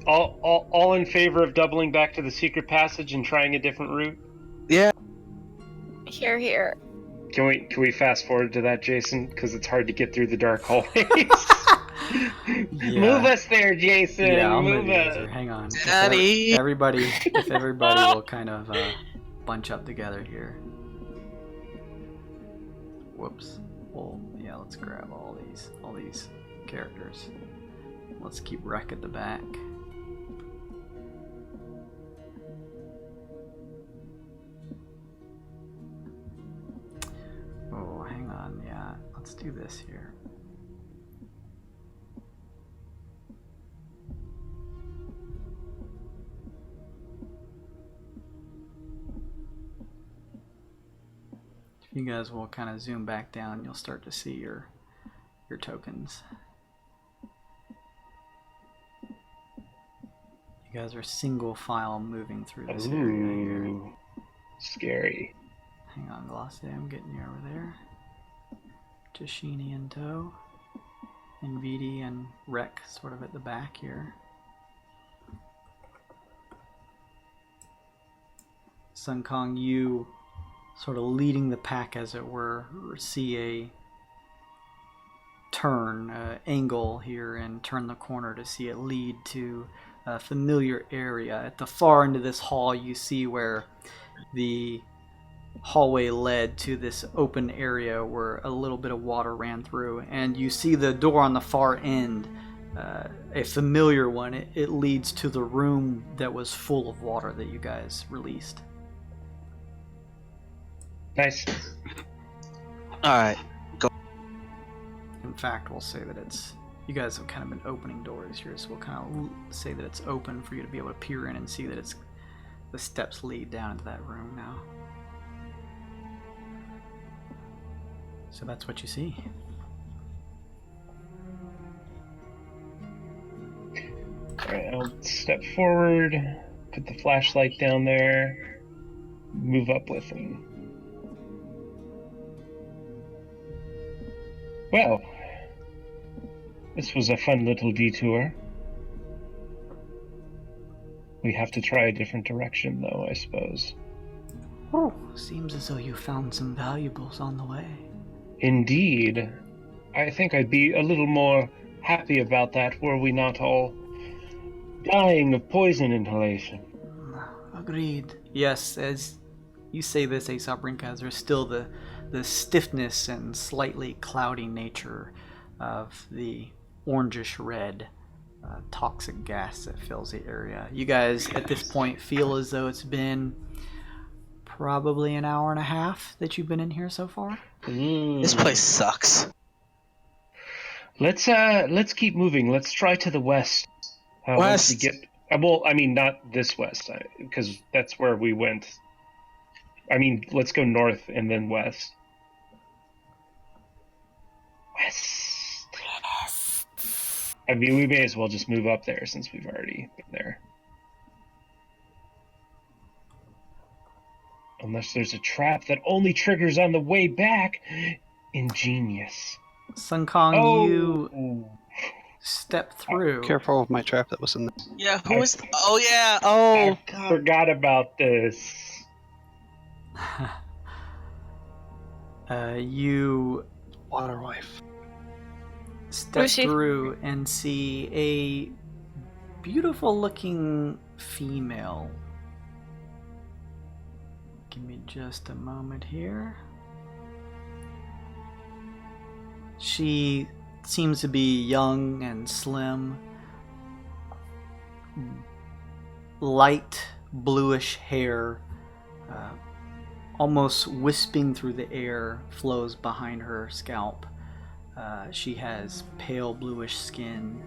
All in favor of doubling back to the secret passage and trying a different route? Yeah. Here. Can we fast forward to that, Jason? Because it's hard to get through the dark hallways. Yeah. Move us there, Jason. Yeah, I'll move move you us. guys. Hang on. Daddy. If everybody will kind of bunch up together here. Whoops. Well, yeah, let's grab all these characters. Let's keep Wreck at the back. Oh, hang on. Yeah, let's do this here. You guys will kind of zoom back down. You'll start to see your tokens. You guys are single file moving through this area here. Ooh, scary. Hang on, Glossy, I'm getting you over there. Tashini in tow. NVD and Rec sort of at the back here. Sun Kong, you sort of leading the pack, as it were, see a turn, angle here, and turn the corner to see it lead to a familiar area. At the far end of this hall, you see where the hallway led to this open area where a little bit of water ran through, and you see the door on the far end, a familiar one. It leads to the room that was full of water that you guys released. Nice. Alright. fact, we'll say that it's... You guys have kind of been opening doors here, so we'll kind of say that it's open for you to be able to peer in and see that the steps lead down into that room now. So that's what you see. Alright, I'll step forward, put the flashlight down there, move up with him. Well, this was a fun little detour. We have to try a different direction, though, I suppose. Oh, seems as though you found some valuables on the way. Indeed. I think I'd be a little more happy about that were we not all dying of poison inhalation. Agreed. Yes, as you say this, Aesop Brinkaz, there's still the stiffness and slightly cloudy nature of the orangish red toxic gas that fills the area. You guys at this point feel as though it's been probably an hour and a half that you've been in here so far. This place sucks. Let's keep moving. Let's try to the west. Once we get, well, I mean, not this west, because that's where we went. I mean, let's go north and then west. West. I mean, we may as well just move up there since we've already been there. Unless there's a trap that only triggers on the way back. Ingenious. Sun Kong, you step through. Careful of my trap that was in there. Yeah, who is... Oh, yeah. Oh, I God. forgot about this. You Water wife. step Who's she? through and see a beautiful looking female. Give me just a moment here. She seems to be young and slim. Light bluish hair, almost wisping through the air, flows behind her scalp. She has pale bluish skin.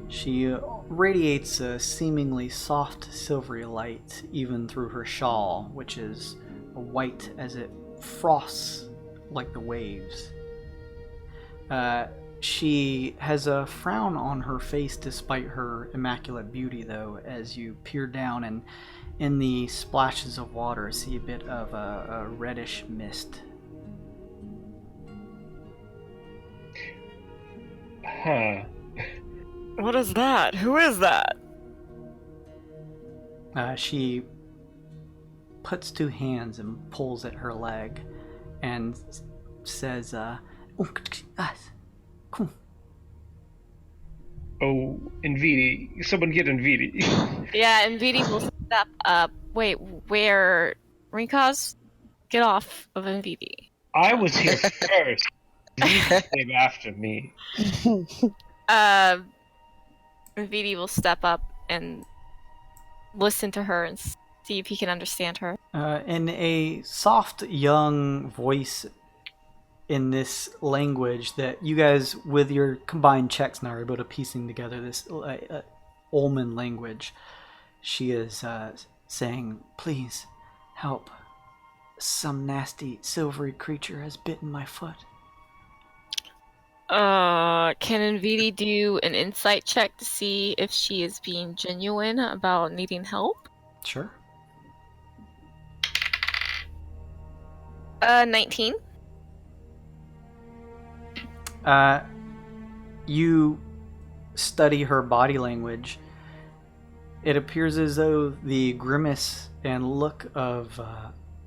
She radiates a seemingly soft silvery light even through her shawl, which is white as it frosts like the waves. She has a frown on her face despite her immaculate beauty, though, as you peer down and in the splashes of water see a bit of a reddish mist. Huh. What is that? Who is that? She puts two hands and pulls at her leg and says, come. Oh, Nvidi. Someone get Nvidi. Yeah, and Vidi will step up. Wait, where? Rinkaz? Get off of Nvidi. I was here first. Nvidi came after me. Vidi will step up and listen to her and see if he can understand her. In a soft, young voice in this language that you guys, with your combined checks now, are able to piecing together this Olman language, she is saying, "Please, help. Some nasty, silvery creature has bitten my foot." Can Nvidi do an insight check to see if she is being genuine about needing help? Sure. 19. You study her body language. It appears as though the grimace and look of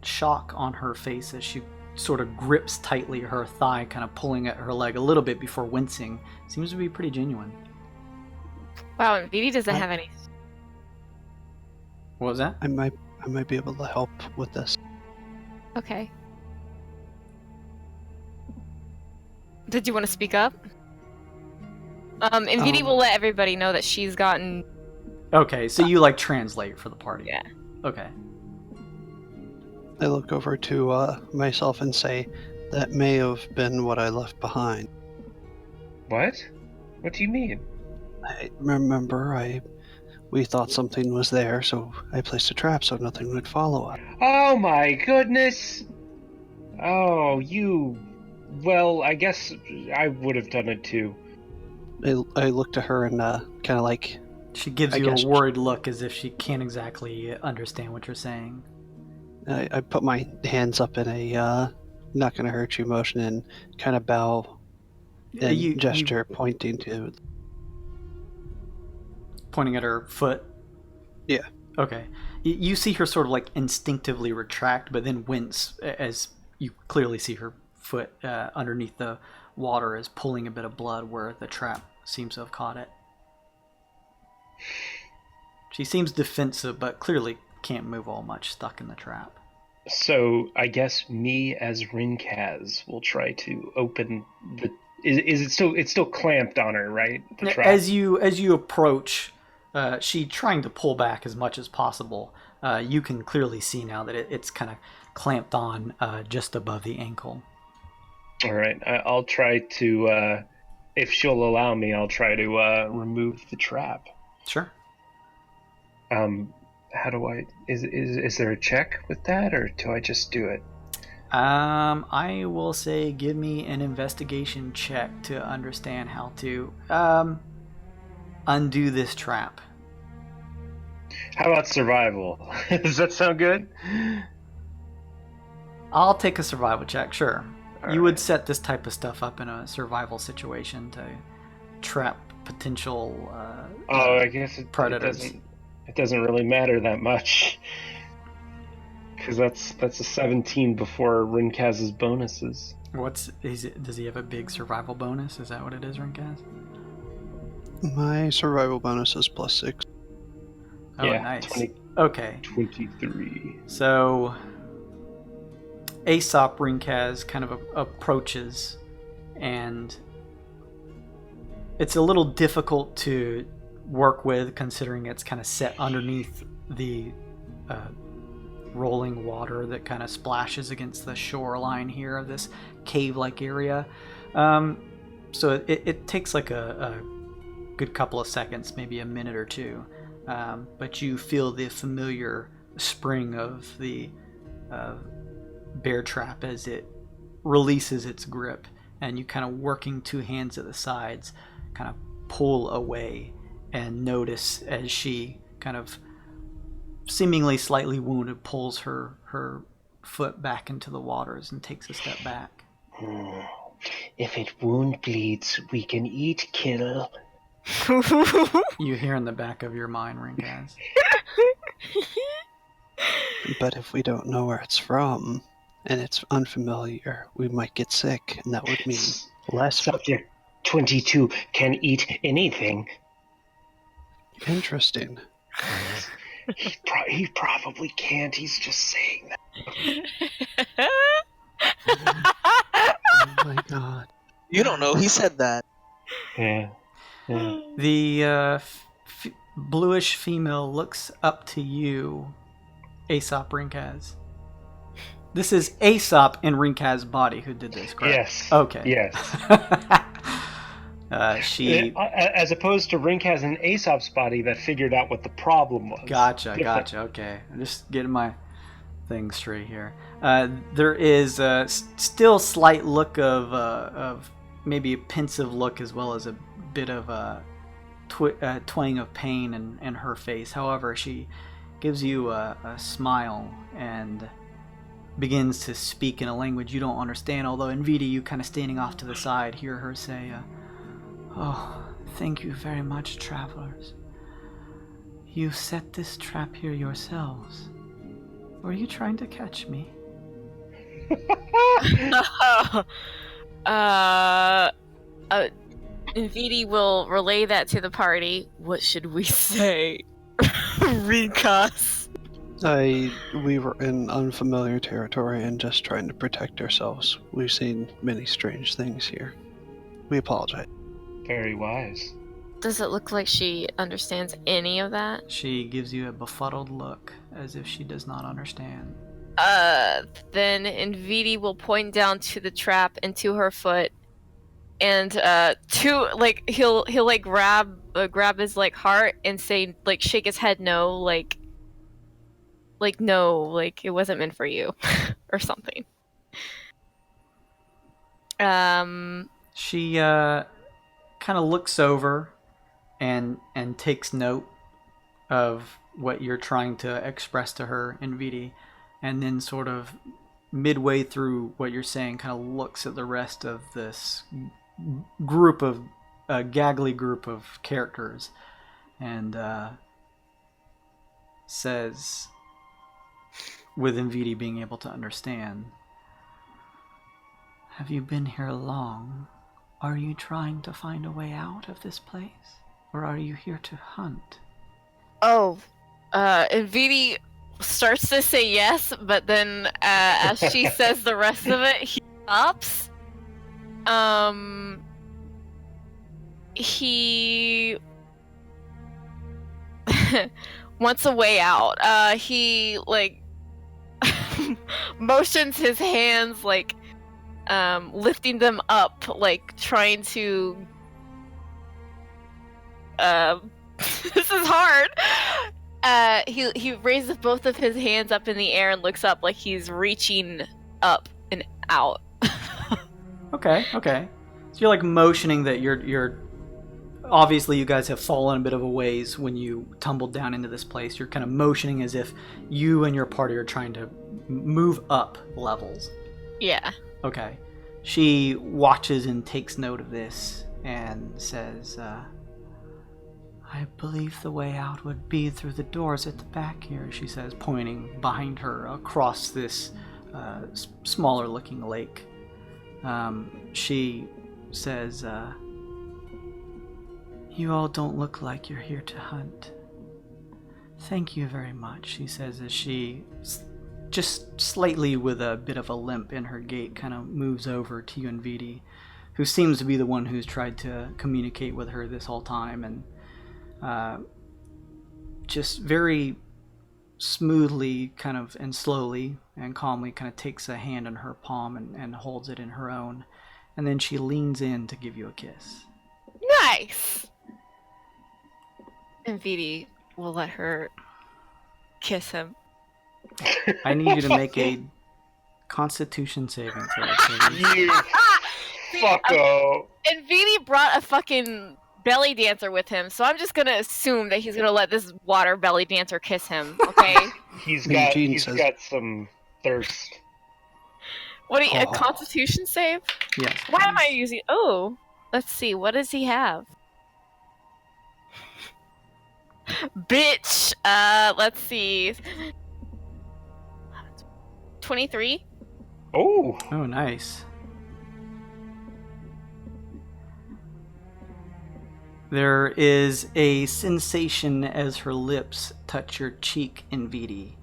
shock on her face as she sort of grips tightly her thigh, kind of pulling at her leg a little bit before wincing, seems to be pretty genuine. Wow, and Vidi doesn't have any. What was that? I might be able to help with this. Okay. Did you want to speak up? And Vidi will let everybody know that she's gotten. Okay, so you like translate for the party. Yeah. Okay. I look over to myself and say, that may have been what I left behind. What? What do you mean? I remember we thought something was there, so I placed a trap so nothing would follow us. Oh my goodness! Oh, you... Well, I guess I would have done it too. I looked at her and kind of like... She gives I you a guess- worried look as if she can't exactly understand what you're saying. I put my hands up in a not gonna hurt you motion and kind of bow and gesture pointing to... Pointing at her foot? Yeah. Okay. You see her sort of like instinctively retract, but then wince as you clearly see her foot underneath the water is pulling a bit of blood where the trap seems to have caught it. She seems defensive, but clearly can't move all much, stuck in the trap. So I guess me as Rinkaz will try to open the. Is it still? It's still clamped on her, right? The trap. As you approach, she trying to pull back as much as possible. You can clearly see now that it's kind of clamped on just above the ankle. All right, I'll try to. If she'll allow me, I'll try to remove the trap. Sure. How do I? Is there a check with that, or do I just do it? I will say give me an investigation check to understand how to undo this trap. How about survival? Does that sound good? I'll take a survival check, sure. All you would right. set this type of stuff up in a survival situation to trap potential Oh, I guess it predators. It doesn't really matter that much. Because that's a 17 before Rinkaz's bonuses. Does he have a big survival bonus? Is that what it is, Rinkaz? My survival bonus is +6. Oh, Yeah, nice. 20. Okay. 23. So Aesop Rinkaz kind of approaches, and it's a little difficult to work with considering it's kind of set underneath the rolling water that kind of splashes against the shoreline here of this cave-like area. So it takes like a good couple of seconds, maybe a minute or two, but you feel the familiar spring of the bear trap as it releases its grip, and you kind of working two hands at the sides kind of pull away and notice as she kind of seemingly slightly wounded pulls her foot back into the waters and takes a step back. If it wound bleeds, we can eat, kill. You hear in the back of your mind, Rinkaz. But if we don't know where it's from, and it's unfamiliar, we might get sick, and that would mean less. Subject 22 can eat anything. Interesting. He probably can't. He's just saying that. Oh my god. You don't know. He said that. Yeah. The bluish female looks up to you, Aesop Rinkaz. This is Aesop in Rinkaz's body who did this, correct? Yes. Okay. Yes. She... As opposed to Rinkaz and Aesop's body that figured out what the problem was. Gotcha. Okay. I'm just getting my thing straight here. There is a still slight look of maybe a pensive look as well as a bit of a twang of pain in her face. However, she gives you a smile and begins to speak in a language you don't understand, although in Vita, you kind of standing off to the side, hear her say, "Oh, thank you very much, travelers. You set this trap here yourselves. Were you trying to catch me?" Nvidi will relay that to the party. What should we say? Recast. We were in unfamiliar territory and just trying to protect ourselves. We've seen many strange things here. We apologize. Very wise. Does it look like she understands any of that? She gives you a befuddled look, as if she does not understand. Then Nvidi will point down to the trap and to her foot and he'll like grab his like heart and say like shake his head no, like no, like it wasn't meant for you or something. She kind of looks over and takes note of what you're trying to express to her in VD, and then sort of midway through what you're saying kind of looks at the rest of this group of gaggly group of characters and says, with Nvidi being able to understand, "Have you been here long? Are you trying to find a way out of this place? Or are you here to hunt?" And Vidi starts to say yes, but then as she says the rest of it, he stops. He wants a way out. He like motions his hands like lifting them up, like trying to this is hard. He raises both of his hands up in the air and looks up like he's reaching up and out. Okay. So you're like motioning that you're obviously you guys have fallen a bit of a ways when you tumbled down into this place. You're kind of motioning as if you and your party are trying to move up levels. Yeah. Okay. She watches and takes note of this and says, "I believe the way out would be through the doors at the back here," she says, pointing behind her across this smaller looking lake. She says, "You all don't look like you're here to hunt. Thank you very much," she says as she, just slightly with a bit of a limp in her gait, kind of moves over to you and Vidi, who seems to be the one who's tried to communicate with her this whole time, and just very smoothly kind of and slowly and calmly kind of takes a hand in her palm and holds it in her own, and then she leans in to give you a kiss. Nice! And Vidi will let her kiss him. I need you to make a Constitution saving throw, please. You fucko. And Vidi brought a fucking belly dancer with him, so I'm just gonna assume that he's gonna let this water belly dancer kiss him, okay? He's got some thirst. What a Constitution save? Yes. Why am I using... Oh, let's see, what does he have? Bitch! Let's see... 23? Oh! Oh, nice. There is a sensation as her lips touch your cheek, Nvidi,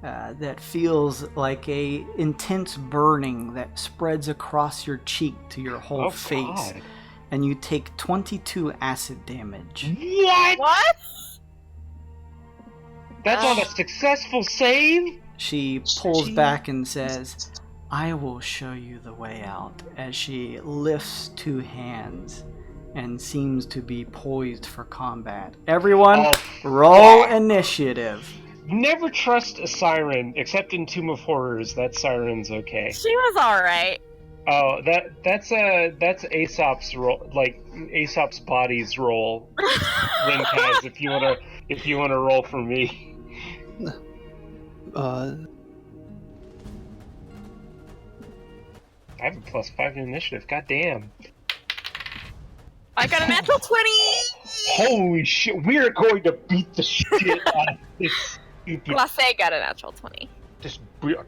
that feels like a intense burning that spreads across your cheek to your whole face. God. And you take 22 acid damage. What? That's on a successful save? She pulls back and says, "I will show you the way out," as she lifts two hands and seems to be poised for combat. Everyone, roll initiative. Never trust a siren, except in Tomb of Horrors. That siren's okay. She was alright. Oh, that's Aesop's roll, like Aesop's body's roll. Linkaz, if you wanna roll for me. I have a +5 initiative. God damn. I got a natural 20! Holy shit! We are going to beat the shit out of this stupid. Glacé got a natural 20. This bitch.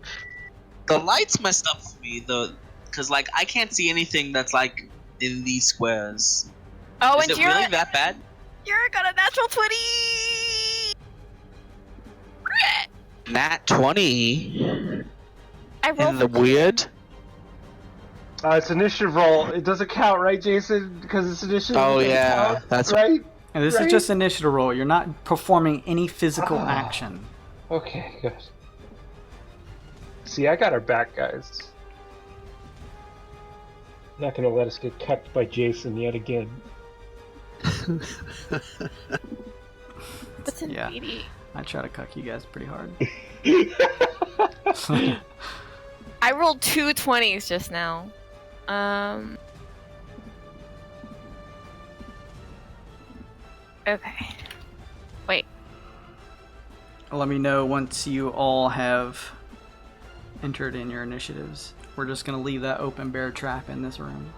The lights messed up for me though, because like I can't see anything that's like in these squares. Oh, Is and it Jira really that bad? got a natural 20! Nat 20 I rolled in the weird. It's initiative roll. It doesn't count, right, Jason? Because it's initiative. Oh, it doesn't yeah, count, that's right. And this is just initiative roll. You're not performing any physical action. Okay, good. See, I got our back, guys. Not gonna let us get cucked by Jason yet again. What's in Yeah. BD? I try to cuck you guys pretty hard. I rolled 2 20s just now. Okay. Wait. Let me know once you all have entered in your initiatives. We're just going to leave that open bear trap in this room.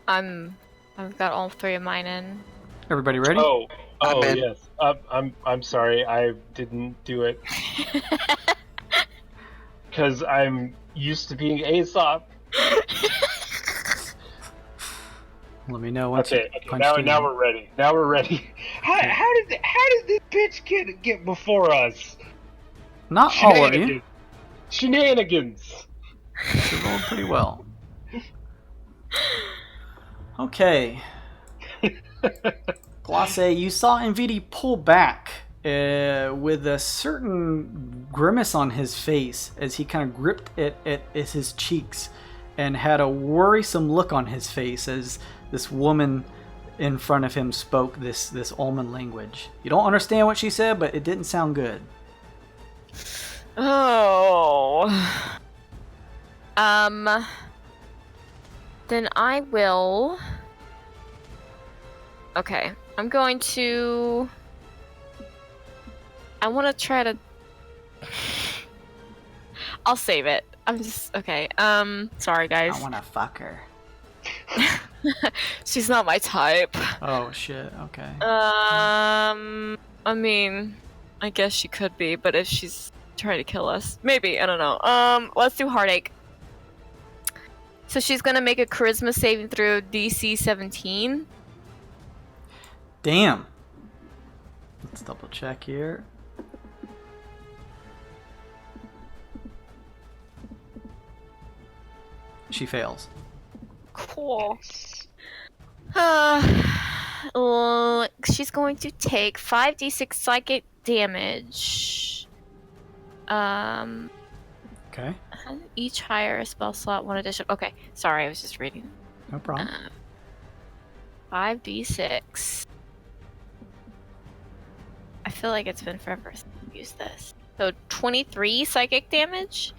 I've got all 3 of mine in. Everybody ready? Oh I'm in. yes. I'm sorry. I didn't do it because I'm used to being Aesop. Let me know once Okay. you punched in. Now we're ready. Now we're ready. How did this bitch get before us? Not all of you. Shenanigans. You rolled pretty well. Okay. Glace, you saw NVD pull back with a certain grimace on his face as he kind of gripped at his cheeks and had a worrisome look on his face as this woman in front of him spoke this almond language. You don't understand what she said, but it didn't sound good. Oh. Then I will. Okay, I'm going to. I want to try to. I'll save it. I'm just okay. Sorry guys. I want to fuck her. She's not my type. Oh shit. Okay. I mean, I guess she could be, but if she's trying to kill us, maybe. I don't know. Let's do heartache. So she's gonna make a charisma saving throw DC 17. Damn. Let's double check here. She fails. Cool. She's going to take 5d6 psychic damage. Okay. Each higher a spell slot, 1 addition. Okay, sorry, I was just reading. No problem. 5d6. I feel like it's been forever since I've used this. So 23 psychic damage.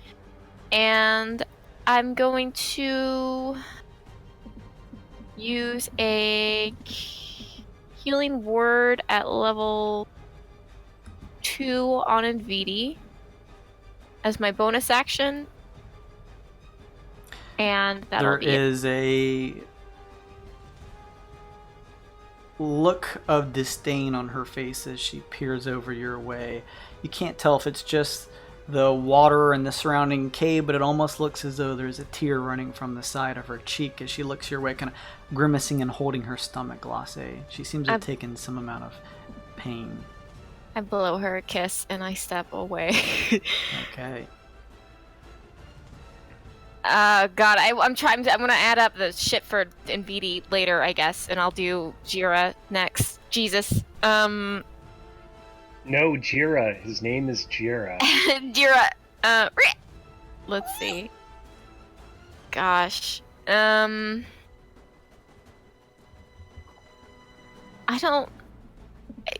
And I'm going to use a healing word at level 2 on NVD as my bonus action. And that'll There be it. is a look of disdain on her face as she peers over your way. You can't tell if it's just the water and the surrounding cave, but it almost looks as though there's a tear running from the side of her cheek as she looks your way, kind of grimacing and holding her stomach, Glace. She seems to have taken some amount of pain. I blow her a kiss and I step away. Okay. God, I'm gonna add up the shit for NVD later, I guess, and I'll do Jira next. Jesus. No, Jira. His name is Jira. Jira. Let's see. Gosh. I don't.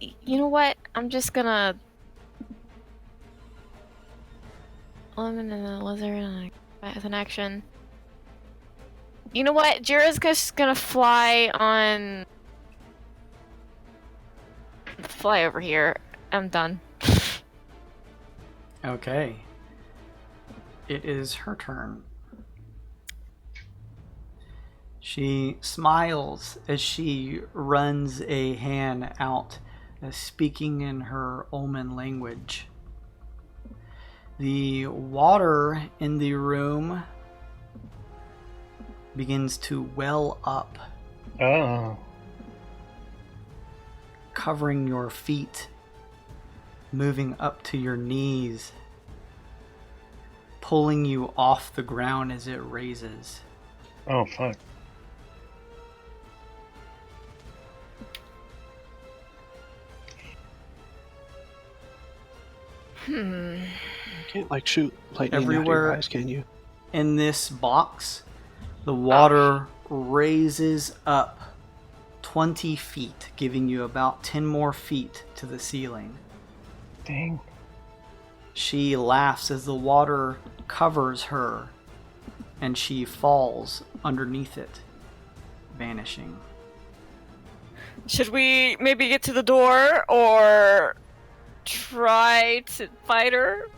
You know what? I'm just gonna. Lemon and the lizard as an action. You know what? Jira's just gonna fly over here. I'm done. Okay. It is her turn. She smiles as she runs a hand out, speaking in her Omen language. The water in the room begins to well up, Oh. covering your feet, moving up to your knees, pulling you off the ground as it raises. Oh, fuck. You can't like shoot lightning out of Everywhere. your eyes, can you? In this box, the water raises up 20 feet, giving you about 10 more feet to the ceiling. Dang. She laughs as the water covers her, and she falls underneath it, vanishing. Should we maybe get to the door or try to fight her?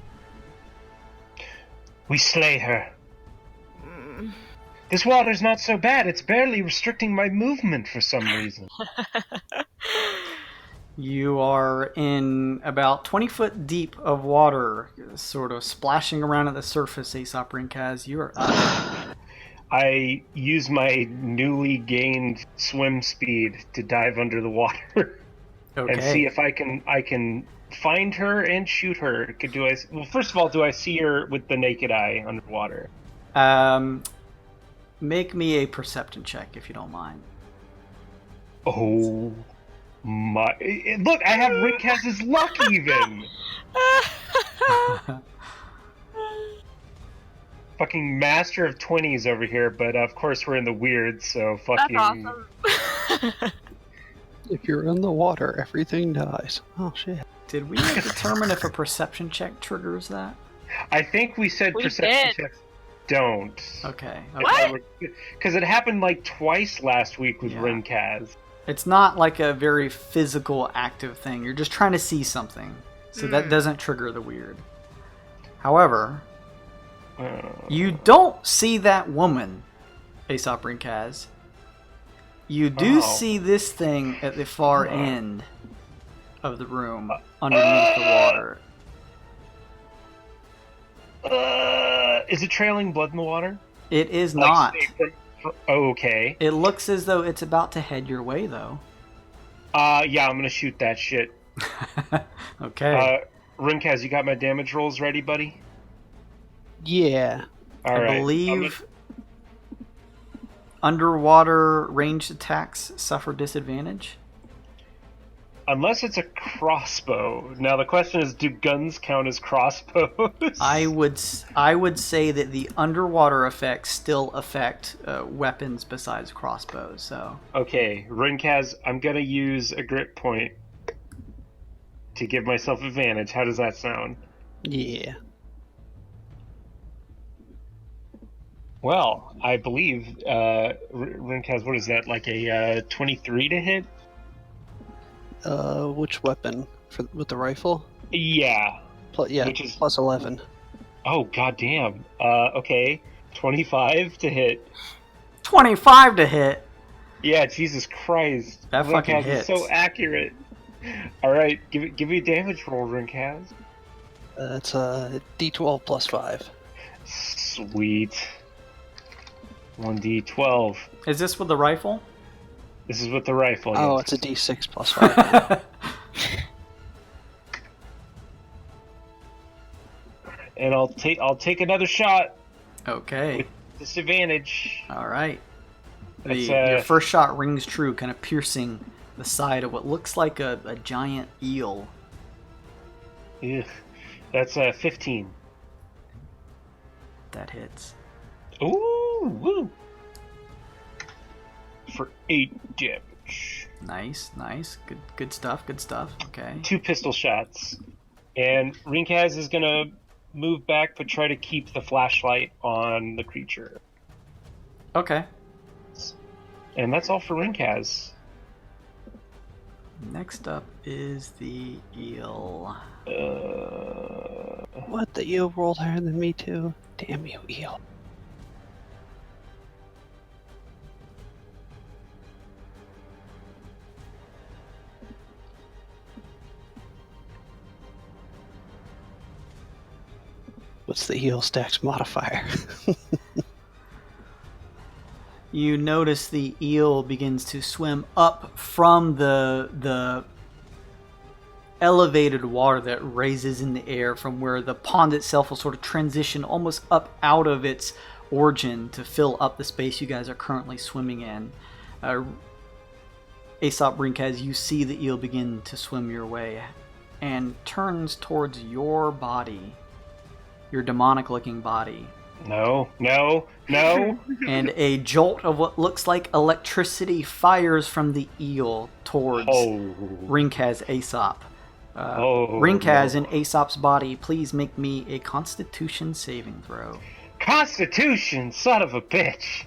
We slay her. Mm. This water's not so bad. It's barely restricting my movement for some reason. You are in about 20 foot deep of water, sort of splashing around at the surface, Aesop Rinkaz. You are up. I use my newly gained swim speed to dive under the water and see if I can find her and shoot her. Well, first of all, do I see her with the naked eye underwater? Make me a perception check if you don't mind. Oh my! Look, I have Rinkaz's luck even. Fucking master of 20s over here, but of course we're in the Wyrd, so fucking. That's awesome. If you're in the water, everything dies. Oh shit. Did we determine if a perception check triggers that? I think we said We perception did. checks don't. Okay. What? Because it happened like twice last week with Yeah. Rinkaz. It's not like a very physical, active thing. You're just trying to see something. So that doesn't trigger the Wyrd. However, you don't see that woman, Aesop Rinkaz. You do see this thing at the far end of the room, underneath the water. Is it trailing blood in the water? It is not. Okay. It looks as though it's about to head your way, though. Yeah, I'm gonna shoot that shit. Okay. Rinkaz, you got my damage rolls ready, buddy? Yeah. All right. I believe underwater ranged attacks suffer disadvantage. Unless it's a crossbow. Now the question is, do guns count as crossbows? I would say that the underwater effects still affect weapons besides crossbows. So Okay, Rinkaz, I'm gonna use a grit point to give myself advantage. How does that sound? Yeah. Well, I believe Rinkaz, what is that? Like a 23 to hit? Which weapon? With the rifle? Yeah. Yeah, Which is- plus 11. Oh goddamn. Okay, 25 to hit. 25 to hit. Yeah, Jesus Christ. That fucking Rinkaz hits. is so accurate. All right, give me a damage roll, Rinkaz. It's a D12 plus 5. Sweet. 1d12. Is this with the rifle? This is with the rifle. Oh, yes. it's a D6 plus 5. And I'll take another shot Okay. with disadvantage. All right. That's, Your first shot rings true, kind of piercing the side of what looks like a giant eel. Ugh. That's 15. That hits. Ooh, woo. For 8 damage. Nice. Good stuff. Okay. 2 pistol shots. And Rinkaz is gonna move back but try to keep the flashlight on the creature. Okay. And that's all for Rinkaz. Next up is the eel. What? The eel rolled higher than me, too? Damn you, eel. What's the eel stacks modifier? You notice the eel begins to swim up from the elevated water that raises in the air from where the pond itself will sort of transition almost up out of its origin to fill up the space you guys are currently swimming in. Aesop Brink, as you see the eel begin to swim your way, and turns towards your body, your demonic-looking body. No. And a jolt of what looks like electricity fires from the eel towards Rinkaz Aesop. Rinkaz in Aesop's body, please make me a Constitution saving throw. Constitution, son of a bitch.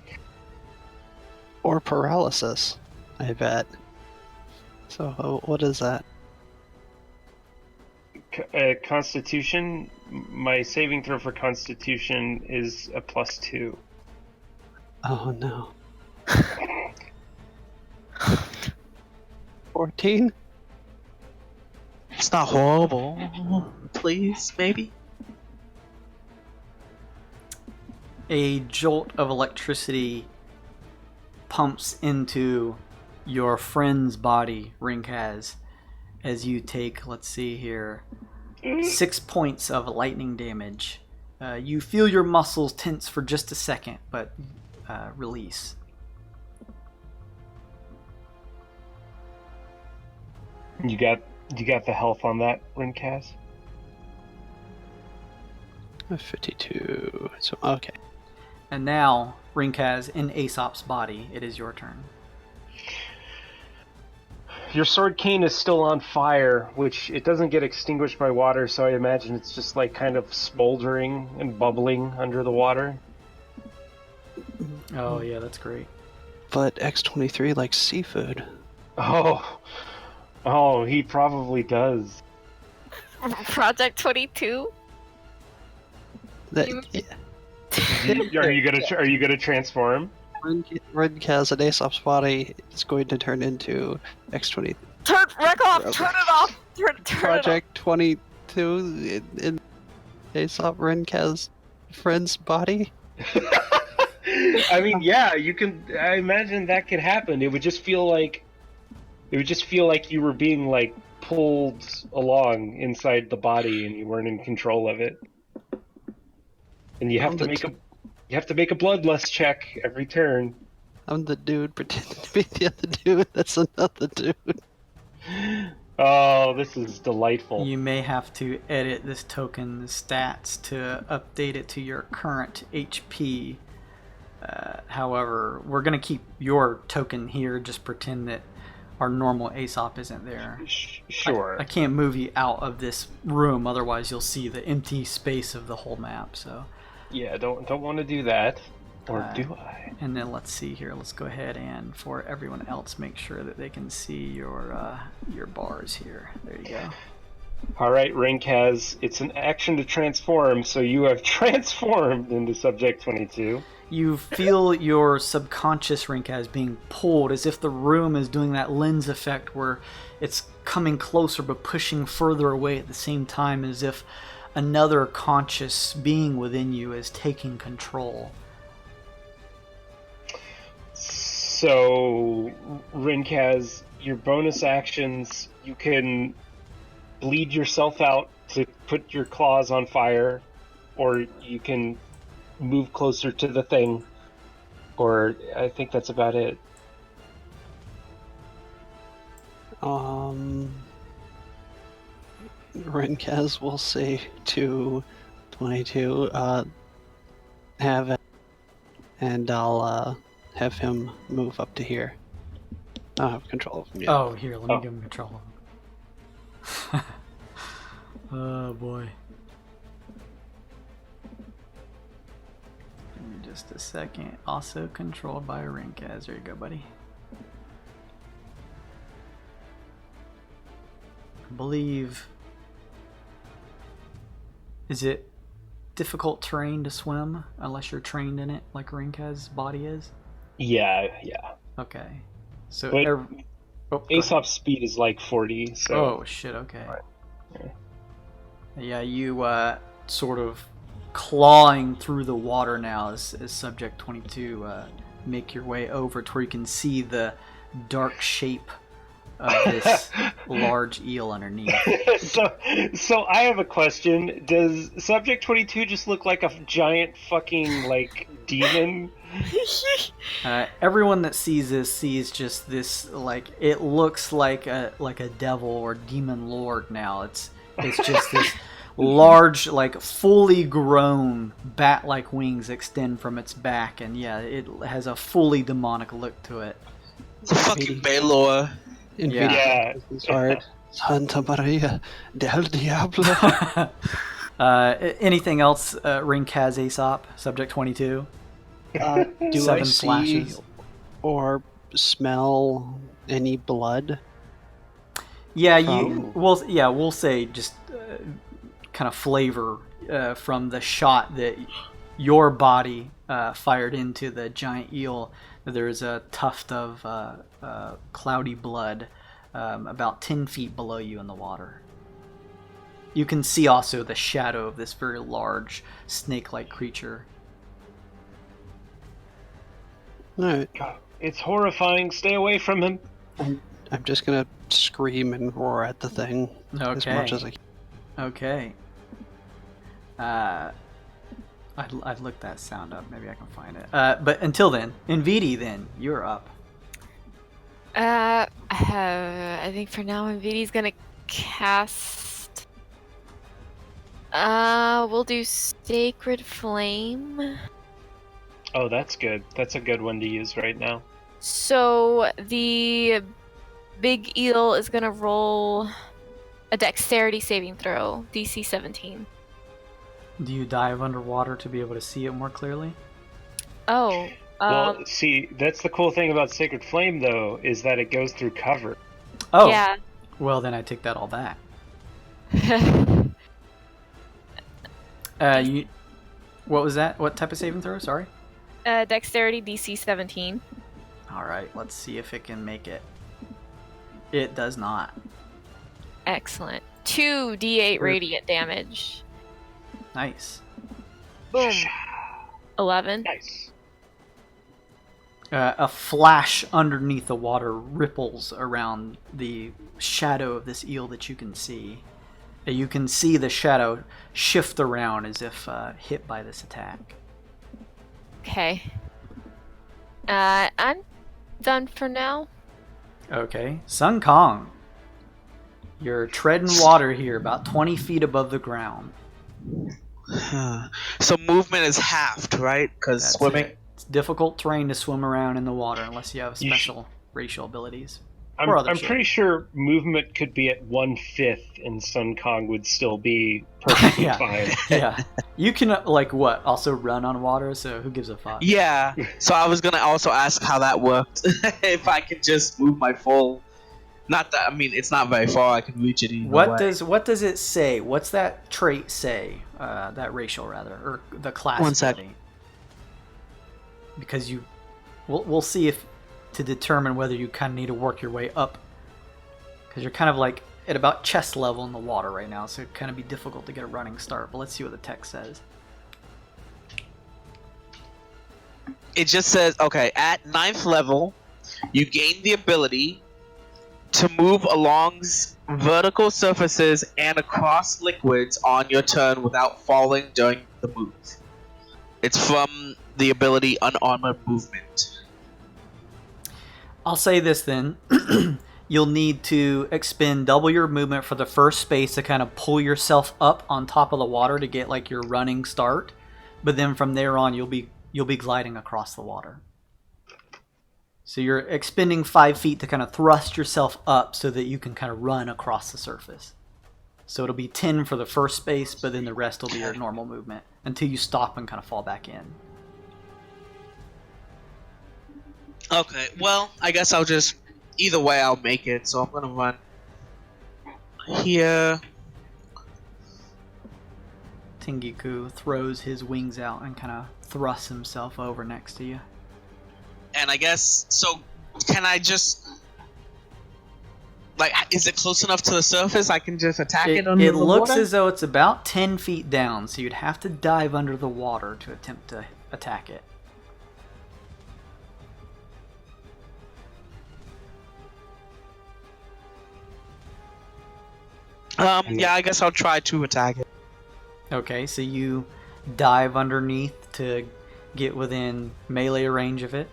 Or paralysis, I bet. So what is that? Constitution. My saving throw for Constitution is a +2. Oh no. 14? It's not horrible. Please, maybe? A jolt of electricity pumps into your friend's body, Rinkaz, as you take, let's see here, 6 points of lightning damage. You feel your muscles tense for just a second, but release. You got the health on that, Rinkaz? 52. So okay. And now, Rinkaz, in Aesop's body, it is your turn. Your sword cane is still on fire, which it doesn't get extinguished by water, so I imagine it's just like kind of smoldering and bubbling under the water. Oh yeah, that's great. But X23 likes seafood. Oh, he probably does. Project 22? That, Are you gonna transform? Rinkaz in Aesop's body is going to turn into X20. Wreck off! Turn it off! Turn it off! Project 22 in Aesop Rinkaz friend's body. I mean, yeah, you can. I imagine that could happen. It would just feel like you were being like pulled along inside the body, and you weren't in control of it. And you have to make a bloodlust check every turn. I'm the dude pretending to be the other dude. That's another dude. Oh, this is delightful. You may have to edit this token's stats to update it to your current HP. However, we're going to keep your token here, just pretend that our normal Aesop isn't there. Sure. I can't move you out of this room, otherwise you'll see the empty space of the whole map. So. Yeah, don't want to do that. Or do I? And then let's see here. Let's go ahead and for everyone else, make sure that they can see your bars here. There you go. All right, Rinkaz, it's an action to transform, so you have transformed into Subject 22. You feel your subconscious, Rinkaz, being pulled as if the room is doing that lens effect where it's coming closer but pushing further away at the same time, as if another conscious being within you is taking control. So, Rinkaz, your bonus actions, you can bleed yourself out to put your claws on fire, or you can move closer to the thing, or I think that's about it. Rinkaz will say to 22, have it, and I'll have him move up to here. I don't have control of him yet. Oh, here, let me give him control of him. Oh boy. Give me just a second. Also controlled by Rinkaz. There you go, buddy. I believe... Is it difficult terrain to swim unless you're trained in it like Rinkaz's body is? Yeah. Okay. So but Aesop's speed is like 40, so... Oh, shit, okay. Right. Yeah, you sort of clawing through the water now as Subject 22 make your way over to where you can see the dark shape of this large eel underneath. So I have a question. Does Subject 22 just look like a giant fucking, like, demon? Everyone that sees this sees just this, like, it looks like a devil or demon lord now. It's just this large, like, fully grown bat-like wings extend from its back, and yeah, it has a fully demonic look to it. It's a fucking Baylor. Yeah. Art. Santa Maria del Diablo. Anything else Rink has, Aesop? Subject 22? Do I 7 see flashes. or smell any blood? Yeah, From- we'll say just kind of flavor from the shot that your body fired into the giant eel. There's a tuft of cloudy blood about 10 feet below you in the water. You can see also the shadow of this very large snake-like creature. Alright. It's horrifying. Stay away from him. I'm just gonna scream and roar at the thing as Okay. much as I can. Okay. I'd look that sound up. Maybe I can find it. But until then, Nvidi, then you're up. I think for now, Nvidi's gonna cast. We'll do Sacred Flame. Oh, that's good. That's a good one to use right now. So the big eel is gonna roll a Dexterity saving throw, DC 17. Do you dive underwater to be able to see it more clearly? Oh, Well, see, that's the cool thing about Sacred Flame, though, is that it goes through cover. Oh, yeah. well then I take that all back. What was that? What type of saving throw? Sorry. Dexterity DC 17. All right, let's see if it can make it. It does not. Excellent. 2d8 radiant damage. Nice. Boom. 11. Nice. A flash underneath the water ripples around the shadow of this eel that you can see. You can see the shadow shift around as if hit by this attack. Okay. I'm done for now. Okay. Sun Kong. You're treading water here, about 20 feet above the ground. So movement is halved, right? Because That's swimming. it. It's difficult terrain to swim around in the water unless you have You special racial abilities. I'm, Or other I'm shit. pretty sure movement could be at 1/5 and Sun Kong would still be perfectly Yeah. fine. Yeah. You can, also run on water, so who gives a fuck? Yeah. So I was gonna also ask how that worked. If I could just move my full. Not that it's not very far. I can reach it either way. What does it say? What's that trait say? That racial rather, or the class. One sec. ability? Because we'll see if to determine whether you kind of need to work your way up. Because you're kind of like at about chest level in the water right now, so it'd kind of be difficult to get a running start. But let's see what the text says. It just says, okay, at 9th level, you gain the ability to move along vertical surfaces and across liquids on your turn without falling during the move. It's from the ability Unarmored Movement. I'll say this then. You'll need to expend double your movement for the first space to kind of pull yourself up on top of the water to get like your running start. But then from there on, you'll be gliding across the water. So you're expending 5 feet to kind of thrust yourself up so that you can kind of run across the surface. So it'll be 10 for the first space, but then the rest will be your normal movement until you stop and kind of fall back in. Okay, well, I guess I'll just... Either way, I'll make it, so I'm gonna run here. Tengiku throws his wings out and kind of thrusts himself over next to you. And I guess... So, can I just... Like, is it close enough to the surface I can just attack it under It the looks water? as though it's about 10 feet down, so you'd have to dive under the water to attempt to attack it. Yeah, I guess I'll try to attack it. Okay, so you dive underneath to get within melee range of it.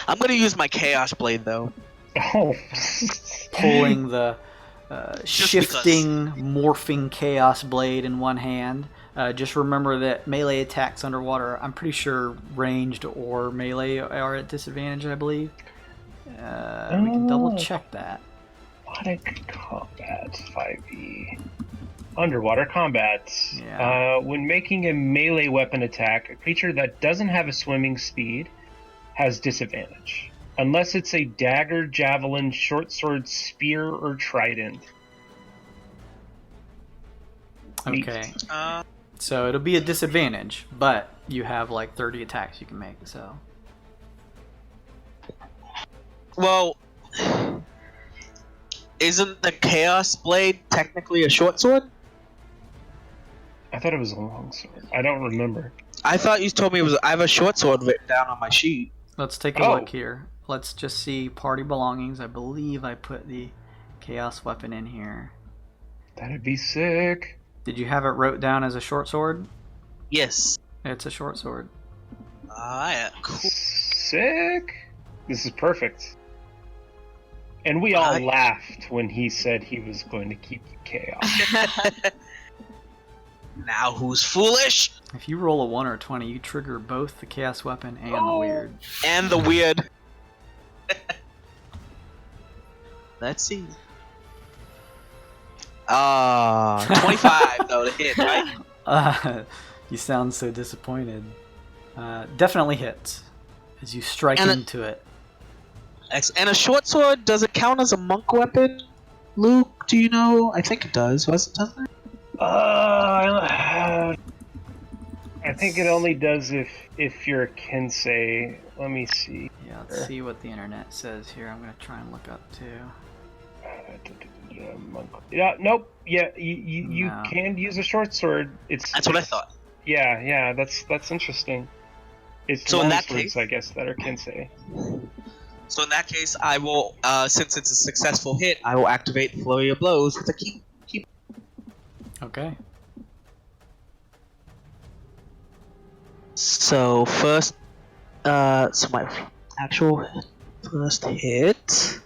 I'm gonna use my Chaos Blade though. Oh. Pulling the Just shifting, morphing Chaos Blade in one hand. Just remember that melee attacks underwater, I'm pretty sure ranged or melee are at disadvantage, I believe. We can double check that. Aquatic combat 5e. Underwater combat. Yeah. When making a melee weapon attack, a creature that doesn't have a swimming speed has disadvantage. Unless it's a dagger, javelin, short sword, spear, or trident. Okay. So it'll be a disadvantage, but you have like 30 attacks you can make, so. Well, isn't the Chaos Blade technically a short sword? I thought it was a long sword. I don't remember. I thought you told me it was. I have a short sword written down on my sheet. Let's take a look here. Let's just see party belongings. I believe I put the chaos weapon in here. That'd be sick. Did you have it wrote down as a short sword? Yes. It's a short sword. Yeah, cool. Sick. This is perfect. And we all laughed when he said he was going to keep the chaos. Now who's foolish? If you roll a 1 or a 20, you trigger both the chaos weapon and the weird. And the weird. Let's see. 25 though to hit, right? You sound so disappointed. Definitely hits as you strike into it. And a short sword, does it count as a monk weapon? Luke, do you know? I think it does. Doesn't it? I think it only does if you're a Kensei. Let me see. Yeah, let's see what the internet says here. I'm gonna try and look up too. Yeah, nope. Yeah, you No. can use a short sword. That's what I thought. Yeah. That's interesting. It's So in long that swords, case- I guess, that are Kensei. So in that case, I will, since it's a successful hit, I will activate Flurry of Blows with a keep. Okay. So first, so my actual first hit,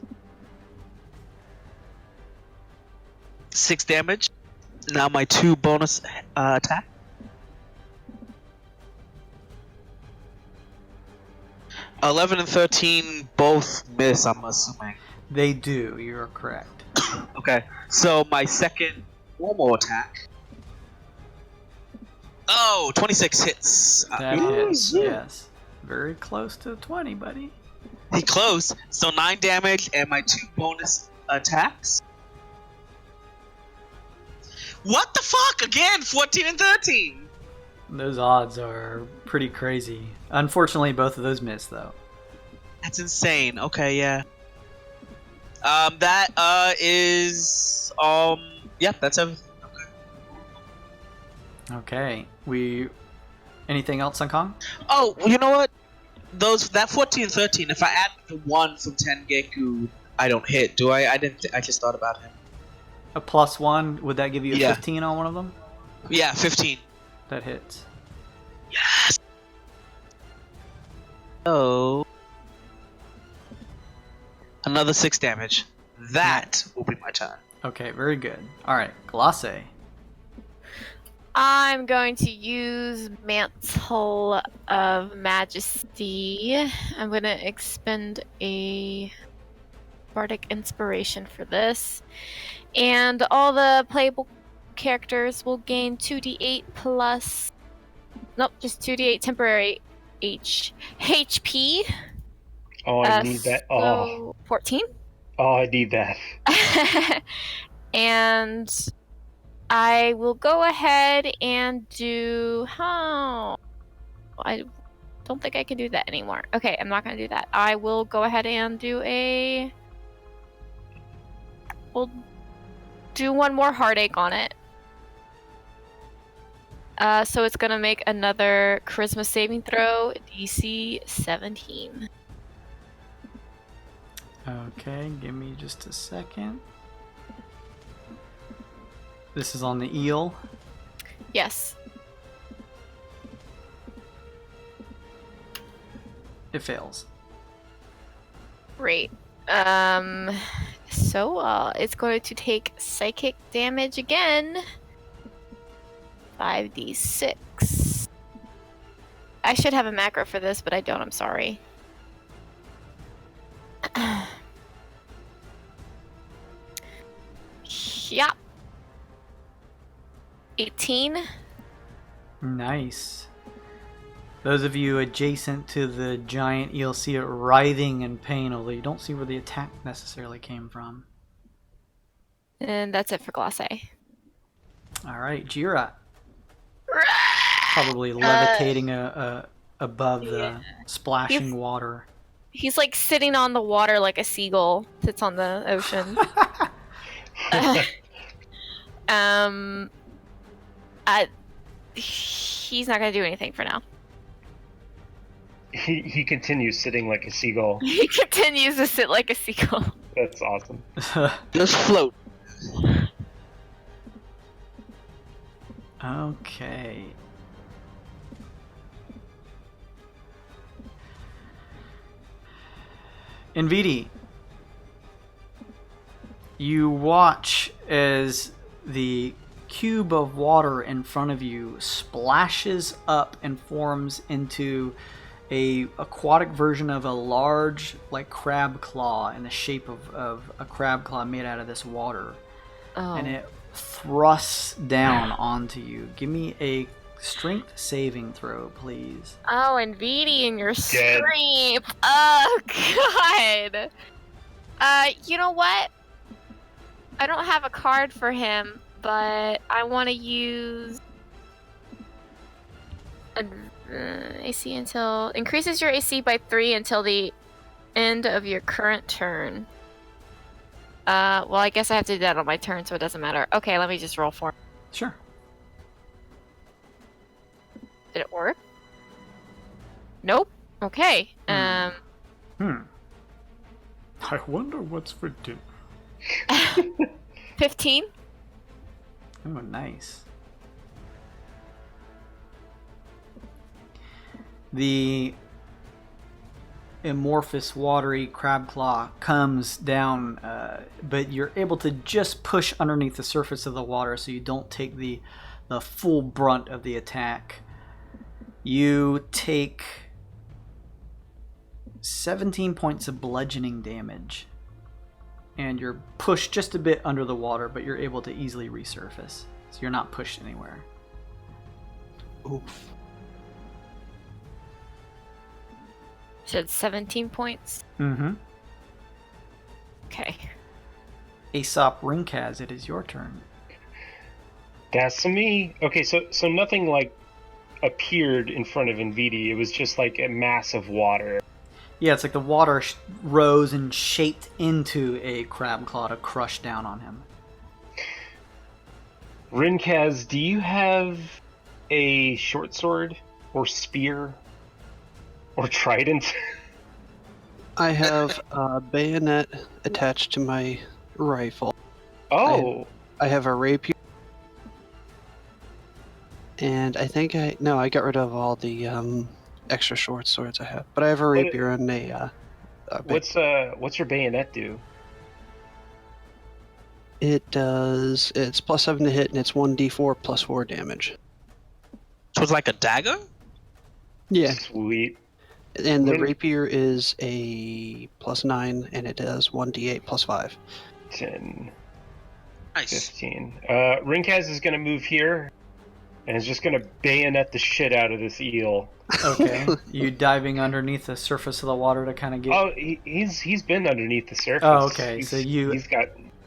6 damage. Now my 2 bonus attack. (11 and 13 both miss, I'm assuming. They do. You're correct. Okay, so my second normal attack. Oh, 26 hits. That hits. Yes. Very close to 20, buddy. He close. So 9 damage and my 2 bonus attacks. What the fuck? Again, 14 and 13. Those odds are pretty crazy. Unfortunately, both of those miss, though. That's insane. Okay, yeah. That is yep, that's everything. Okay. Anything else on Kong? Oh, you know what? That 14 and 13, if I add the 1 from Tengeku, I don't hit, do I? I just thought about him. A +1, would that give you a Yeah. 15 on one of them? Yeah, 15. That hits. Yes. Oh. Another 6 damage. That will be my turn. Okay, very good. Alright, Glace. I'm going to use Mantle of Majesty. I'm going to expend a Bardic Inspiration for this. And all the playable characters will gain 2d8 plus... Nope, just 2d8 temporary HP. Oh, I need that. So 14. Oh, I need that. And I will go ahead and do... I don't think I can do that anymore. Okay, I'm not going to do that. I will go ahead and do We'll do one more heartache on it. So it's going to make another charisma saving throw, DC 17. Okay, give me just a second. This is on the eel. Yes. It fails. Great. So it's going to take psychic damage again. 5d6. I should have a macro for this, but I don't. I'm sorry. Yep. 18. Nice. Those of you adjacent to the giant eel see it writhing in pain, although you don't see where the attack necessarily came from. And that's it for Glacé. All right, Jira. Probably levitating above the splashing water. He's like sitting on the water like a seagull sits on the ocean. He's not gonna do anything for now. He continues sitting like a seagull. He continues to sit like a seagull. That's awesome. Just float. Okay. Nvidi, you watch as the cube of water in front of you splashes up and forms into a aquatic version of a large, like, crab claw in the shape of a crab claw made out of this water. Oh. And it thrusts down onto you. Give me a strength saving throw, please. Oh, and Vidi in your scream. Oh, God. You know what? I don't have a card for him, but I want to use AC until... Increases your AC by 3 until the end of your current turn. Well, I guess I have to do that on my turn, so it doesn't matter. Okay, let me just roll for it. Sure. Did it work? Nope. Okay. I wonder what's for dinner. 15. Oh, nice. The amorphous, watery crab claw comes down, but you're able to just push underneath the surface of the water so you don't take the full brunt of the attack. You take 17 points of bludgeoning damage, and you're pushed just a bit under the water, but you're able to easily resurface, so you're not pushed anywhere. Oof. Said 17 points. Mm-hmm. Okay. Aesop Rinkaz, it is your turn. That's me. Okay, so nothing like appeared in front of Nvidi. It was just like a mass of water. Yeah, it's like the water rose and shaped into a crab claw to crush down on him. Rinkaz, do you have a short sword or spear or trident? I have a bayonet attached to my rifle. Oh! I have a rapier. And I think I got rid of all the extra short swords I have. But I have a rapier and a what's your bayonet do? It's plus 7 to hit, and it's 1d4 plus 4 damage. So it's like a dagger? Yeah. Sweet. And the rapier is a plus 9, and it does 1d8 plus 5. 10. Nice. 15. Rinkaz is going to move here, and is just going to bayonet the shit out of this eel. Okay. You diving underneath the surface of the water to kind of get... Oh, he's been underneath the surface. Oh, okay. So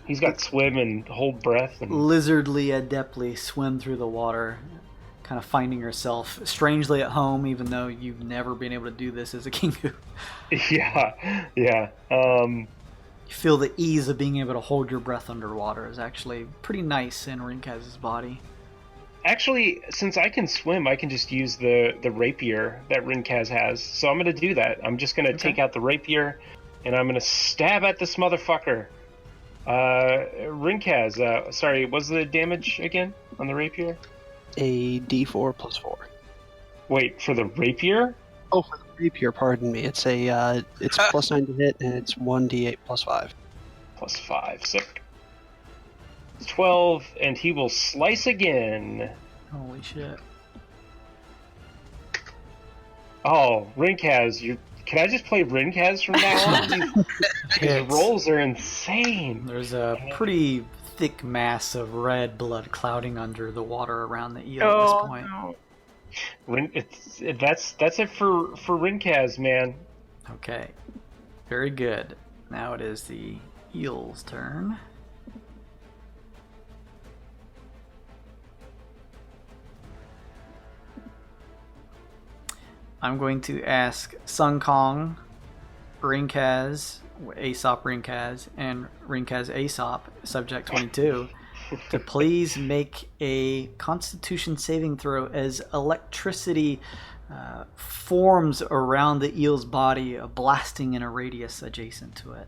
He's got swim and hold breath. And... lizardly adeptly swim through the water, kind of finding yourself strangely at home, even though you've never been able to do this as a kingu. Yeah. You feel the ease of being able to hold your breath underwater is actually pretty nice in Rinkaz's body. Actually, since I can swim, I can just use the rapier that Rinkaz has. So I'm going to do that. I'm just going to take out the rapier, and I'm going to stab at this motherfucker. Rinkaz, sorry, what's the damage again on the rapier? A D4 plus 4. Wait, for the rapier? Oh, for the rapier, pardon me. It's a it's plus 9 to hit, and it's 1d8 plus 5. Plus 5, sick. 12, and he will slice again. Holy shit. Oh, Rinkaz, can I just play Rinkaz from now on? These rolls are insane. There's a pretty thick mass of red blood clouding under the water around the eel at this point. No. That's it for Rinkaz, man. Okay. Very good. Now it is the eel's turn. I'm going to ask Sun Kong, Rinkaz, Aesop Rinkaz, and Rinkaz Aesop, subject 22, to please make a Constitution saving throw as electricity forms around the eel's body, blasting in a radius adjacent to it.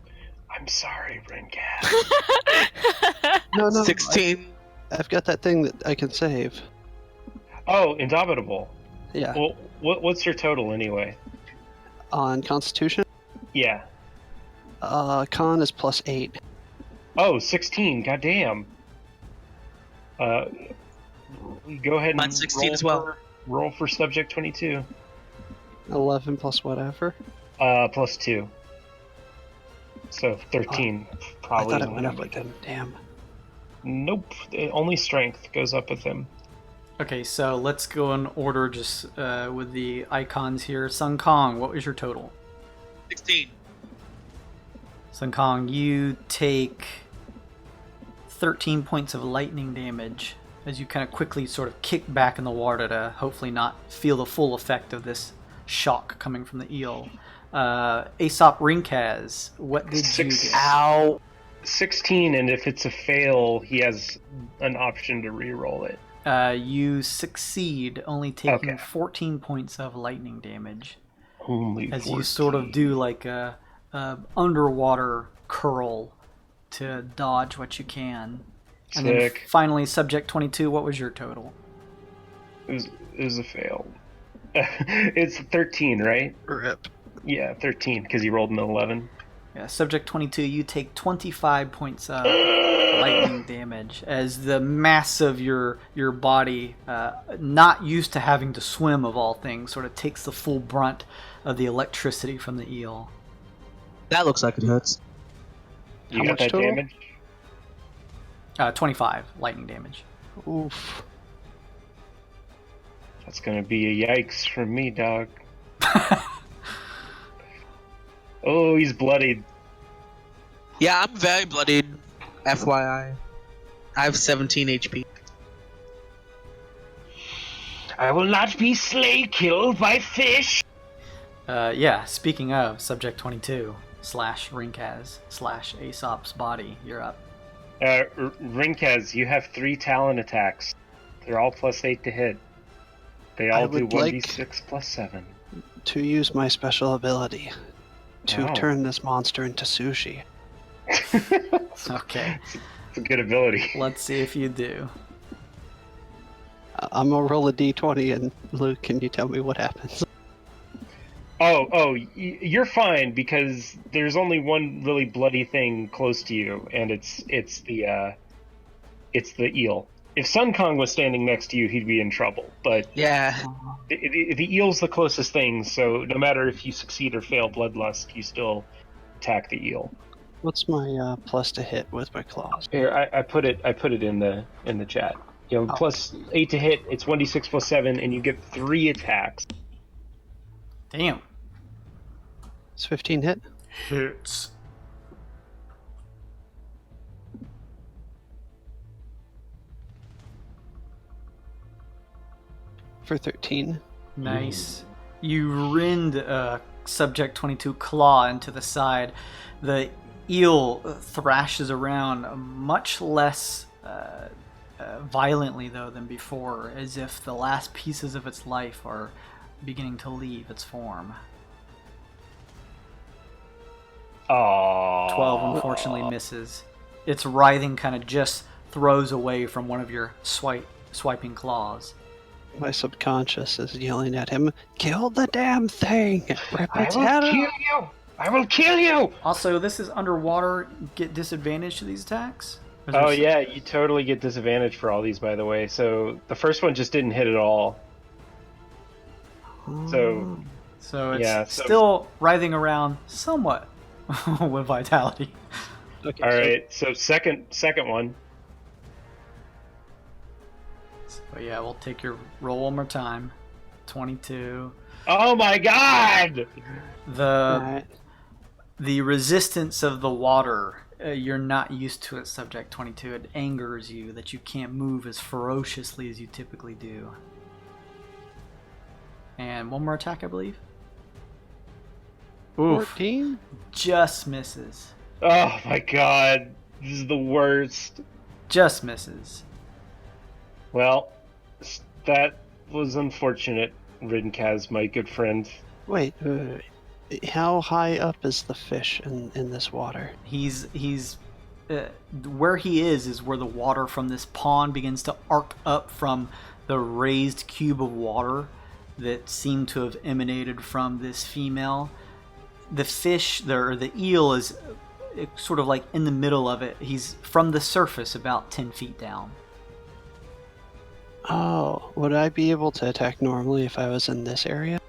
I'm sorry, Rinkaz. No, 16. I've got that thing that I can save. Oh, Indomitable. Yeah. Well, what's your total anyway? On Constitution, Yeah. Con is plus 8. Oh, 16. Goddamn. Go ahead and Mine's 16 as well. Roll for subject 22. 11 plus whatever. Plus 2. So 13. Probably. I thought it went up with him. Damn. Nope. Only strength goes up with him. Okay, so let's go in order just with the icons here. Sun Kong, what was your total? 16. Sun Kong, you take 13 points of lightning damage as you kind of quickly sort of kick back in the water to hopefully not feel the full effect of this shock coming from the eel. Aesop Rinkaz, what did you get? Ow. 16, and if it's a fail, he has an option to re-roll it. You succeed, only taking Okay. 14 points of lightning damage. Only As 14. you sort of do like a underwater curl to dodge what you can. And then Sick. finally, subject 22, what was your total? It was a fail. It's 13, right? Rip. Yeah, 13, because he rolled an 11. Yeah, subject 22, you take 25 points of lightning damage as the mass of your body, not used to having to swim of all things, sort of takes the full brunt of the electricity from the eel. That looks like it hurts. You How got much that total? damage? 25 lightning damage. Oof. That's gonna be a yikes from me, dog. Oh, he's bloodied. Yeah, I'm very bloodied. FYI. I have 17 HP. I will not be killed by fish. Yeah, speaking of, subject 22 / Rinkaz / Aesop's body, you're up. Rinkaz, you have 3 talent attacks. They're all plus 8 to hit. They all do would like- 1d6 plus 7. To use my special ability to Wow. turn this monster into sushi. Okay, It's a good ability. let's see if you do. I'm gonna roll a d20, and Luke, can you tell me what happens? You're fine because there's only one really bloody thing close to you, and it's the eel. If Sun Kong was standing next to you, he'd be in trouble. But Yeah. the eel's the closest thing, so no matter if you succeed or fail Bloodlust, you still attack the eel. What's my plus to hit with my claws? Here, I put it in the chat. You know, plus 8 to hit, it's 1d6 plus 7, and you get 3 attacks. Damn. It's 15 hit. Hits. For 13. Nice. You rend subject 22 claw into the side. The eel thrashes around much less violently, though, than before, as if the last pieces of its life are beginning to leave its form. Aww. 12 unfortunately misses. its writhing kind of just throws away from one of your swiping claws. My subconscious is yelling at him, "Kill the damn thing! Rip I its will head kill off!" you! I will kill you! Also, this is underwater. Get disadvantage to these attacks? Or is there Oh yeah, you totally get disadvantage for all these, by the way. So the first one just didn't hit at all. So So it's Yeah, so- still writhing around somewhat with vitality. Okay, all right, so second one. But yeah, we'll take your roll one more time. 22. Oh my god! The resistance of the water, you're not used to it, Subject 22. It angers you that you can't move as ferociously as you typically do. And one more attack, I believe. Oof. 14? Just misses. Oh my god, this is the worst. Just misses. Well, that was unfortunate, Riddenkaz, my good friend. Wait, how high up is the fish in this water? He's where he is where the water from this pond begins to arc up from the raised cube of water that seemed to have emanated from this female. The fish, the eel, is sort of like in the middle of it. He's from the surface about 10 feet down. Oh, would I be able to attack normally if I was in this area?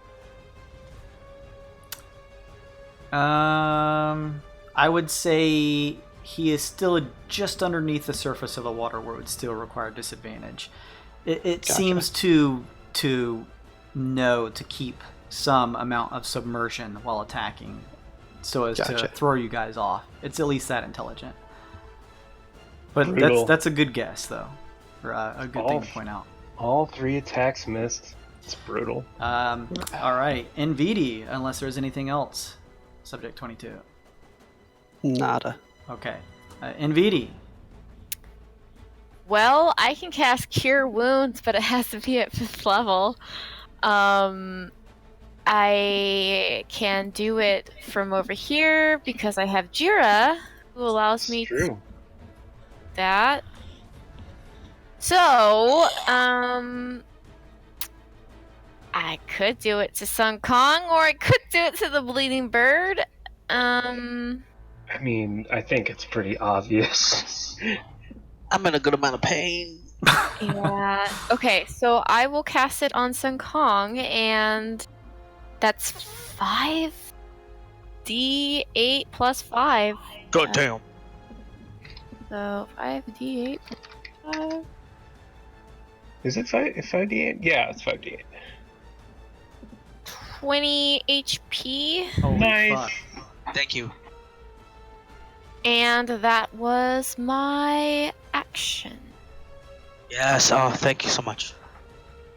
I would say he is still just underneath the surface of the water where it would still require disadvantage. It Gotcha. seems to know to keep some amount of submersion while attacking so as to Gotcha. throw you guys off. It's at least that intelligent. But Brutal. that's a good guess, though. Or a good thing to point out. All 3 attacks missed. It's brutal. All right. NVD, unless there's anything else. Subject 22. Nada. Okay. NVD. Well, I can cast Cure Wounds, but it has to be at 5th level. I can do it from over here because I have Jira, who allows me It's true. that. So, I could do it to Sun Kong, or I could do it to the Bleeding Bird. I mean, I think it's pretty obvious. I'm in a good amount of pain. Yeah. Okay, so I will cast it on Sun Kong, and that's 5d8 plus 5. God damn. So 5d8 plus 5. Is it 5d8? Yeah, it's 5d8. 20 HP, Holy Nice. fuck. Thank you. and that was my action. Yes. Oh, thank you so much.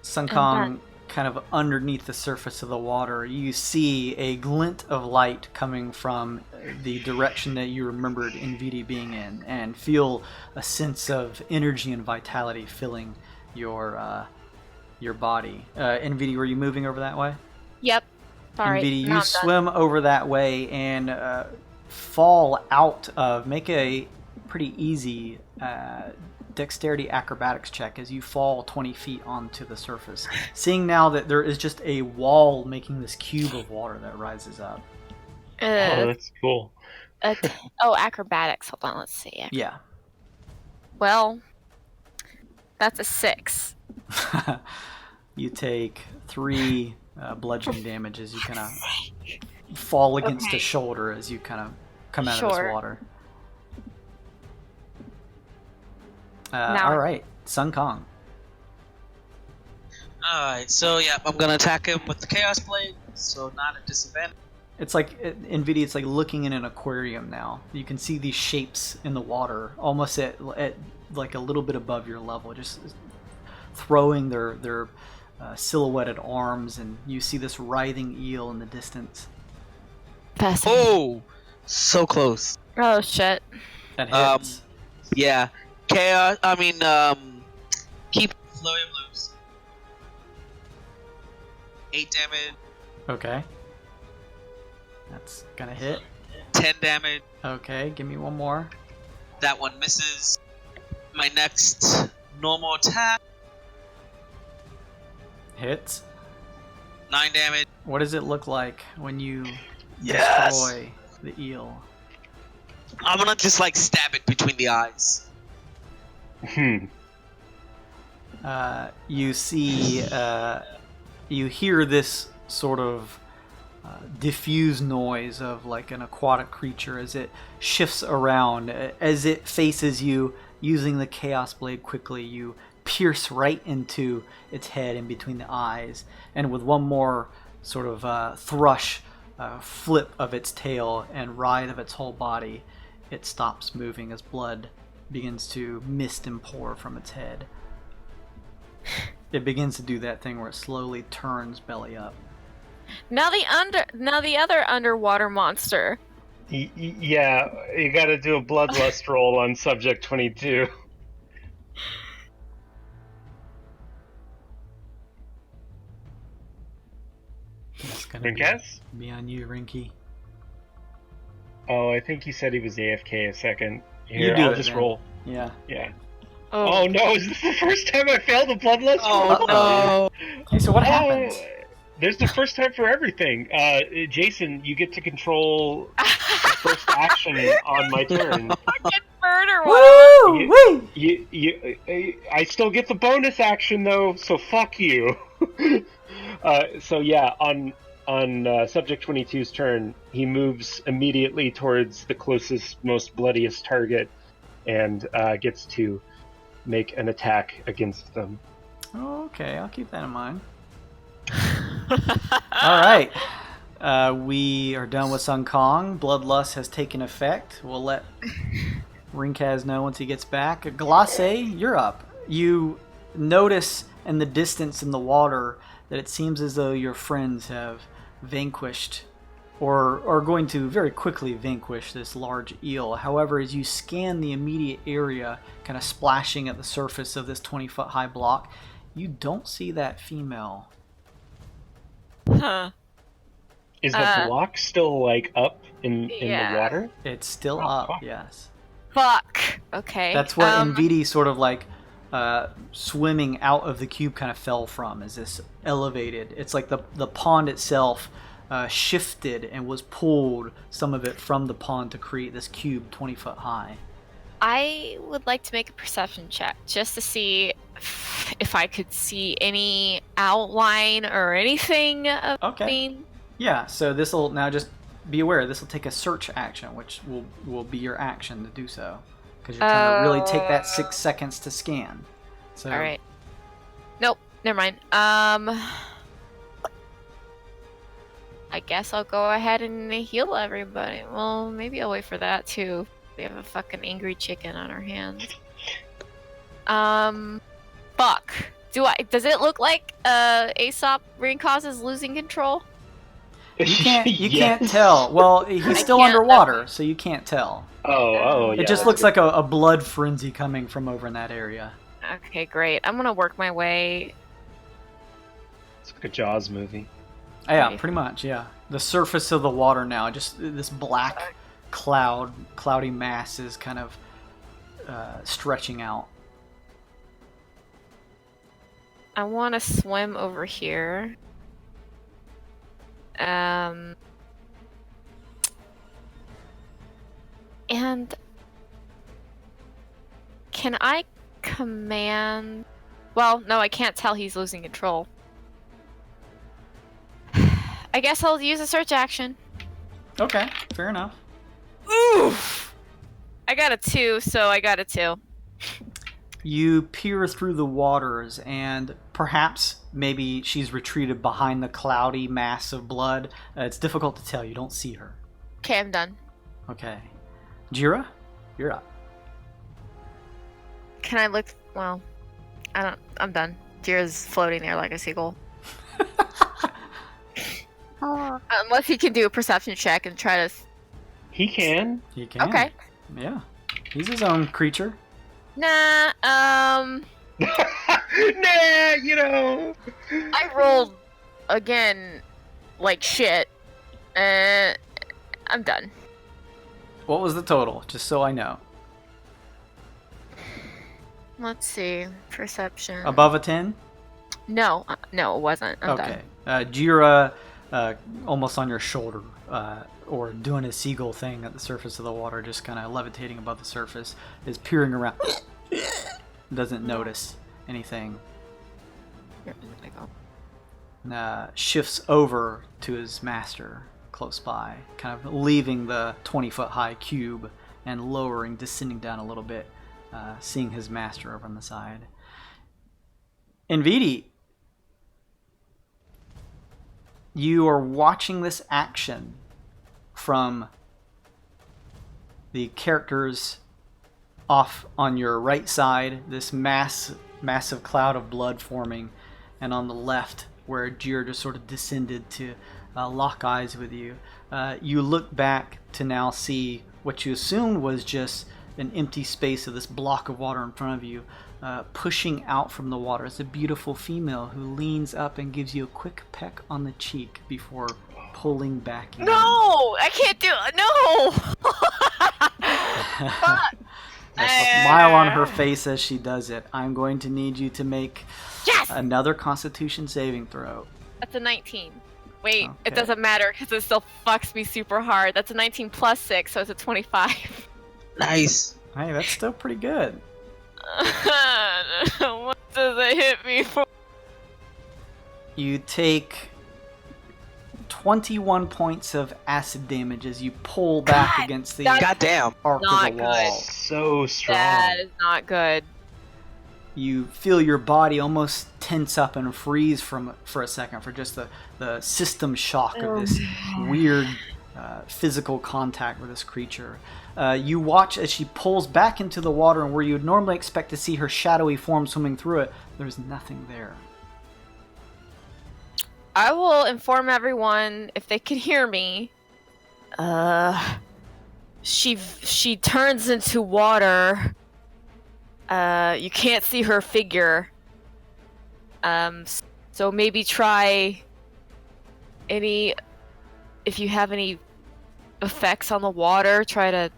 Sun And Kong, kind of underneath the surface of the water, you see a glint of light coming from the direction that you remembered NVD being in, and feel a sense of energy and vitality filling your body. NVD, were you moving over that way? Yep. Sorry. NVD, now you I'm done. swim over that way and fall out of, make a pretty easy dexterity acrobatics check as you fall 20 feet onto the surface, seeing now that there is just a wall making this cube of water that rises up. Oh, that's cool. Acrobatics. Hold on, let's see. Yeah. Well, that's a 6. You take 3 bludgeoning damage as you kind of fall against Okay. a shoulder as you kind of come out of Sure. this water. Now- All right, Sun Kong. Alright, so yeah, I'm gonna attack him with the Chaos Blade, so not at disadvantage. It's like NVIDIA. It's like looking in an aquarium now. You can see these shapes in the water, almost at like a little bit above your level, just throwing their silhouetted arms, and you see this writhing eel in the distance. Fascinating. Oh! So close. Oh shit. That Um, hits. Yeah. Keep Flurry of Blows. 8 damage, Okay. That's gonna hit. 10 damage, Okay, give me one more. That one misses. My next normal attack. Hits. 9 damage. What does it look like when you Yes! destroy the eel? I'm gonna just like stab it between the eyes. You see, you hear this sort of diffuse noise of like an aquatic creature as it shifts around. As it faces you, using the Chaos Blade quickly, you pierce right into its head in between the eyes, and with one more sort of thrush, flip of its tail and ride of its whole body, it stops moving as blood begins to mist and pour from its head. It begins to do that thing where it slowly turns belly up. Now the other underwater monster. Yeah, you gotta do a bloodlust roll on subject 22. It's gonna Rinkaz? be on you, Rinky. Oh, I think he said he was AFK a second. Here, do I'll it, just man. roll. Yeah. Yeah. Oh, Oh no, is this the first time I failed a bloodlust Oh roll? no! Hey, so what happens? There's the first time for everything. Jason, you get to control the first action on my turn. fucking murder Woo! one. Woo! I still get the bonus action though, so fuck you. So yeah, on subject 22's turn, he moves immediately towards the closest, most bloodiest target, and gets to make an attack against them. Okay, I'll keep that in mind. Alright. We are done with Sun Kong. Bloodlust has taken effect. We'll let Rinkaz know once he gets back. Glace, you're up. You notice in the distance in the water that it seems as though your friends have vanquished or are going to very quickly vanquish this large eel. However, as you scan the immediate area, kind of splashing at the surface of this 20-foot high block, you don't see that female. Huh. Is the block still like up in Yeah. the water? It's still Oh, up, fuck. yes. Fuck. Okay. That's what Nvidia sort of like swimming out of the cube kind of fell from, is this elevated. It's like the pond itself shifted and was pulled, some of it from the pond, to create this cube 20 foot high. I would like to make a perception check just to see if I could see any outline or anything of Okay. being. Yeah, so this will now just be aware, this will take a search action, which will be your action to do so. Because you're trying to really take that 6 seconds to scan. So, All right. Nope. Never mind. I guess I'll go ahead and heal everybody. Well, maybe I'll wait for that too. We have a fucking angry chicken on our hands. Fuck. Does it look like Aesop Rinkaz is losing control? You can't Yes. tell. Well, he's still can't, underwater, so you can't tell. Oh, yeah. It just looks like a blood frenzy coming from over in that area. Okay, great. I'm gonna work my way. It's like a Jaws movie. Yeah, Right. pretty much, yeah. The surface of the water now, just this black cloudy mass is kind of stretching out. I want to swim over here. And can I command? Well, no, I can't tell he's losing control. I guess I'll use a search action. Okay, fair enough. Oof! I got a 2, so I got a 2. You peer through the waters, and perhaps maybe she's retreated behind the cloudy mass of blood. It's difficult to tell. You don't see her. Okay, I'm done. Okay. Jira, you're up. Can I look? Well, I'm done. Jira's floating there like a seagull. Unless he can do a perception check and try to. He can. You can. Okay. Yeah. He's his own creature. Nah. Nah, you know. I rolled again, like shit. I'm done. What was the total? Just so I know. Let's see. Perception. Above a 10? No, no, it wasn't. I'm Okay. Jira, almost on your shoulder, or doing a seagull thing at the surface of the water, just kind of levitating above the surface, is peering around. Doesn't notice anything. done. Here I go. Shifts over to his master close by, kind of leaving the 20-foot high cube and lowering, descending down a little bit, seeing his master over on the side. Envidi, you are watching this action from the characters off on your right side, this massive cloud of blood forming, and on the left, where Jir just sort of descended to lock eyes with you. You look back to now see what you assumed was just an empty space of this block of water in front of you. Pushing out from the water is a beautiful female who leans up and gives you a quick peck on the cheek before pulling back in. No, I can't do it. No. There's a smile on her face as she does it. I'm going to need you to make another Constitution saving throw. That's a 19. Wait, Okay. it doesn't matter because it still fucks me super hard. That's a 19 plus 6, so it's a 25. Nice. Hey, that's still pretty good. What does it hit me for? You take 21 points of acid damage as you pull back against the Goddamn. arc Not of the wall. good. So strong. That is not good. You feel your body almost tense up and freeze for a second for just the system shock of this weird physical contact with this creature. You watch as she pulls back into the water, and where you would normally expect to see her shadowy form swimming through it, there's nothing there. I will inform everyone if they can hear me. She turns into water. You can't see her figure. So maybe try if you have any effects on the water, try to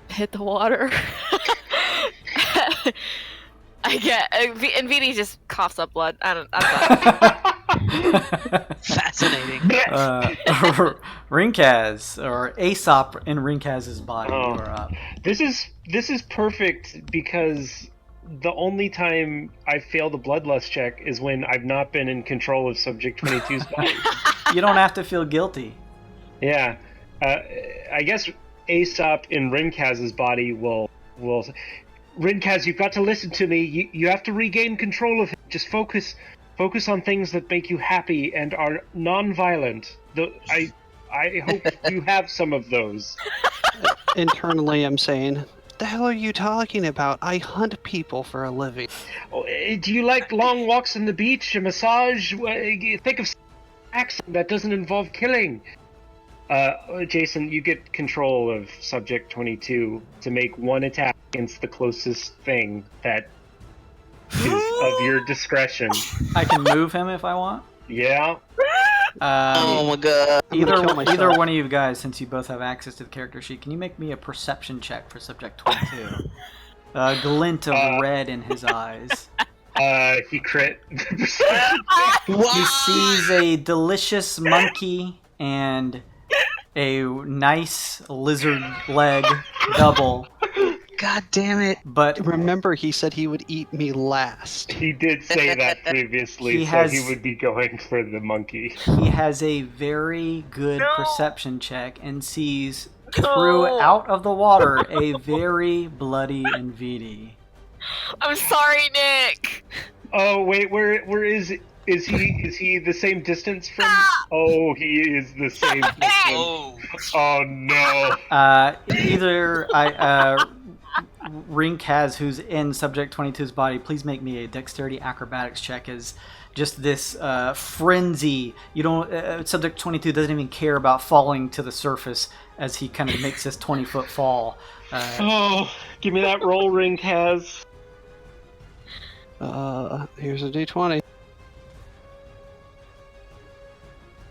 hit the water. I get, and VD just coughs up blood. I'm Fascinating. Rinkaz, or Aesop in Rinkaz's body, you are up. This is perfect because the only time I fail the bloodlust check is when I've not been in control of Subject 22's body. You don't have to feel guilty. Yeah, I guess Aesop in Rinkaz's body will. Rinkaz, you've got to listen to me. You have to regain control of him. Just focus on things that make you happy and are non-violent. I hope you have some of those. Internally, I'm saying, the hell are you talking about? I hunt people for a living. Oh, do you like long walks on the beach, a massage? Think of action that doesn't involve killing. Jason, you get control of Subject 22 to make one attack against the closest thing that is of your discretion. I can move him if I want. Yeah. Oh my god. I'm gonna kill myself. Either one of you guys, since you both have access to the character sheet, can you make me a perception check for Subject 22? A glint of red in his eyes. He crit. He sees a delicious monkey and a nice lizard leg double. God damn it. But Remember, he said he would eat me last. He did say that previously, He so has- he would be going for the monkey. he has a very good perception check and sees through out of the water a very bloody Envidi. I'm sorry, Nick. Oh wait, where is he the same distance from? Oh, he is the same distance. Oh. Oh no. Either Rinkaz, who's in Subject 22's body, please make me a dexterity acrobatics check as just this frenzy. You don't. Subject 22 doesn't even care about falling to the surface as he kind of makes this 20-foot fall. Oh, give me that roll, ring, Kaz. Here's a d20.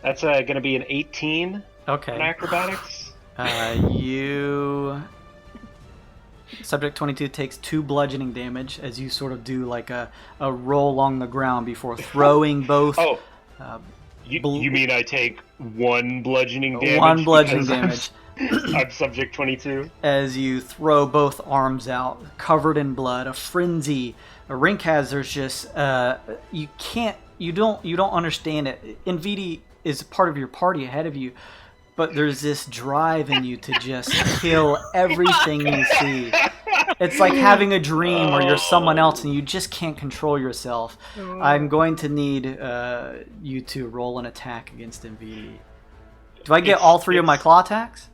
That's going to be an 18 Okay. on acrobatics. You Subject 22 takes 2 bludgeoning damage as you sort of do like a roll along the ground before throwing both. Oh, you mean I take 1 bludgeoning damage? 1 bludgeoning because damage. I'm subject 22. As you throw both arms out, covered in blood, a frenzy. Rinkaz, there's just you don't understand it. Nvidi is part of your party ahead of you, but there's this drive in you to just kill everything you see. It's like having a dream where you're someone else and you just can't control yourself. I'm going to need you to roll an attack against Nvidi. Do I get all 3 of my claw attacks?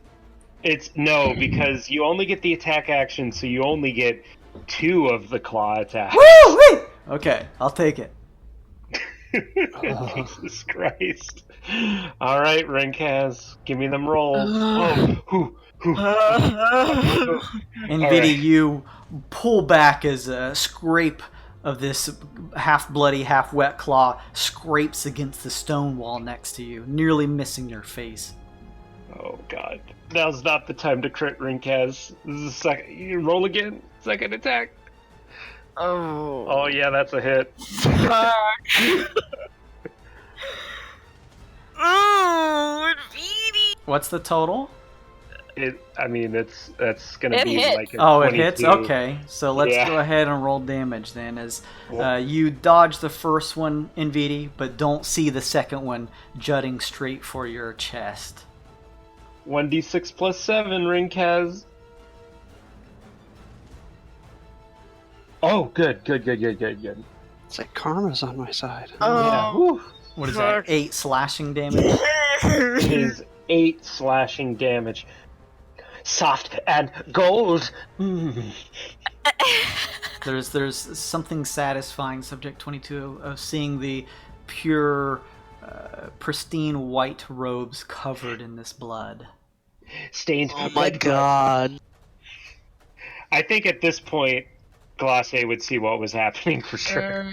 No, because you only get the attack action, so you only get 2 of the claw attacks. Woo! Okay, I'll take it. Jesus Christ. Alright, Rinkaz, give me them rolls. Nvidi, you pull back as a scrape of this half-bloody, half-wet claw scrapes against the stone wall next to you, nearly missing your face. Oh, God. Now's not the time to crit, Rinkaz. This is the second. You roll again? Second attack? Oh, yeah, that's a hit. Fuck. Oh, Nvidi. What's the total? That's gonna It be hit. like a Oh, it 22. hits? Okay, so let's go ahead and roll damage then, as you dodge the first one, Nvidi, but don't see the second one jutting straight for your chest. 1d6 plus 7, Rinkaz. Oh, good. It's like karma's on my side. Yeah. Woo. What is that? 8 slashing damage? It is 8 slashing damage. Soft and gold. There's something satisfying, Subject 22, of seeing the pure, pristine white robes covered in this blood. Stained. Oh my god. I think at this point, Glace would see what was happening for sure.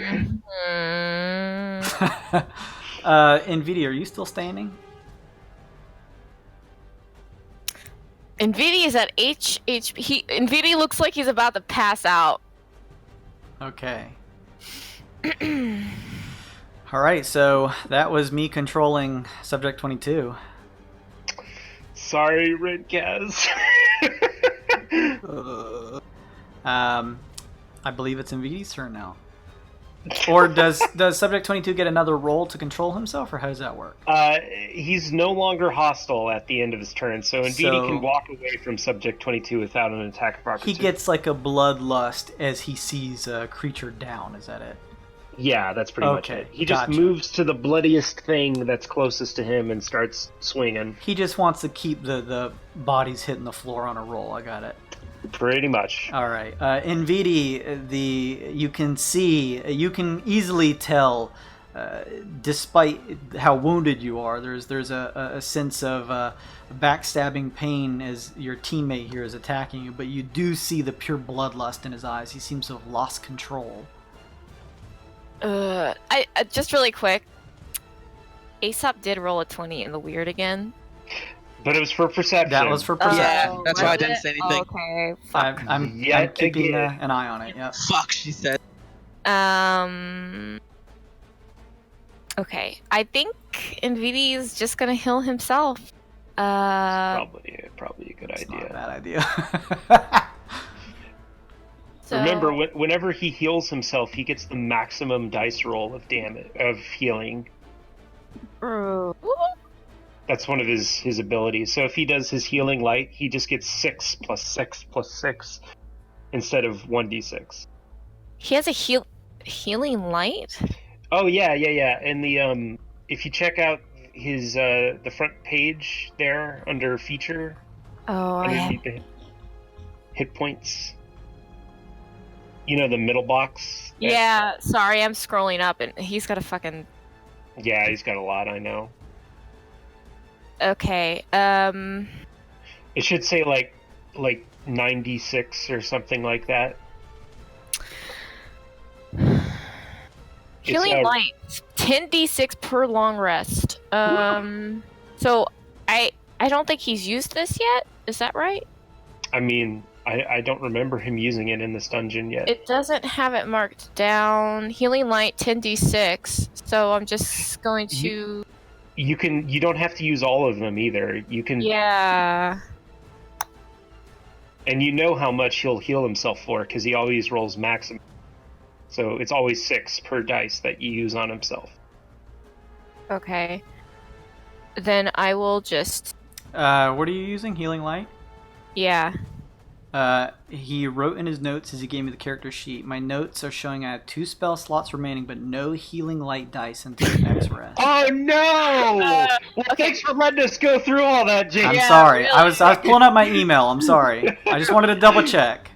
Nvidi, are you still standing? Nvidi is at HP. Nvidi looks like he's about to pass out. Okay. Alright, so that was me controlling Subject 22. Sorry, Rinkaz. I believe it's Nvidi's turn now. Or does Subject 22 get another roll to control himself, or how does that work? He's no longer hostile at the end of his turn, so Nvidi can walk away from Subject 22 without an attack of opportunity. He gets like a bloodlust as he sees a creature down, is that it? Yeah, that's pretty much it. He just gotcha. moves to the bloodiest thing that's closest to him and starts swinging. He just wants to keep the bodies hitting the floor on a roll, I got it. Pretty much. All right, Nvidi, you can easily tell, despite how wounded you are, there's a sense of backstabbing pain as your teammate here is attacking you, but you do see the pure bloodlust in his eyes. He seems to have lost control. I just really quick. Aesop did roll a 20 in the weird again. But it was for perception. That was for perception. Yeah, that's why I didn't say anything. Okay, fuck. I'm keeping an eye on it. Yep. Fuck, she said. Okay, I think Nvidi is just gonna heal himself. Probably a good It's not a idea. bad idea. So, Remember, whenever he heals himself, he gets the maximum dice roll of healing. That's one of his abilities. So if he does his healing light, he just gets 6 plus 6 plus 6 instead of 1d6. he has a healing light. Oh yeah. And the if you check out his the front page there under feature, Oh, underneath the hit points. You know, the middle box? yeah. Sorry, I'm scrolling up, and he's got a fucking. Yeah, he's got a lot, I know. Okay. It should say like 96 or something like that. Healing light, 10d6 per long rest. So I don't think he's used this yet. Is that right? I mean, I don't remember him using it in this dungeon yet. It doesn't have it marked down. Healing light 10d6. So I'm just going to. You don't have to use all of them either. You can. Yeah. And you know how much he'll heal himself for because he always rolls maximum. So it's always 6 per dice that you use on himself. Okay. Then I will just. What are you using? Healing light? Yeah. He wrote in his notes as he gave me the character sheet, my notes are showing I have 2 spell slots remaining, but no healing light dice until the next rest. Oh no! Well, thanks for letting us go through all that, Jake. I'm Yeah, sorry. really. I was pulling up my email. I'm sorry. I just wanted to double check.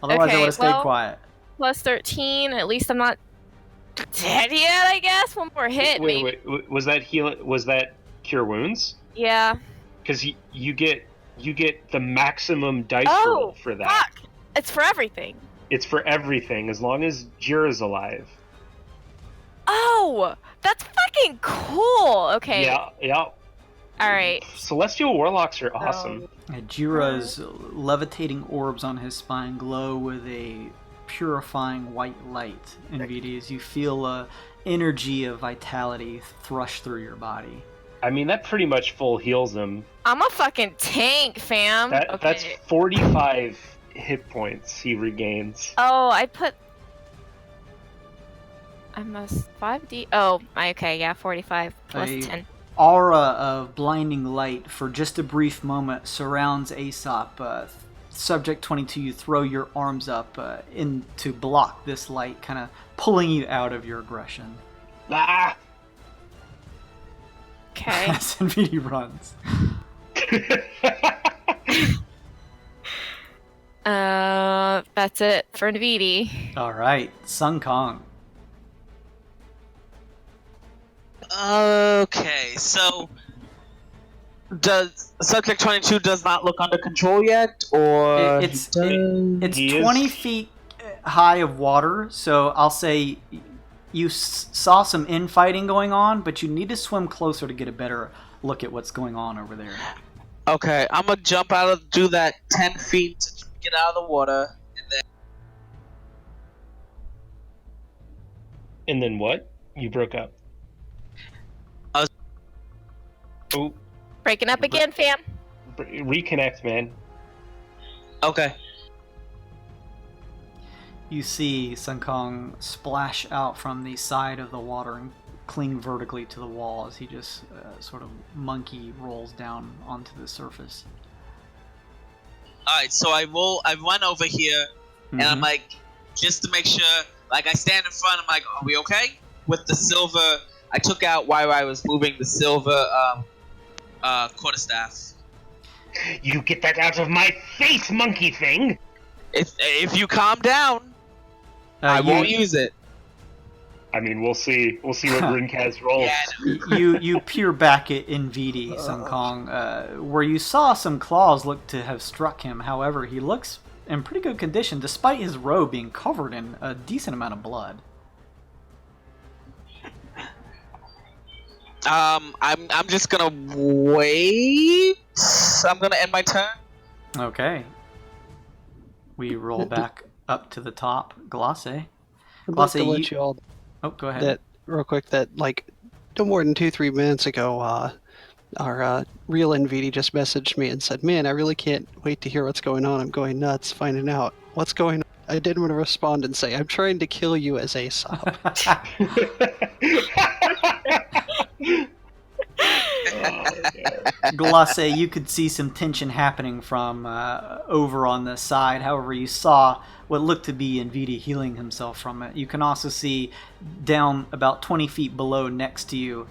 Otherwise, I Okay, would have stayed well- quiet. Plus 13. At least I'm not dead yet, I guess. One more hit. maybe. Wait. Was that heal? Was that cure wounds? Yeah. Because you get the maximum dice Oh, roll for that. fuck. It's for everything. It's for everything as long as Jira's alive. Oh, that's fucking cool. Okay. Yeah. All right. Celestial warlocks are awesome. Jira's levitating orbs on his spine glow with a purifying white light, NVD, as you feel a energy of vitality thrush through your body. I mean, that pretty much full heals him. I'm a fucking tank, fam. Okay. That's 45 hit points he regains. Oh, I must 5d. Oh, okay, yeah, 45 plus A 10. aura of blinding light for just a brief moment surrounds Aesop. Subject 22, you throw your arms up in to block this light, kind of pulling you out of your aggression. Ah! Okay. As NVD runs. That's it for Navidi. All right, Sun Kong. Okay, so does subject 22 does not look under control yet, or It's He is- 20 feet high of water, so I'll say you saw some infighting going on, but you need to swim closer to get a better look at what's going on over there. Okay, I'm gonna jump out of do that 10 feet to get out of the water, and then And then what? You broke up. I was- Oh, Breaking up again, fam. reconnect, man. okay. You see Sun Kong splash out from the side of the water and cling vertically to the wall as he just sort of monkey rolls down onto the surface. All right, so I run over here, and I'm Mhm. like, just to make sure, like I stand in front. I'm like, are we okay with the silver? I took out while I was moving the silver quarterstaff. You get that out of my face, monkey thing! If you calm down, I won't use it. I mean, we'll see. We'll see what Rinkaz rolls. Yeah, you peer back at Nvidi, Sun Kong, where you saw some claws look to have struck him. However, he looks in pretty good condition, despite his robe being covered in a decent amount of blood. I'm just gonna wait. I'm gonna end my turn. Okay. We roll back up to the top. Glace. I'd like Glace, to let you all Oh, go ahead. that real quick that like no more than 2-3 minutes ago our real NVD just messaged me and said, man, I really can't wait to hear what's going on. I'm going nuts finding out what's going on. I didn't want to respond and say, I'm trying to kill you as Aesop. Glace, you could see some tension happening from over on the side. However, you saw what looked to be Nvidi healing himself from it. You can also see down about 20 feet below next to you,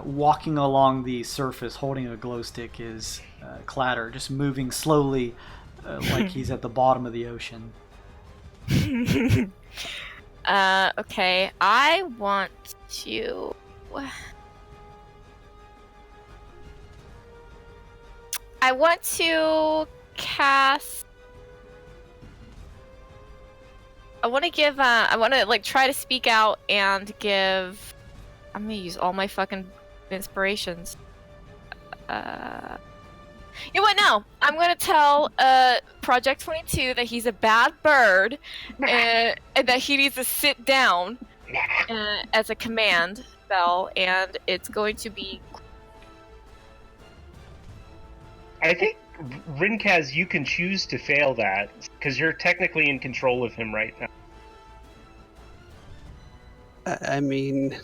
walking along the surface holding a glow stick, is Clatter, just moving slowly like he's at the bottom of the ocean. Okay. I want to. I want to cast. I want to give. I want to like try to speak out and give. I'm gonna use all my fucking inspirations. You know what? No, I'm gonna tell Project 22 that he's a bad bird, and that he needs to sit down as a command spell, and it's going to be. I think, Rinkaz, you can choose to fail that, because you're technically in control of him right now. I mean,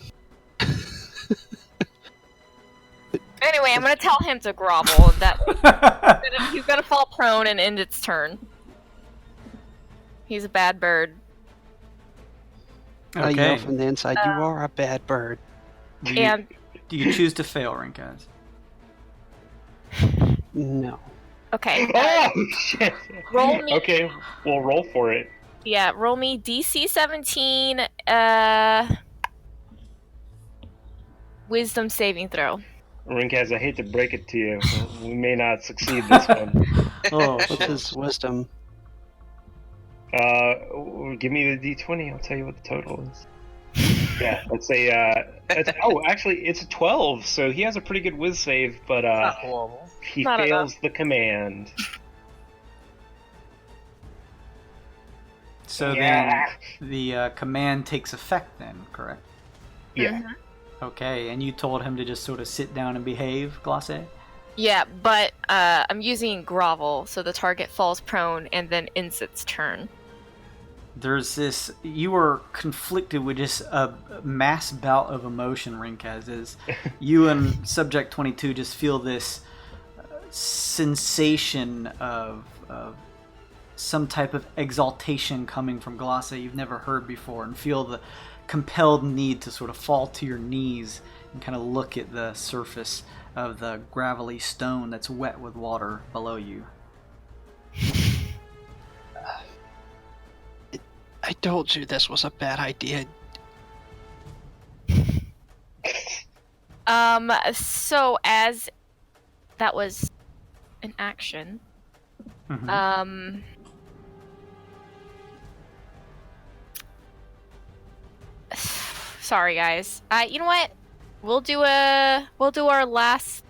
Anyway, I'm gonna tell him to grovel. That he's gonna fall prone and end its turn. He's a bad bird. I yell from the inside, you are a bad bird. Do you choose to fail, Rinkaz? No. Okay. Oh, shit! Roll me. Okay, we'll roll for it. Yeah, roll me DC 17. Wisdom saving throw. Rinkaz, I hate to break it to you. We may not succeed this one. Oh, What's shit. his wisdom? Give me the D20, I'll tell you what the total is. Yeah, let's say, actually, it's a 12, so he has a pretty good whiz save, but, Not horrible. he Not fails the command. So Yeah. then the command takes effect then, correct? Yeah. Okay, and you told him to just sort of sit down and behave, Glace? Yeah, but I'm using grovel, so the target falls prone and then ends its turn. There's this, you were conflicted with just a mass bout of emotion, Rinkaz, as you and Subject 22 just feel this sensation of some type of exaltation coming from Glace you've never heard before, and feel the compelled need to sort of fall to your knees and kind of look at the surface of the gravelly stone that's wet with water below you. I told you this was a bad idea. So as that was an action, Mhm. Sorry, guys. You know what? We'll do our last.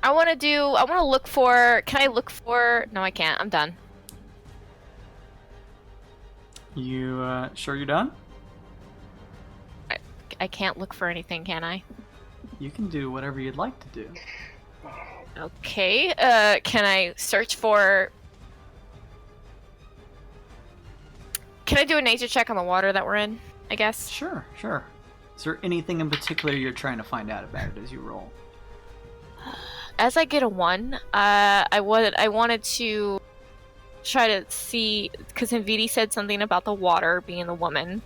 I want to look for. Can I look for? No, I can't. I'm done. You sure you're done? I can't look for anything, can I? You can do whatever you'd like to do. Okay. Can I search for? Can I do a nature check on the water that we're in? I guess. Sure. Is there anything in particular you're trying to find out about it as you roll? As I get a 1, I wanted to try to see, because Nvidi said something about the water being the woman.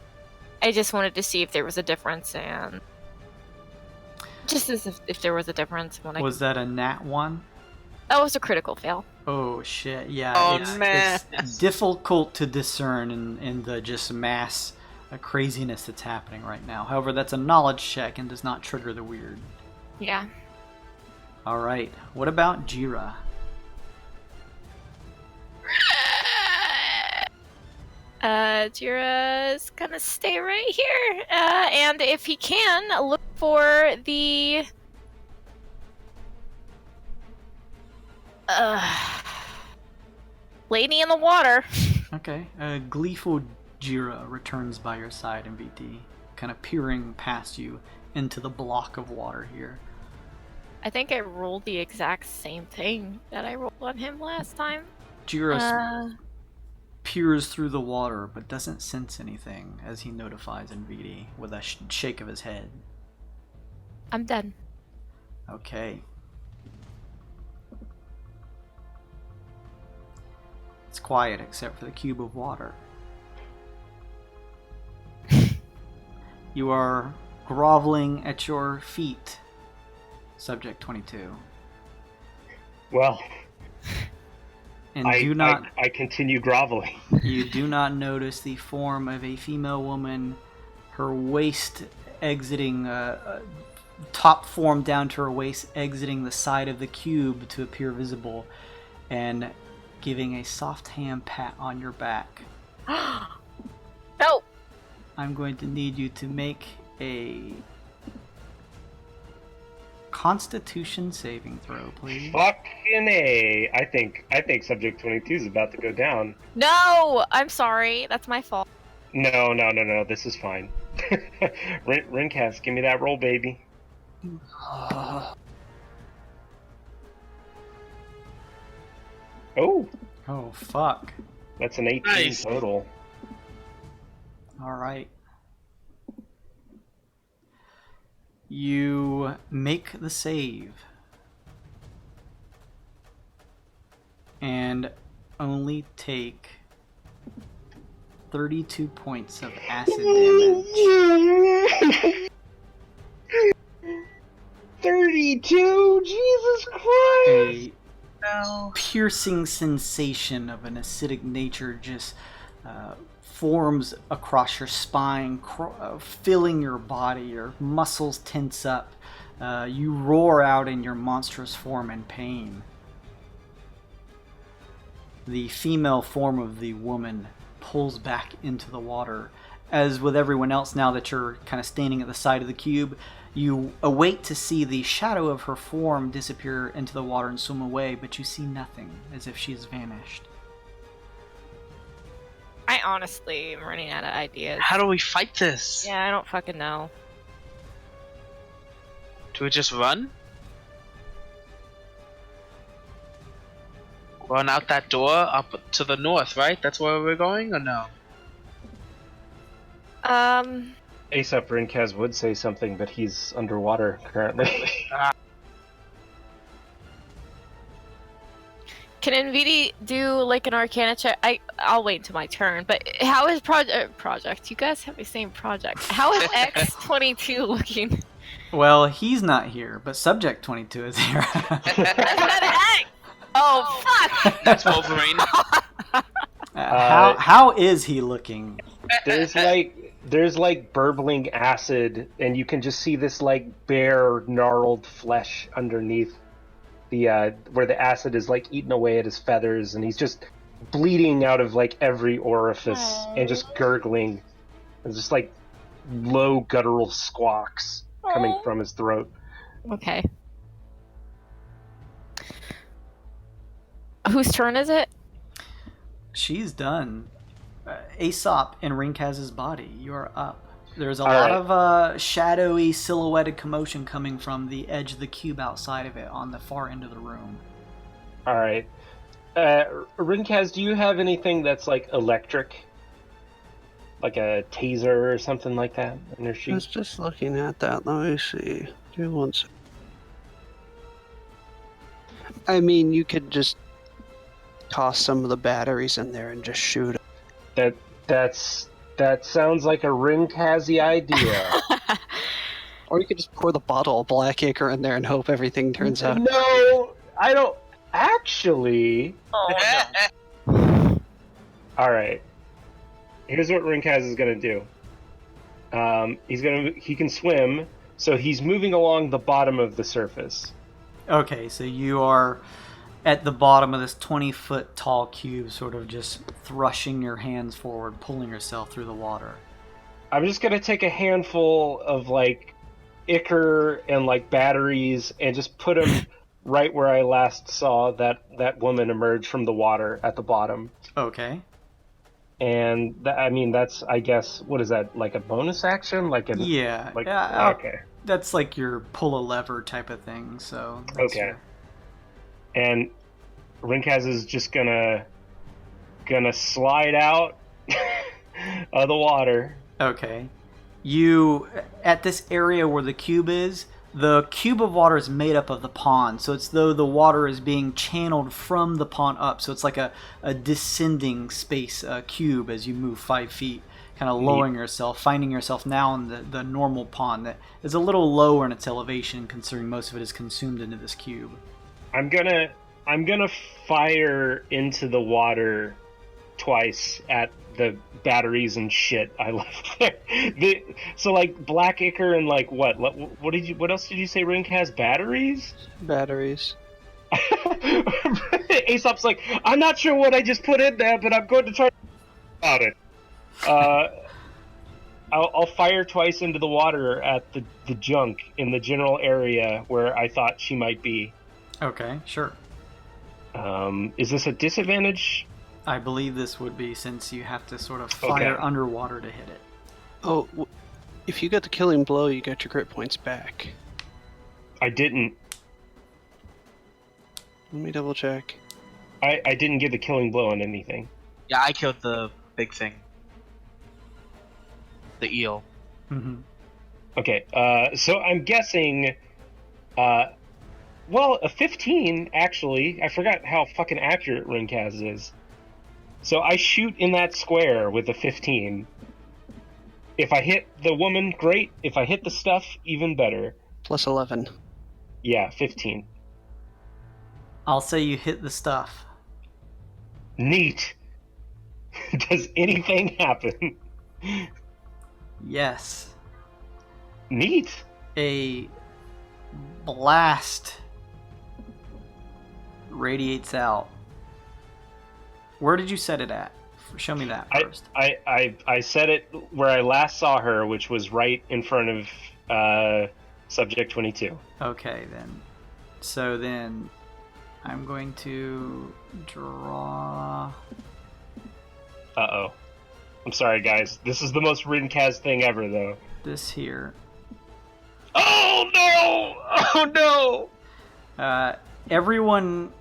I just wanted to see if there was a difference, and just as if there was a difference. Was that a nat 1? That was a critical fail. Oh shit! Yeah, Oh, man. it's difficult to discern in the just mass craziness that's happening right now. However, that's a knowledge check and does not trigger the weird. Yeah. All right. What about Jira? Jira's gonna stay right here, and if he can, look for the lady in the water. Okay. Gleeful Jira returns by your side in VT, kind of peering past you into the block of water here. I think I rolled the exact same thing that I rolled on him last time. Jira peers through the water but doesn't sense anything as he notifies NVD with a shake of his head. I'm done. Okay. It's quiet except for the cube of water. You are groveling at your feet, Subject 22. Well, And I continue groveling. You do not notice the form of a female woman, her waist exiting, top form down to her waist, exiting the side of the cube to appear visible, and giving a soft hand pat on your back. No! I'm going to need you to make a Constitution saving throw, please. Fucking A. I think Subject 22 is about to go down. No! I'm sorry. That's my fault. No. This is fine. Rincast, give me that roll, baby. Oh, Oh, fuck. that's an 18 Nice. total. All right. You make the save. And only take 32 points of acid damage. 32? Jesus Christ! A No. piercing sensation of an acidic nature just forms across your spine, filling your body. Your muscles tense up. You roar out in your monstrous form in pain. The female form of the woman pulls back into the water. As with everyone else, now that you're kind of standing at the side of the cube, you await to see the shadow of her form disappear into the water and swim away, but you see nothing, as if she's vanished. I honestly am running out of ideas. How do we fight this? Yeah, I don't fucking know. Do we just run? Run out that door up to the north, right? That's where we're going, or no? Aesop Rincast would say something, but he's underwater currently. Can NVD do like an Arcana check? I'll wait until my turn. But how is project? You guys have the same project. How is X-22 looking? Well, he's not here, but Subject 22 is here. That's not X. Oh fuck! That's Wolverine. How is he looking? There's like burbling acid, and you can just see this like bare, gnarled flesh underneath the where the acid is like eating away at his feathers, and he's just bleeding out of like every orifice and just gurgling. There's just like low guttural squawks coming from his throat. Okay. Whose turn is it? She's done. Aesop in Rinkaz's body, you're up. There's a All lot right. of shadowy, silhouetted commotion coming from the edge of the cube outside of it on the far end of the room. All right, Rinkaz, do you have anything that's like electric, like a taser or something like that in your I sheet? was just looking at that. Let me see. Give me one sec. I mean, you could just toss some of the batteries in there and just shoot it. That sounds like a Rinkazi idea. Or you could just pour the bottle of Black Acre in there and hope everything turns out. No, I don't actually. All right. Here's what Rinkaz is gonna do. He can swim, so he's moving along the bottom of the surface. Okay, so you are at the bottom of this 20-foot tall cube, sort of just thrusting your hands forward, pulling yourself through the water. I'm just gonna take a handful of like ichor and like batteries and just put them right where I last saw that woman emerge from the water at the bottom. Okay. And that's, I guess, what is that, like a bonus action? Yeah. Like, Yeah, okay. That's like your pull a lever type of thing, so... that's Okay. your- And Rinkaz is just gonna slide out of the water. Okay. You, at this area where the cube is, the cube of water is made up of the pond, so it's though the water is being channeled from the pond up, so it's like a descending space cube as you move 5 feet, kind of lowering yourself, finding yourself now in the normal pond that is a little lower in its elevation, considering most of it is consumed into this cube. I'm gonna fire into the water twice at the batteries and shit I left there. So like Black Ichor and like what else did you say Rink has? Batteries? Batteries. Aesop's like, I'm not sure what I just put in there, but I'm going to try about it. I'll fire twice into the water at the junk in the general area where I thought she might be. Okay, sure. Is this a disadvantage? I believe this would be, since you have to sort of fire underwater to hit it. Oh, if you got the killing blow, you got your crit points back. I didn't. Let me double check. I didn't give the killing blow on anything. Yeah, I killed the big thing. The eel. Mm-hmm. Okay, so I'm guessing, well, a 15, actually. I forgot how fucking accurate Rinkaz is. So I shoot in that square with a 15. If I hit the woman, great. If I hit the stuff, even better. Plus 11. Yeah, 15. I'll say you hit the stuff. Neat. Does anything happen? Yes. Neat. A blast radiates out. Where did you set it at? Show me that first. I set it where I last saw her, which was right in front of Subject 22. Okay, then. So then I'm going to draw... Uh-oh. I'm sorry, guys. This is the most Rinkaz thing ever, though. this here. Oh, no! Oh, no! Everyone...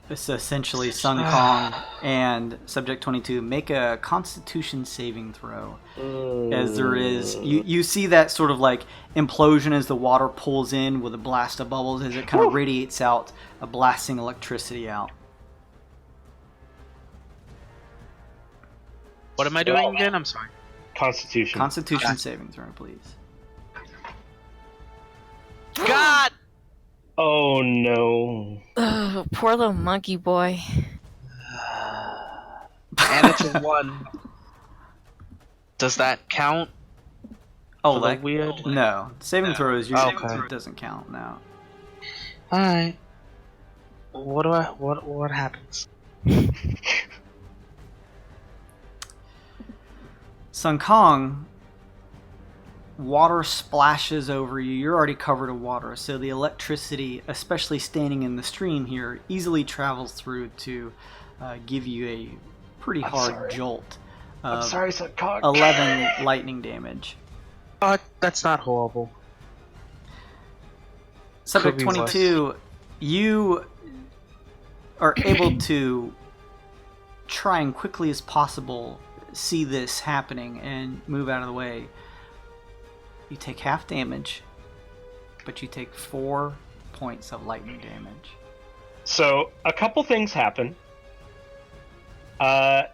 It's essentially Sun Kong and Subject 22 make a Constitution saving throw. As there is, you see that sort of like implosion as the water pulls in with a blast of bubbles as it kind of radiates out, blasting electricity out. What am I doing again? I'm sorry. Constitution. Constitution saving throw, please. God! Oh, no. Oh, poor little monkey boy. And it's a 1. Does that count? Oh, For the like weird? No, saving throw is usually Okay. it doesn't count now. Alright. What happens? Sun Kong, water splashes over you. You're already covered in water, so the electricity, especially standing in the stream here, easily travels through to give you a pretty hard jolt. I'm sorry, Sun Kong. 11 lightning damage. That's not horrible. Subject Could be worse. 22, you are able to try and quickly as possible see this happening and move out of the way. You take half damage, but you take 4 points of lightning damage. So, a couple things happen.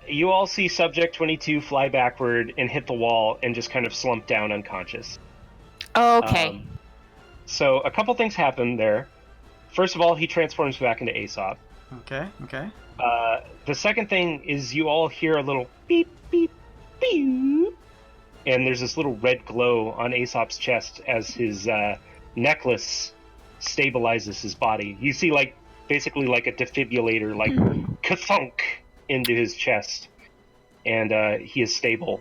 You all see Subject 22 fly backward and hit the wall and just kind of slump down unconscious. Okay. So, a couple things happen there. First of all, he transforms back into Aesop. Okay. The second thing is you all hear a little beep, beep, beep. And there's this little red glow on Aesop's chest as his necklace stabilizes his body. You see, like, basically like a defibrillator, like, ka-thunk into his chest. And he is stable.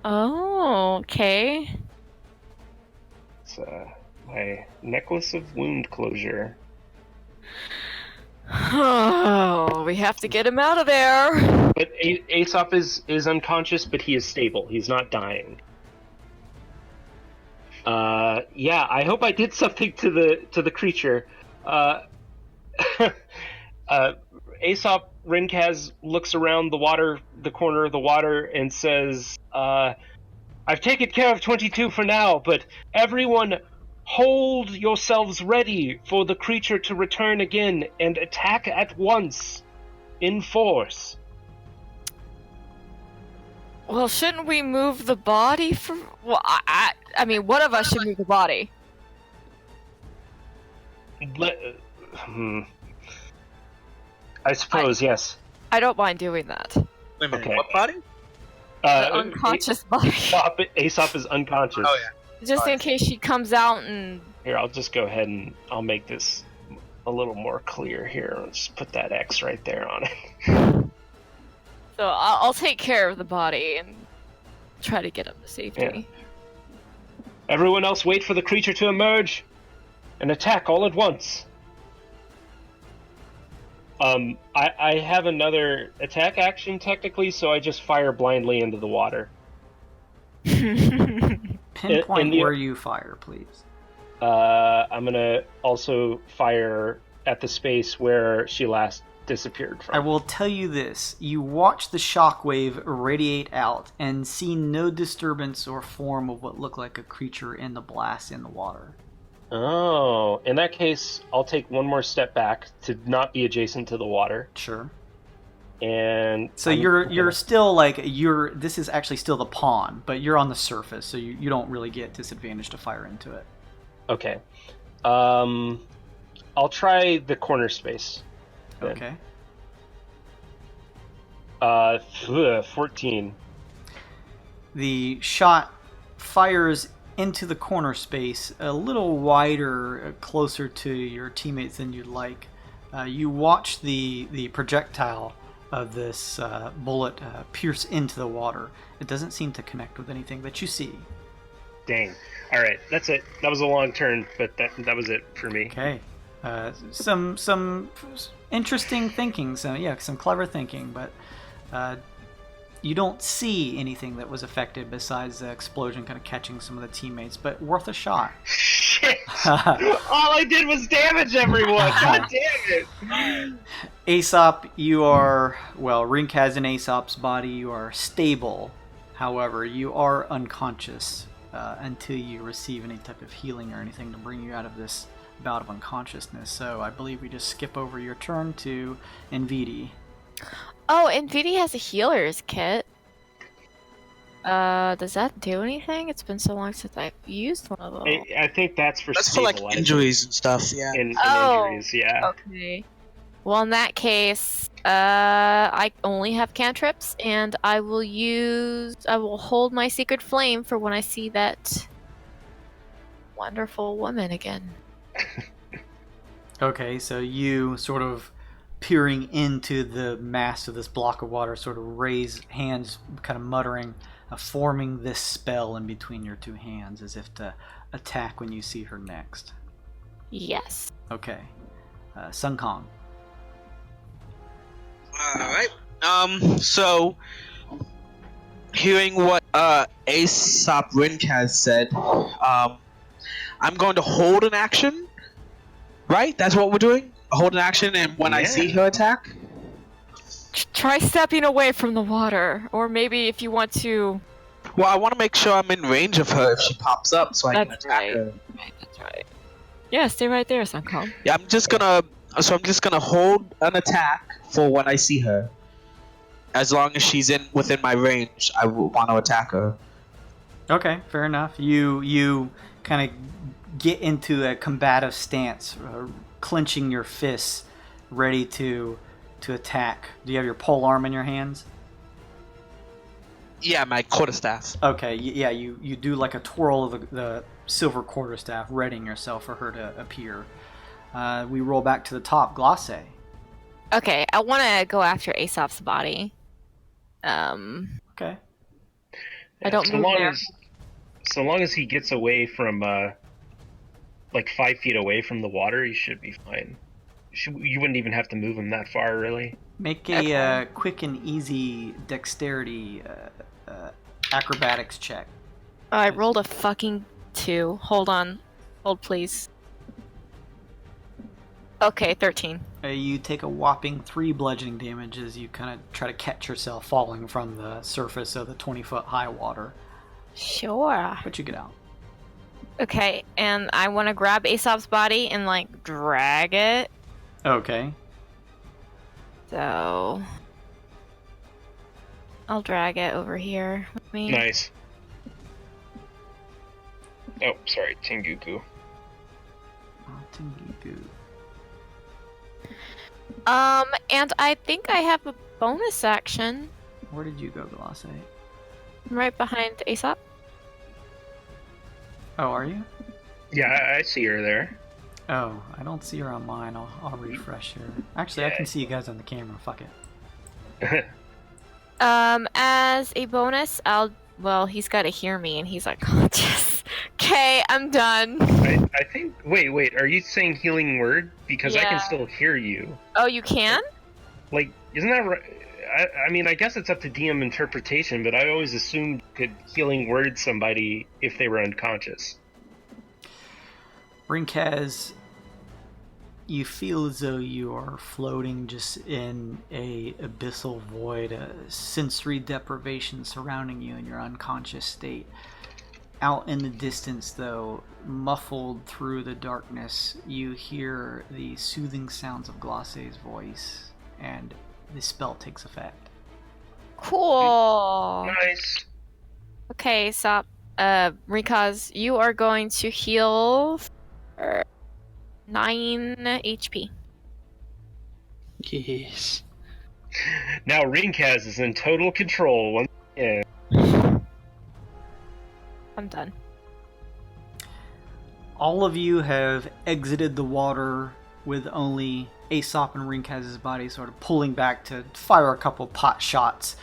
Oh, okay. It's my necklace of wound closure. Oh, we have to get him out of there. But Aesop is unconscious, but he is stable. He's not dying. Yeah, I hope I did something to the creature. Aesop Rinkaz looks around the corner of the water, and says, I've taken care of 22 for now, but everyone hold yourselves ready for the creature to return again and attack at once in force. Well, shouldn't we move the body for? Well, I mean, one of us should move the body. I suppose, yes. I don't mind doing that. Wait a minute, Okay. what body? The unconscious body, Aesop is unconscious. Oh, yeah. just in case she comes out and. Here, I'll just go ahead and I'll make this a little more clear here. I'll just put that X right there on it. So I'll take care of the body and try to get him to safety. Everyone else wait for the creature to emerge and attack all at once. I have another attack action technically, so I just fire blindly into the water. Pinpoint where you fire, please. I'm gonna also fire at the space where she last disappeared from. I will tell you this. You watch the shockwave radiate out and see no disturbance or form of what looked like a creature in the blast in the water. Oh, in that case, I'll take one more step back to not be adjacent to the water. Sure. And so you're still like this is actually still the pond, but you're on the surface, so you don't really get disadvantage to fire into it. Okay. I'll try the corner space. Then. Okay. 14. The shot fires into the corner space a little wider, closer to your teammates than you'd like. You watch the projectile of this bullet pierce into the water. It doesn't seem to connect with anything that you see. Dang. All right, that's it. That was a long turn, but that was it for me. Okay. Some interesting thinking. Some clever thinking, but you don't see anything that was affected besides the explosion kind of catching some of the teammates, but worth a shot. Shit! All I did was damage everyone! God damn it! Aesop, you are... Well, Rink has in Aesop's body. You are stable. However, you are unconscious until you receive any type of healing or anything to bring you out of this bout of unconsciousness. So I believe we just skip over your turn to Envidi. Oh, Envidi has a healer's kit. Does that do anything? It's been so long since I've used one of them. I think that's for like injuries and stuff, yeah. Injuries, yeah. Okay. Well, in that case, I only have cantrips, and I will hold my secret flame for when I see that wonderful woman again. Okay, so you sort of peering into the mass of this block of water, sort of raise hands, kind of muttering, forming this spell in between your two hands as if to attack when you see her next. Yes. Okay. Sun Kong. Alright. So, hearing what Aesop Rink has said, I'm going to hold an action. Right? That's what we're doing? Hold an action, and when I see her attack? Try stepping away from the water, or maybe if you want to... Well, I want to make sure I'm in range of her if she pops up, so I can attack her. That's right. Yeah, stay right there, Suncom. Yeah, I'm just gonna hold an attack for when I see her. As long as she's within my range, I will want to attack her. Okay, fair enough. You kind of get into a combative stance, clenching your fists, ready to attack. Do you have your pole arm in your hands? Yeah, my quarterstaff. Okay, yeah, you do like a twirl of the silver quarterstaff, readying yourself for her to appear. We roll back to the top. Glace. Okay, I want to go after Aesop's body. Okay. I don't move there. So long as he gets away from, like 5 feet away from the water, he should be fine. You wouldn't even have to move him that far, really. Make a quick and easy dexterity acrobatics check. I rolled a fucking 2. Hold on. Hold, please. Okay, 13. You take a whopping 3 bludgeoning damage as you kind of try to catch yourself falling from the surface of the 20-foot high water. Sure. But you get out. Okay, and I want to grab Aesop's body and, like, drag it. Okay. So... I'll drag it over here with me. Nice. Oh, sorry, Tenguku. Tenguku. And I think I have a bonus action. Where did you go, Glace? Right behind Aesop. Oh, are you? Yeah, I see her there. Oh, I don't see her on mine. I'll refresh her. Actually, I can see you guys on the camera. Fuck it. As a bonus, I'll Well, he's got to hear me, and he's unconscious. Okay, I'm done. I think. Wait. Are you saying healing word? Because I can Yeah. still hear you. Oh, you can? Like, isn't that right? I mean, I guess it's up to DM interpretation, but I always assumed you could healing word somebody if they were unconscious. Rinkaz, you feel as though you are floating just in a abyssal void, a sensory deprivation surrounding you in your unconscious state. Out in the distance, though, muffled through the darkness, you hear the soothing sounds of Glacé's voice, and the spell takes effect. Cool. Nice. Okay, stop. Rikaz, you are going to heal for 9 HP. Yes. Now Rinkaz is in total control once again. I'm done. All of you have exited the water with only Aesop and Rinkaz's body sort of pulling back to fire a couple pot shots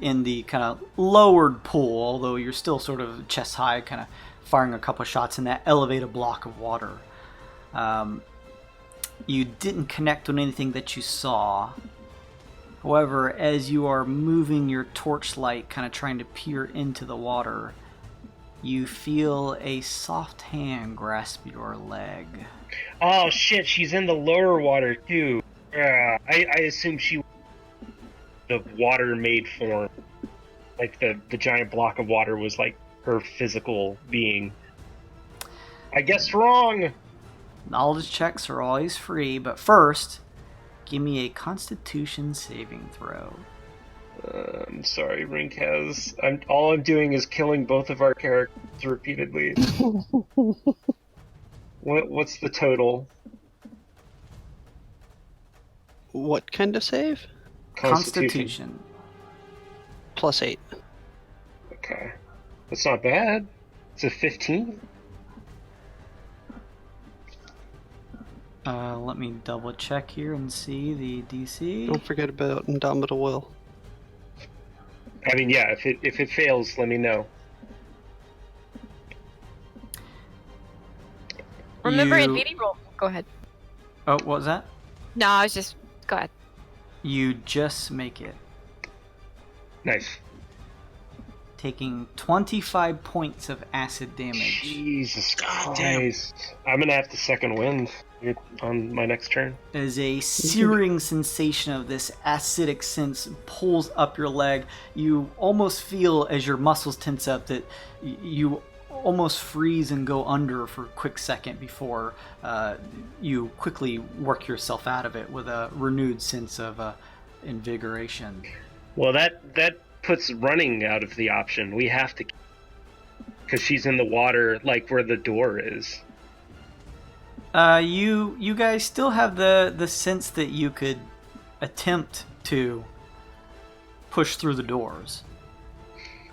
in the kind of lowered pool, although you're still sort of chest high, kind of firing a couple shots in that elevated block of water. You didn't connect on anything that you saw. However, as you are moving your torchlight, kind of trying to peer into the water, you feel a soft hand grasp your leg. Oh shit, she's in the lower water too. Yeah, I assume she was the water made form. Like the giant block of water was like her physical being. I guess wrong. Knowledge checks are always free, but first, give me a Constitution saving throw. I'm sorry, Rinkaz. All I'm doing is killing both of our characters repeatedly. What's the total? What kind of save? Constitution. +8. Okay. That's not bad. It's a 15? Let me double check here and see the DC. Don't forget about Indomitable Will. I mean, yeah, if it fails, let me know. Remember You- in BD roll. Go ahead. Oh, what was that? No, I was just. Go ahead. You just make it, Nice. taking 25 points of acid damage. Jesus God damn. Christ. I'm gonna have to second wind on my next turn. As a searing sensation of this acidic sense pulls up your leg, you almost feel as your muscles tense up that you almost freeze and go under for a quick second before you quickly work yourself out of it with a renewed sense of invigoration. Well, that puts running out of the option. We have to, because she's in the water, like where the door is. You guys still have the sense that you could attempt to push through the doors.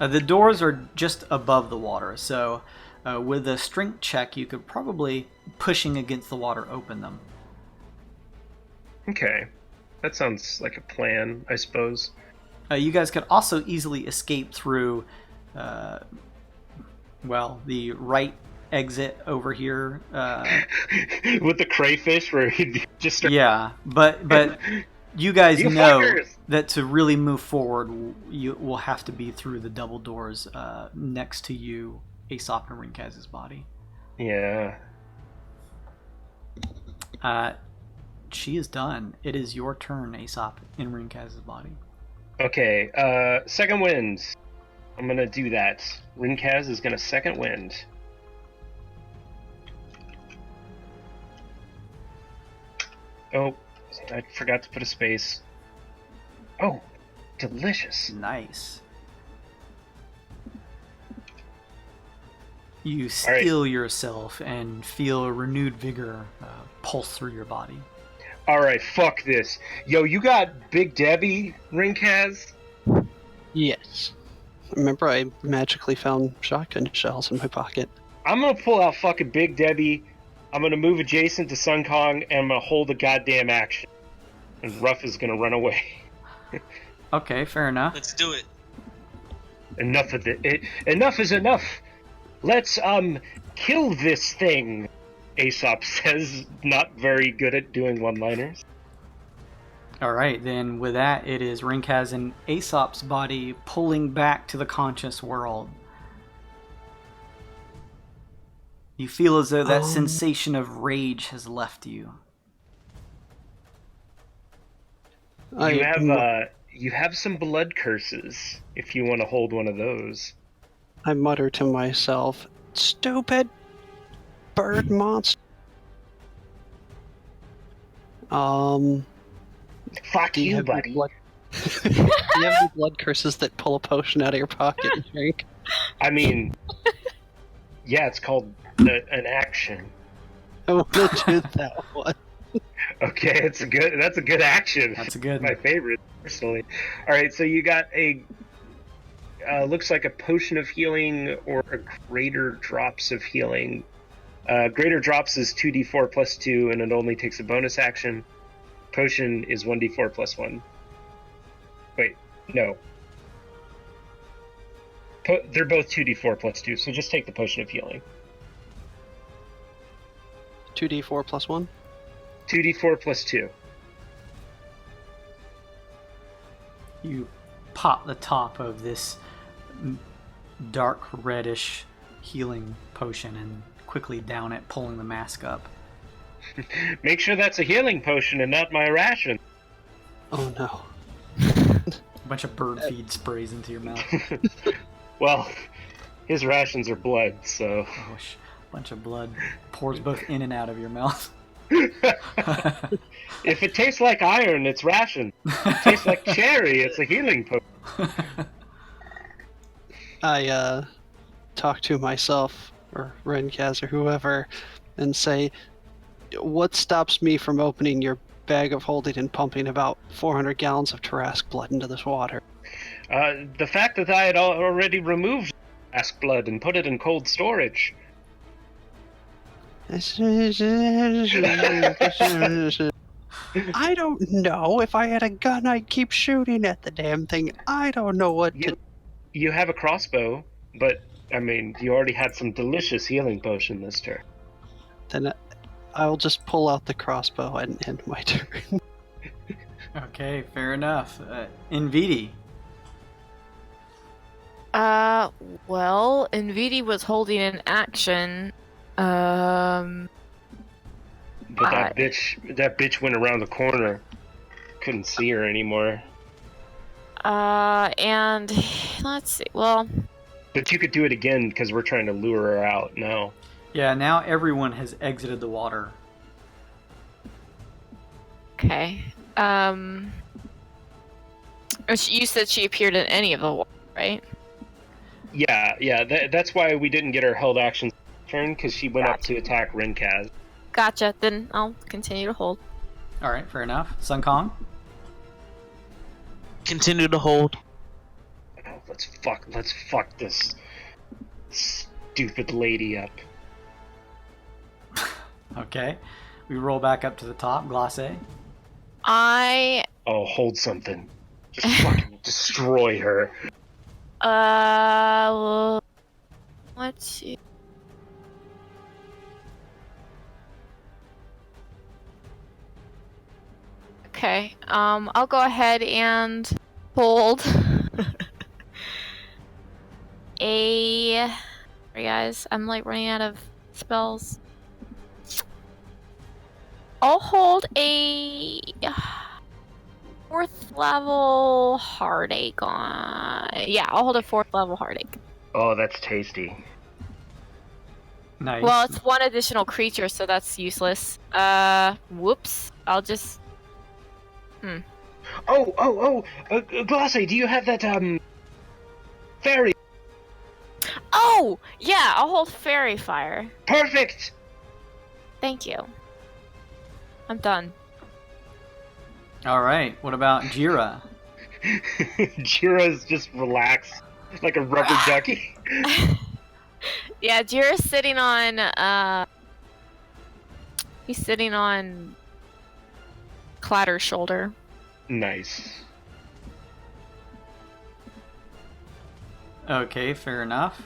The doors are just above the water, so with a strength check, you could probably, pushing against the water, open them. Okay. That sounds like a plan, I suppose. You guys could also easily escape through, the right exit over here. With the crayfish, where he'd just start... Yeah, but you guys You know fuckers! that to really move forward, you will have to be through the double doors next to you, Aesop and Rinkaz's body. Yeah. She is done. It is your turn, Aesop, in Rinkaz's body. Okay, second wind. I'm gonna do that. Rinkaz is gonna second wind. Oh, I forgot to put a space. Oh, delicious. Nice. You right. steel yourself and feel a renewed vigor pulse through your body. Alright, fuck this. Yo, you got Big Debbie, Rinkaz? Yes. Remember, I magically found shotgun shells in my pocket. I'm gonna pull out fucking Big Debbie. I'm gonna move adjacent to Sun Kong, and I'm gonna hold a goddamn action. And Ruff is gonna run away. Okay, fair enough. Let's do it. Enough of it. Enough is enough. Let's kill this thing. Aesop says, not very good at doing one-liners. All right, then with that, it is Rinkaz and Aesop's body pulling back to the conscious world. You feel as though that sensation of rage has left you. You have some blood curses if you want to hold one of those. I mutter to myself, "Stupid bird monster." Fuck Do you you, have any buddy. blood? Do you have any blood curses that pull a potion out of your pocket and drink? I mean, yeah, it's called an action. I want to do that one. Okay, that's a good action. That's a good My favorite, personally. All right, so you got a looks like a potion of healing or a greater drops of healing. Greater drops is 2d4 plus 2, and it only takes a bonus action. Potion is 1d4 plus 1. Wait, no. They're both 2d4 plus 2, so just take the potion of healing. 2d4 plus 1? 2d4 plus 2. You pop the top of this dark reddish healing potion and quickly down it, pulling the mask up. Make sure that's a healing potion and not my ration. Oh no. A bunch of bird feed sprays into your mouth. Well, his rations are blood, so... Whoosh. A bunch of blood pours both in and out of your mouth. If it tastes like iron, it's ration. If it tastes like cherry, it's a healing potion. I talk to myself, or Renkaz, or whoever, and say, "What stops me from opening your bag of holding and pumping about 400 gallons of Tarask blood into this water?" The fact that I had already removed ask blood and put it in cold storage. I don't know. If I had a gun, I'd keep shooting at the damn thing. I don't know what to... You have a crossbow, but, I mean, you already had some delicious healing potion this turn. Then I'll just pull out the crossbow and end my turn. Okay, fair enough. Nvidi. Well, Nvidi was holding an action. But that bitch went around the corner. Couldn't see her anymore. And let's see. Well, But you could do it again because we're trying to lure her out now. Yeah, now everyone has exited the water. okay. You said she appeared in any of the water, right? Yeah. That's why we didn't get her held action turn, because she went up to attack Rinkaz. Gotcha. Then I'll continue to hold. All right, fair enough. Sun Kong. Continue to hold. Oh, let's fuck this stupid lady up. Okay. We roll back up to the top. Glacé. Oh, hold something. Just fucking destroy her. Let's see. Okay, I'll go ahead and hold Sorry guys, I'm like running out of spells. I'll hold a 4th level heartache on... Yeah, I'll hold a 4th level heartache. Oh, that's tasty. Nice. Well, it's one additional creature, so that's useless. Whoops. I'll just... Glacé, do you have that, fairy? Oh! Yeah, I'll hold Fairy Fire. Perfect! Thank you. I'm done. All right. What about Jira? Jira's just relaxed, like a rubber ducky. Yeah, Jira's sitting on, he's sitting on Clatter's shoulder. Nice. Okay, fair enough.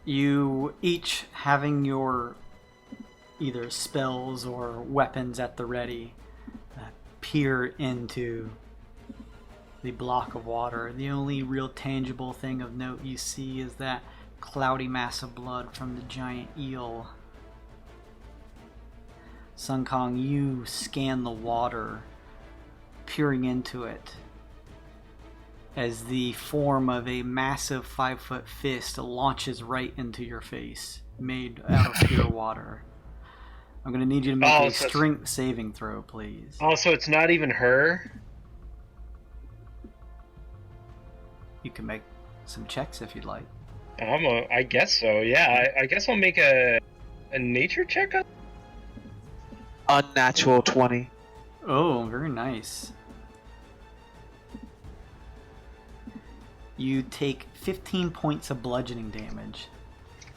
You each having your either spells or weapons at the ready peer into the block of water. The only real tangible thing of note you see is that cloudy mass of blood from the giant eel. Sun Kong, you scan the water, peering into it, as the form of a massive 5-foot fist launches right into your face, made out of pure water. I'm going to need you to make a strength saving throw, please. Also, it's not even her? You can make some checks if you'd like. I guess so, yeah. I guess I'll make a nature check on. Unnatural 20. Oh, very nice. You take 15 points of bludgeoning damage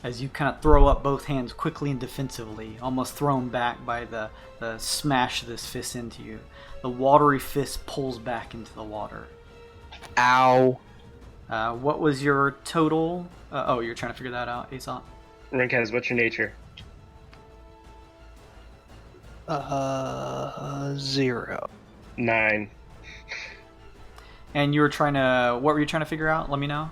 as you kind of throw up both hands quickly and defensively, almost thrown back by the smash of this fist into you. The watery fist pulls back into the water. Ow. What was your total? You're trying to figure that out, Aesop? Rinkaz, what's your nature? 0. 9. And you were trying to... What were you trying to figure out? Let me know.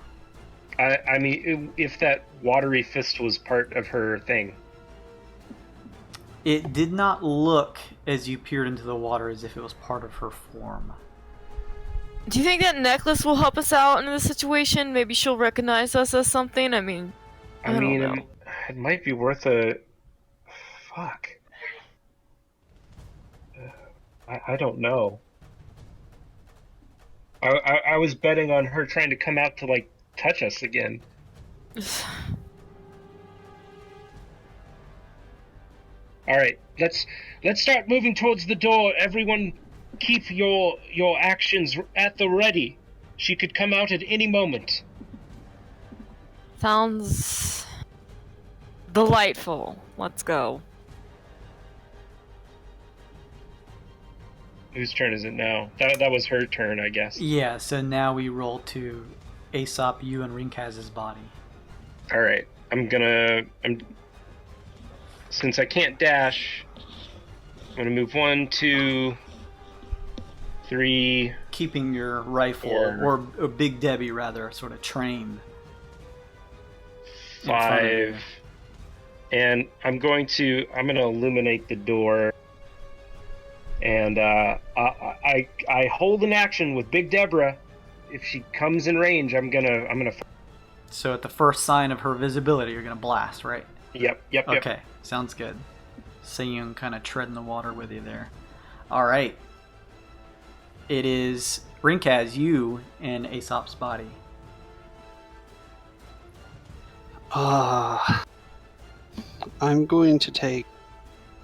I mean, if that watery fist was part of her thing. It did not look, as you peered into the water, as if it was part of her form. Do you think that necklace will help us out in this situation? Maybe she'll recognize us as something? I mean, I don't know. It might be worth a... Fuck. I don't know. I was betting on her trying to come out to, like, touch us again. Alright, let's start moving towards the door. Everyone keep your actions at the ready. She could come out at any moment. Sounds delightful. Let's go. Whose turn is it now? That was her turn, I guess. Yeah, so now we roll to Aesop, you, and Rinkaz's body. Alright, since I can't dash, I'm gonna move 1, 2, 3... Keeping your rifle, or Big Debbie rather, sort of trained. 5... And I'm gonna illuminate the door. And I hold an action with Big Deborah. If she comes in range, I'm gonna. So at the first sign of her visibility, you're gonna blast, right? Yep. Okay, sounds good. Seiyun kind of treading the water with you there. All right. It is Rinkaz, you, and Aesop's body. I'm going to take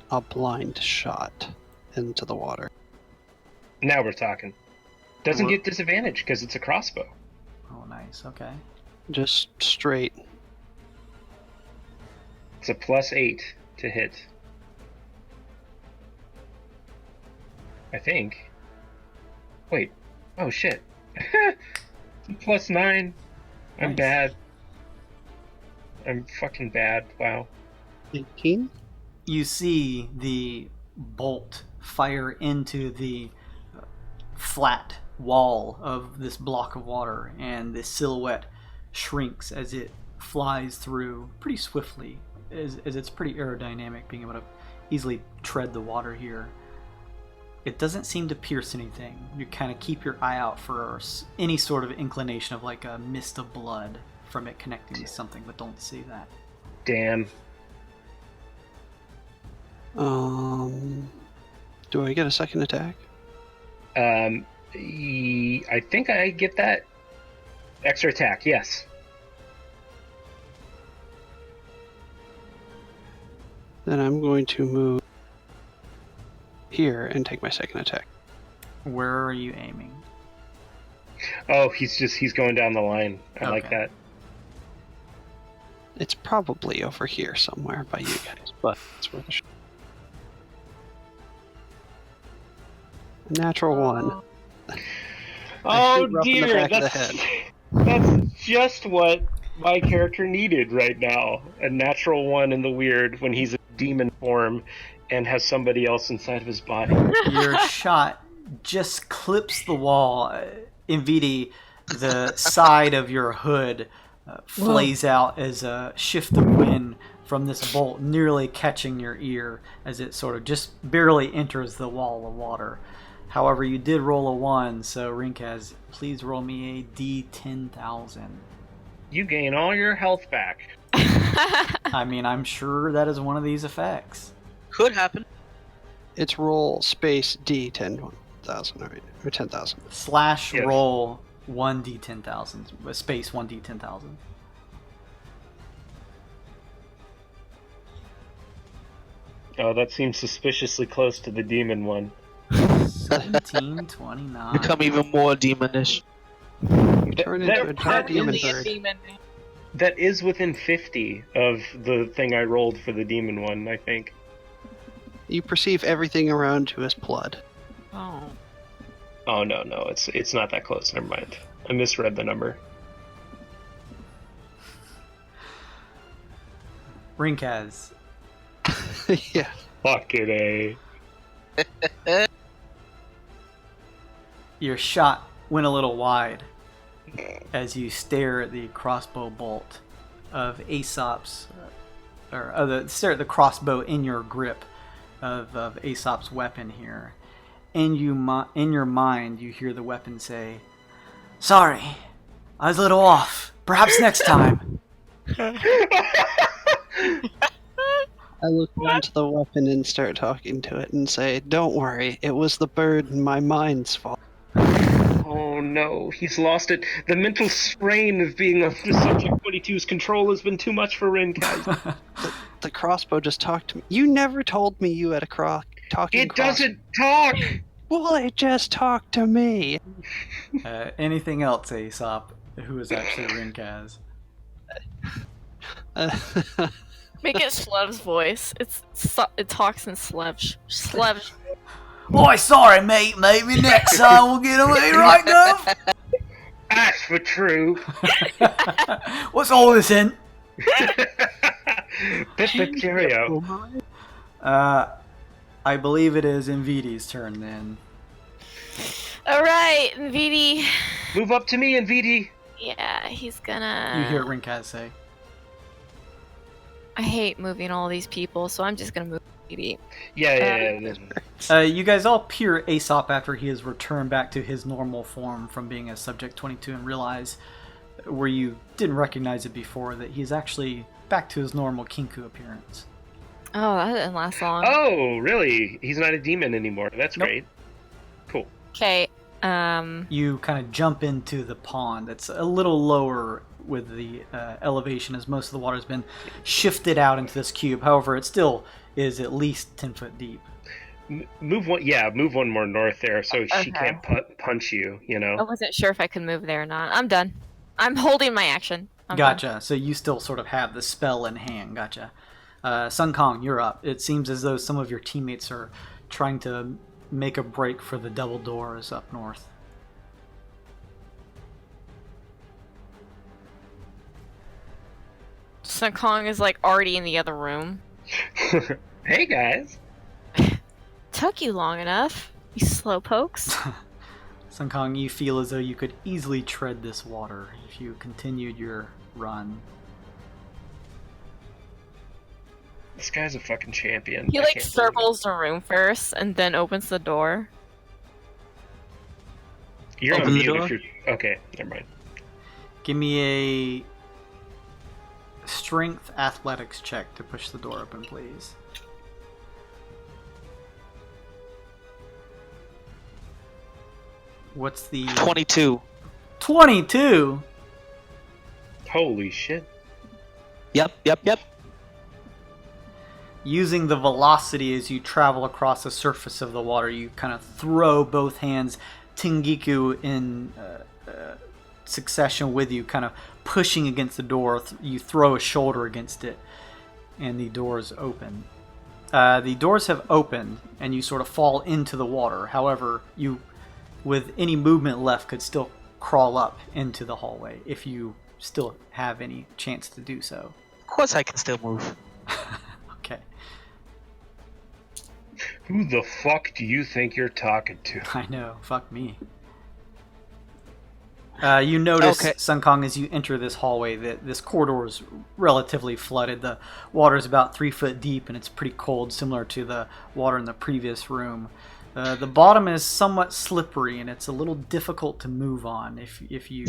a blind shot into the water. Now we're talking. Doesn't get disadvantage because it's a crossbow. Oh, nice. Okay. Just straight. It's a +8 to hit. I think. Wait. Oh, shit. +9. I'm Nice. bad. I'm fucking bad. Wow. 18? You see the bolt fire into the flat wall of this block of water, and the silhouette shrinks as it flies through pretty swiftly, as it's pretty aerodynamic, being able to easily tread the water here. It doesn't seem to pierce anything. You kind of keep your eye out for any sort of inclination of like a mist of blood from it connecting to something, but don't see that. Damn. Do I get a second attack? I think I get that extra attack, yes. Then I'm going to move here and take my second attack. Where are you aiming? Oh, he's going down the line. I like Okay. that. It's probably over here somewhere by you guys, but it's worth a shot. Natural one. Oh shoot Ruff in the dear, back of the that's just what my character needed right now. A natural one in the Wyrd when he's a demon form and has somebody else inside of his body. Your shot just clips the wall. Invidi, the side of your hood flays out as a shift of wind from this bolt, nearly catching your ear as it sort of just barely enters the wall of water. However, you did roll a 1, so Rinkaz, please roll me a D10,000. You gain all your health back. I mean, I'm sure that is one of these effects. Could happen. It's roll space D10,000, right? Or 10,000. Slash Yes. roll 1D10,000, space 1D10,000. Oh, that seems suspiciously close to the demon one. 1729. Become even more demonish. You turn into a giant demon is- bird. That is within 50 of the thing I rolled for the demon one, I think. You perceive everything around you as blood. Oh. Oh no, it's not that close. Never mind. I misread the number. Rinkaz, Yeah. Fucking A. your shot went a little wide as you stare at the crossbow bolt of Aesop's, stare at the crossbow in your grip of Aesop's weapon here. In your mind, you hear the weapon say, "Sorry, I was a little off. Perhaps next time." I look into the weapon and start talking to it and say, "Don't worry, it was the bird and my mind's fault." Oh no, he's lost it. The mental strain of being under Subject 22's control has been too much for Rinkaz. The crossbow just talked to me. You never told me you had a talking It crossbow. doesn't talk! Well, it just talked to me. Anything else, Aesop, who is actually Rinkaz? Make it Slev's voice. It talks in Slev. Oi, sorry, mate. Maybe next time we'll get away, right, Gov? Ask for true. What's all this in? Pip cheerio. I believe it is Invidi's turn then. Alright, VD. Move up to me, NVD. Yeah, he's gonna. You hear Rinkaz say. I hate moving all these people, so I'm just gonna move VD. Yeah. You guys all peer Aesop after he has returned back to his normal form from being a Subject 22 and realize, where you didn't recognize it before, that he's actually back to his normal Kinku appearance. Oh, that didn't last long. Oh, really? He's not a demon anymore. That's Nope. great. Cool. Okay. You kind of jump into the pond. It's a little lower with the elevation, as most of the water has been shifted out into this cube. However, it still is at least 10 foot deep. Move one more north there so she Okay. can't punch you, you know? I wasn't sure if I could move there or not. I'm done. I'm holding my action. I'm done. Gotcha. So you still sort of have the spell in hand. Gotcha. Sun Kong, you're up. It seems as though some of your teammates are trying to make a break for the double doors up north. Sun Kong is like already in the other room. Hey, guys. Took you long enough, you slowpokes. Sun Kong, you feel as though you could easily tread this water if you continued your run. This guy's a fucking champion. He I like can't believe it. circles the room first and then opens the door. You're Open on the mute door? if you're... Okay, never mind. Give me a strength athletics check to push the door open, please. What's the 22. 22? Holy shit. Yep. Using the velocity as you travel across the surface of the water, you kind of throw both hands Tengiku in succession with you, kind of pushing against the door. You throw a shoulder against it, and the doors open. The doors have opened, and you sort of fall into the water. However, you, with any movement left, could still crawl up into the hallway if you still have any chance to do so. Of course I can still move. Okay. Who the fuck do you think you're talking to? I know. Fuck me. You notice, Okay. Sun Kong, as you enter this hallway, that this corridor is relatively flooded. The water is about 3 foot deep, and it's pretty cold, similar to the water in the previous room. The bottom is somewhat slippery, and it's a little difficult to move on if you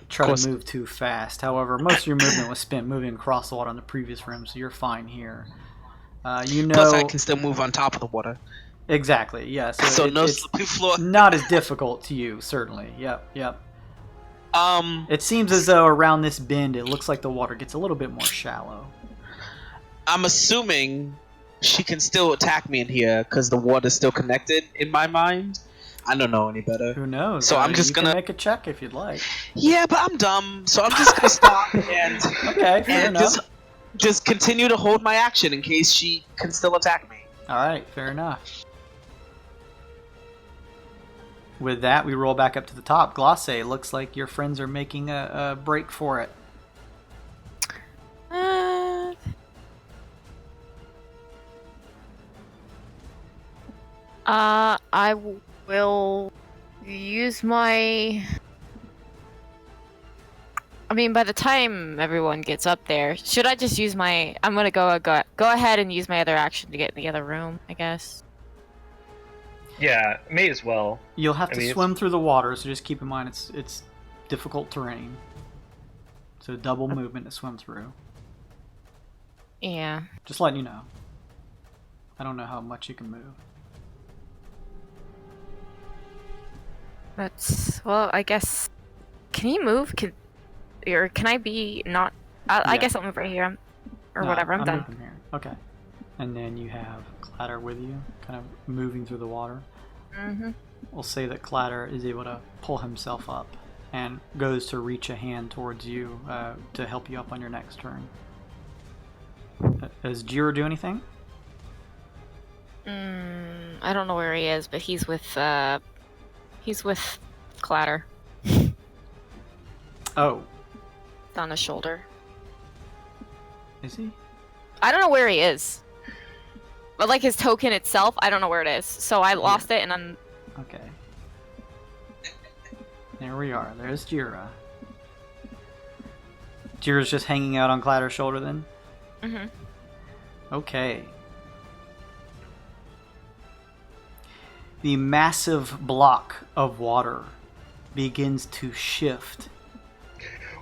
try to move too fast. However, most of your movement was spent moving across the water in the previous room, so you're fine here. Plus, I can still move on top of the water. Exactly, yes. Yeah, So no it's slippery floor. not as difficult to you, certainly. Yep. Um, It seems as though around this bend, it looks like the water gets a little bit more shallow. I'm assuming she can still attack me in here because the water's still connected in my mind. I don't know any better. Who knows? So I'm just you gonna can make a check if you'd like. Yeah, but I'm dumb, so I'm just gonna stop and Okay, fair and enough. just continue to hold my action in case she can still attack me. All right, fair enough. With that, we roll back up to the top. Glosse, looks like your friends are making a break for it. I will use my. I mean, by the time everyone gets up there, should I just use my? I'm gonna go ahead and use my other action to get in the other room, I guess. Yeah, may as well. You'll have I to mean, swim through the water, so just keep in mind it's difficult terrain. So double movement to swim through. Yeah. Just letting you know. I don't know how much you can move. Well, I guess. Can you move? Can I be not? I Yeah. guess I'll move right here. Or No, whatever. I'm done. moving here. Okay. And then you have Clatter with you, kind of moving through the water. Mm-hmm. We'll say that Clatter is able to pull himself up and goes to reach a hand towards you to help you up on your next turn. Does Jiro do anything? I don't know where he is, but he's with Clatter Oh, on his shoulder. is he? I don't know where he is. But like his token itself, I don't know where it is. So I lost it, and I'm. Okay. There we are. There's Jira. Jira's just hanging out on Clatter's shoulder then? Mm-hmm. Okay. The massive block of water begins to shift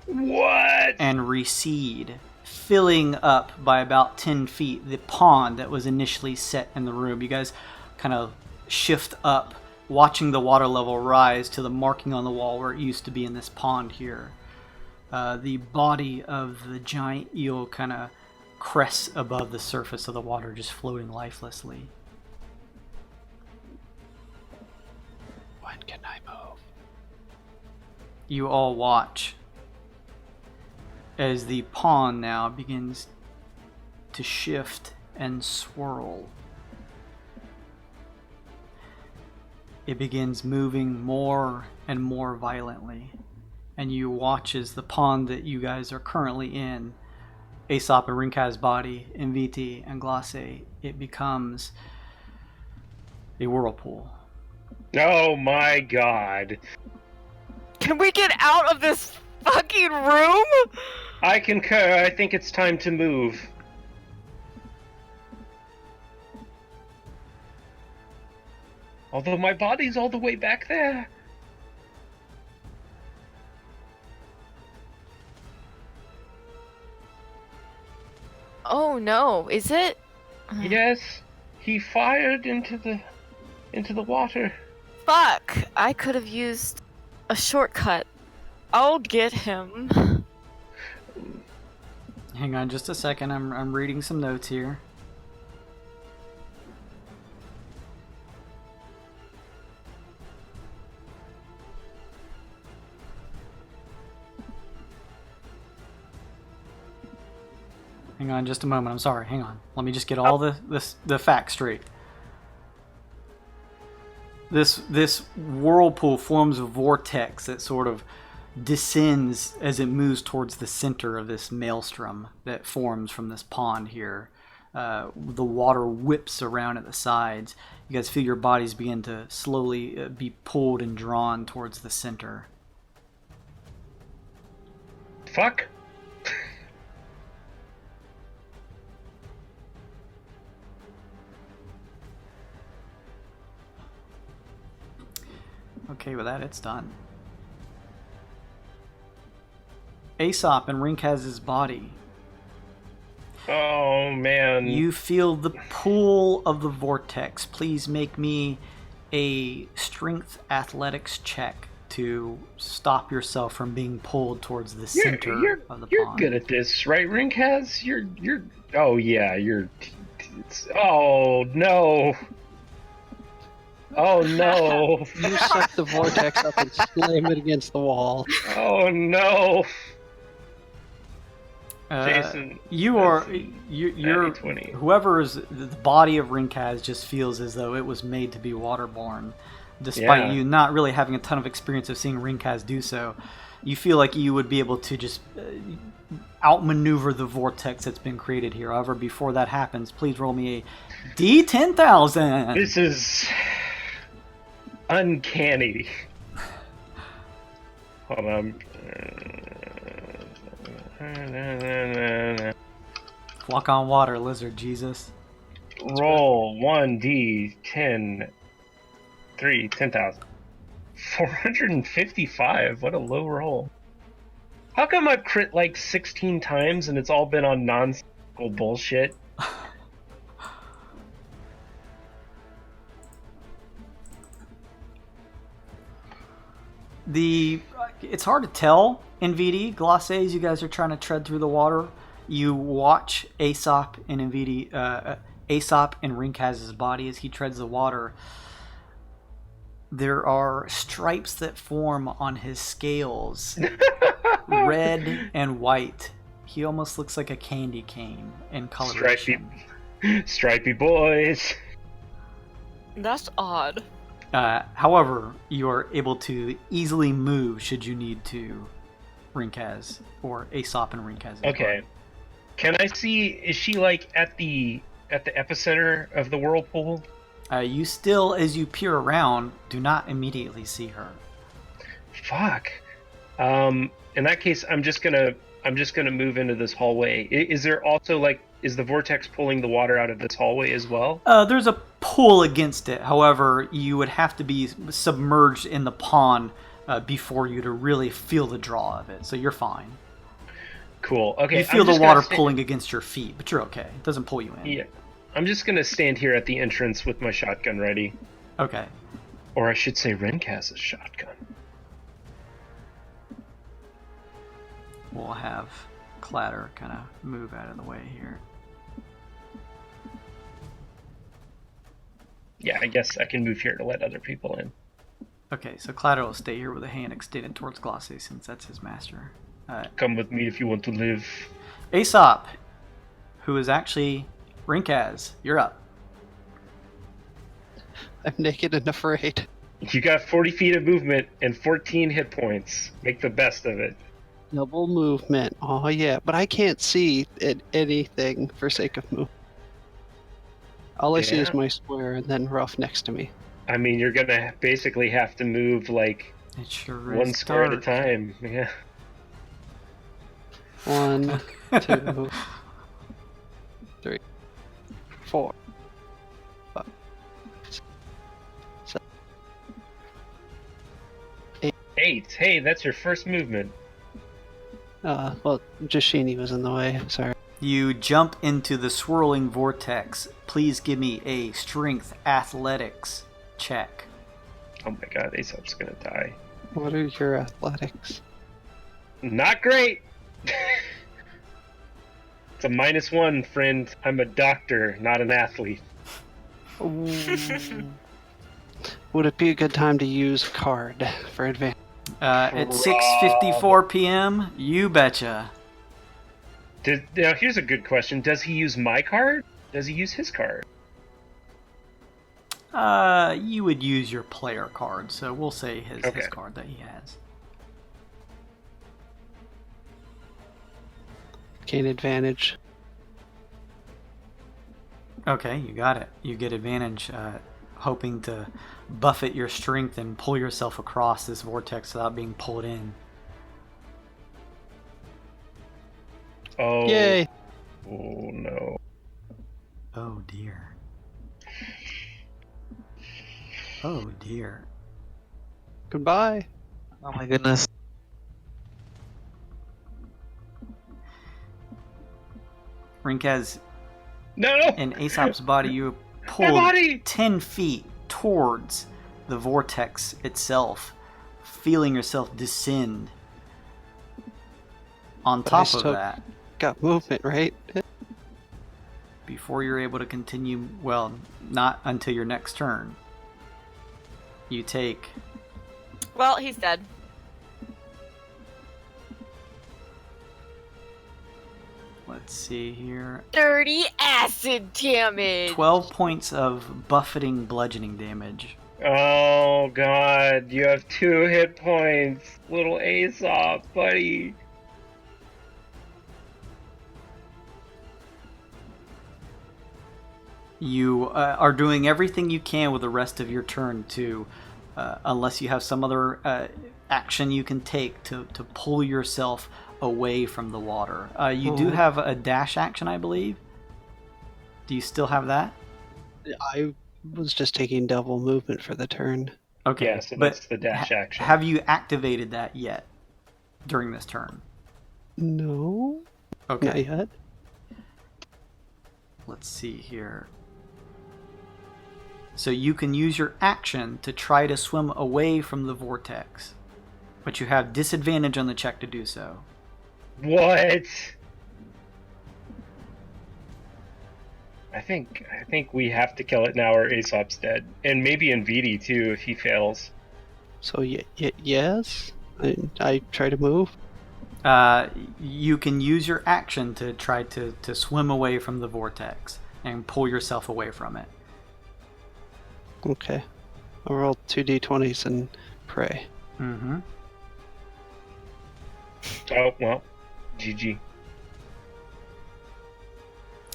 What? and recede, filling up by about 10 feet the pond that was initially set in the room. You guys kind of shift up, watching the water level rise to the marking on the wall where it used to be in this pond here. The body of the giant eel kind of crests above the surface of the water, just floating lifelessly. When can I move? You all watch as the pond now begins to shift and swirl. It begins moving more and more violently, and you watch as the pond that you guys are currently in, Aesop and Rinkai's body, Inviti and Glace, it becomes a whirlpool. Oh my god. Can we get out of this fucking room? I concur. I think it's time to move. Although my body's all the way back there. Oh no, is it? Yes, he fired into the water. Fuck! I could have used a shortcut. I'll get him. Hang on just a second, I'm reading some notes here. Hang on just a moment. I'm sorry. Hang on. Let me just get all the facts straight. This whirlpool forms a vortex that sort of descends as it moves towards the center of this maelstrom that forms from this pond here. The water whips around at the sides. You guys feel your bodies begin to slowly be pulled and drawn towards the center. Fuck. Okay, with that, it's done. Aesop and Rinkaz's body. Oh, man. You feel the pull of the vortex. Please make me a strength athletics check to stop yourself from being pulled towards the center of the You're pond. good at this, right, Rinkaz? You're. Oh yeah, Oh no. Oh no. You suck the vortex up and slam it against the wall. Oh no. Jason, you're 20. whoever is the body of Rinkaz just feels as though it was made to be waterborne, despite you not really having a ton of experience of seeing Rinkaz do so. You feel like you would be able to just outmaneuver the vortex that's been created here. However, before that happens, please roll me a D10,000. This is uncanny. Hold on. Walk on water, lizard Jesus. Roll 1d10. 10,000. 455. What a low roll. How come I've crit like 16 times and it's all been on nonsensical bullshit? It's hard to tell in VD. Glosses, you guys are trying to tread through the water. You watch Aesop and Aesop and Rinkaz's body as he treads the water. There are stripes that form on his scales, red and white. He almost looks like a candy cane in coloration. Stripey boys. That's odd. However, you are able to easily move should you need to, Rinkaz, or Aesop and Rinkaz. Okay. Can I see, is she like at the epicenter of the whirlpool? You still, as you peer around, do not immediately see her. Fuck. In that case, I'm just gonna move into this hallway. Is there also is the vortex pulling the water out of this hallway as well? There's a pull against it. However, you would have to be submerged in the pond before you to really feel the draw of it. So you're fine. Cool. Okay. You feel the water pulling against your feet, but you're okay. It doesn't pull you in. Yeah. I'm just gonna stand here at the entrance with my shotgun ready. Okay. Or I should say Rinkaz's shotgun. We'll have Clatter kind of move out of the way here. Yeah, I guess I can move here to let other people in. Okay, so Clatter will stay here with a hand extended towards Glossy since that's his master. Come with me if you want to live. Aesop, who is actually Rinkaz, you're up. I'm naked and afraid. You got 40 feet of movement and 14 hit points. Make the best of it. Double movement. Oh yeah, but I can't see anything for sake of move. All I see is my square and then Ruff next to me. I mean, you're gonna basically have to move It sure one is square dark. at a time. Yeah. 1, 2, 3, 4, 5, 6, 7, 8. 8. Hey, that's your first movement. Well, Jashini was in the way. Sorry. You jump into the swirling vortex. Please give me a strength athletics check. Oh my god, Aesop's gonna die. What are your athletics? Not great! It's a -1, friend. I'm a doctor, not an athlete. Would it be a good time to use card for advantage? At 6:54 p.m., you betcha. Now, here's a good question. Does he use my card? Does he use his card? You would use your player card, so we'll say his Okay. card that he has. Gain advantage. Okay, you got it. You get advantage, hoping to buffet your strength and pull yourself across this vortex without being pulled in. Oh. Yay! Oh, no. Oh dear. Oh dear. Goodbye. Oh my goodness. Rinkaz, No! in Aesop's body, you My pulled body! 10 feet towards the vortex itself, feeling yourself descend. On But I top of still- that, Got movement, right? before you're able to continue, well, not until your next turn, you take Well, he's dead. let's see here, 30 acid damage. 12 points of buffeting bludgeoning damage. Oh, God. You have 2 hit points. Little Aesop, buddy. You are doing everything you can with the rest of your turn to, unless you have some other action you can take to pull yourself away from the water. You do have a dash action, I believe. Do you still have that? I was just taking double movement for the turn. Okay, Yeah, so but that's the dash action. have you activated that yet during this turn? No, Okay, not yet. let's see here. So you can use your action to try to swim away from the vortex, but you have disadvantage on the check to do so. What? I think we have to kill it now or Aesop's dead. And maybe Nvidi too if he fails. So yes, I try to move. You can use your action to try to swim away from the vortex and pull yourself away from it. Okay, I'll roll 2d20s and pray. Mm-hmm. Oh, well. GG.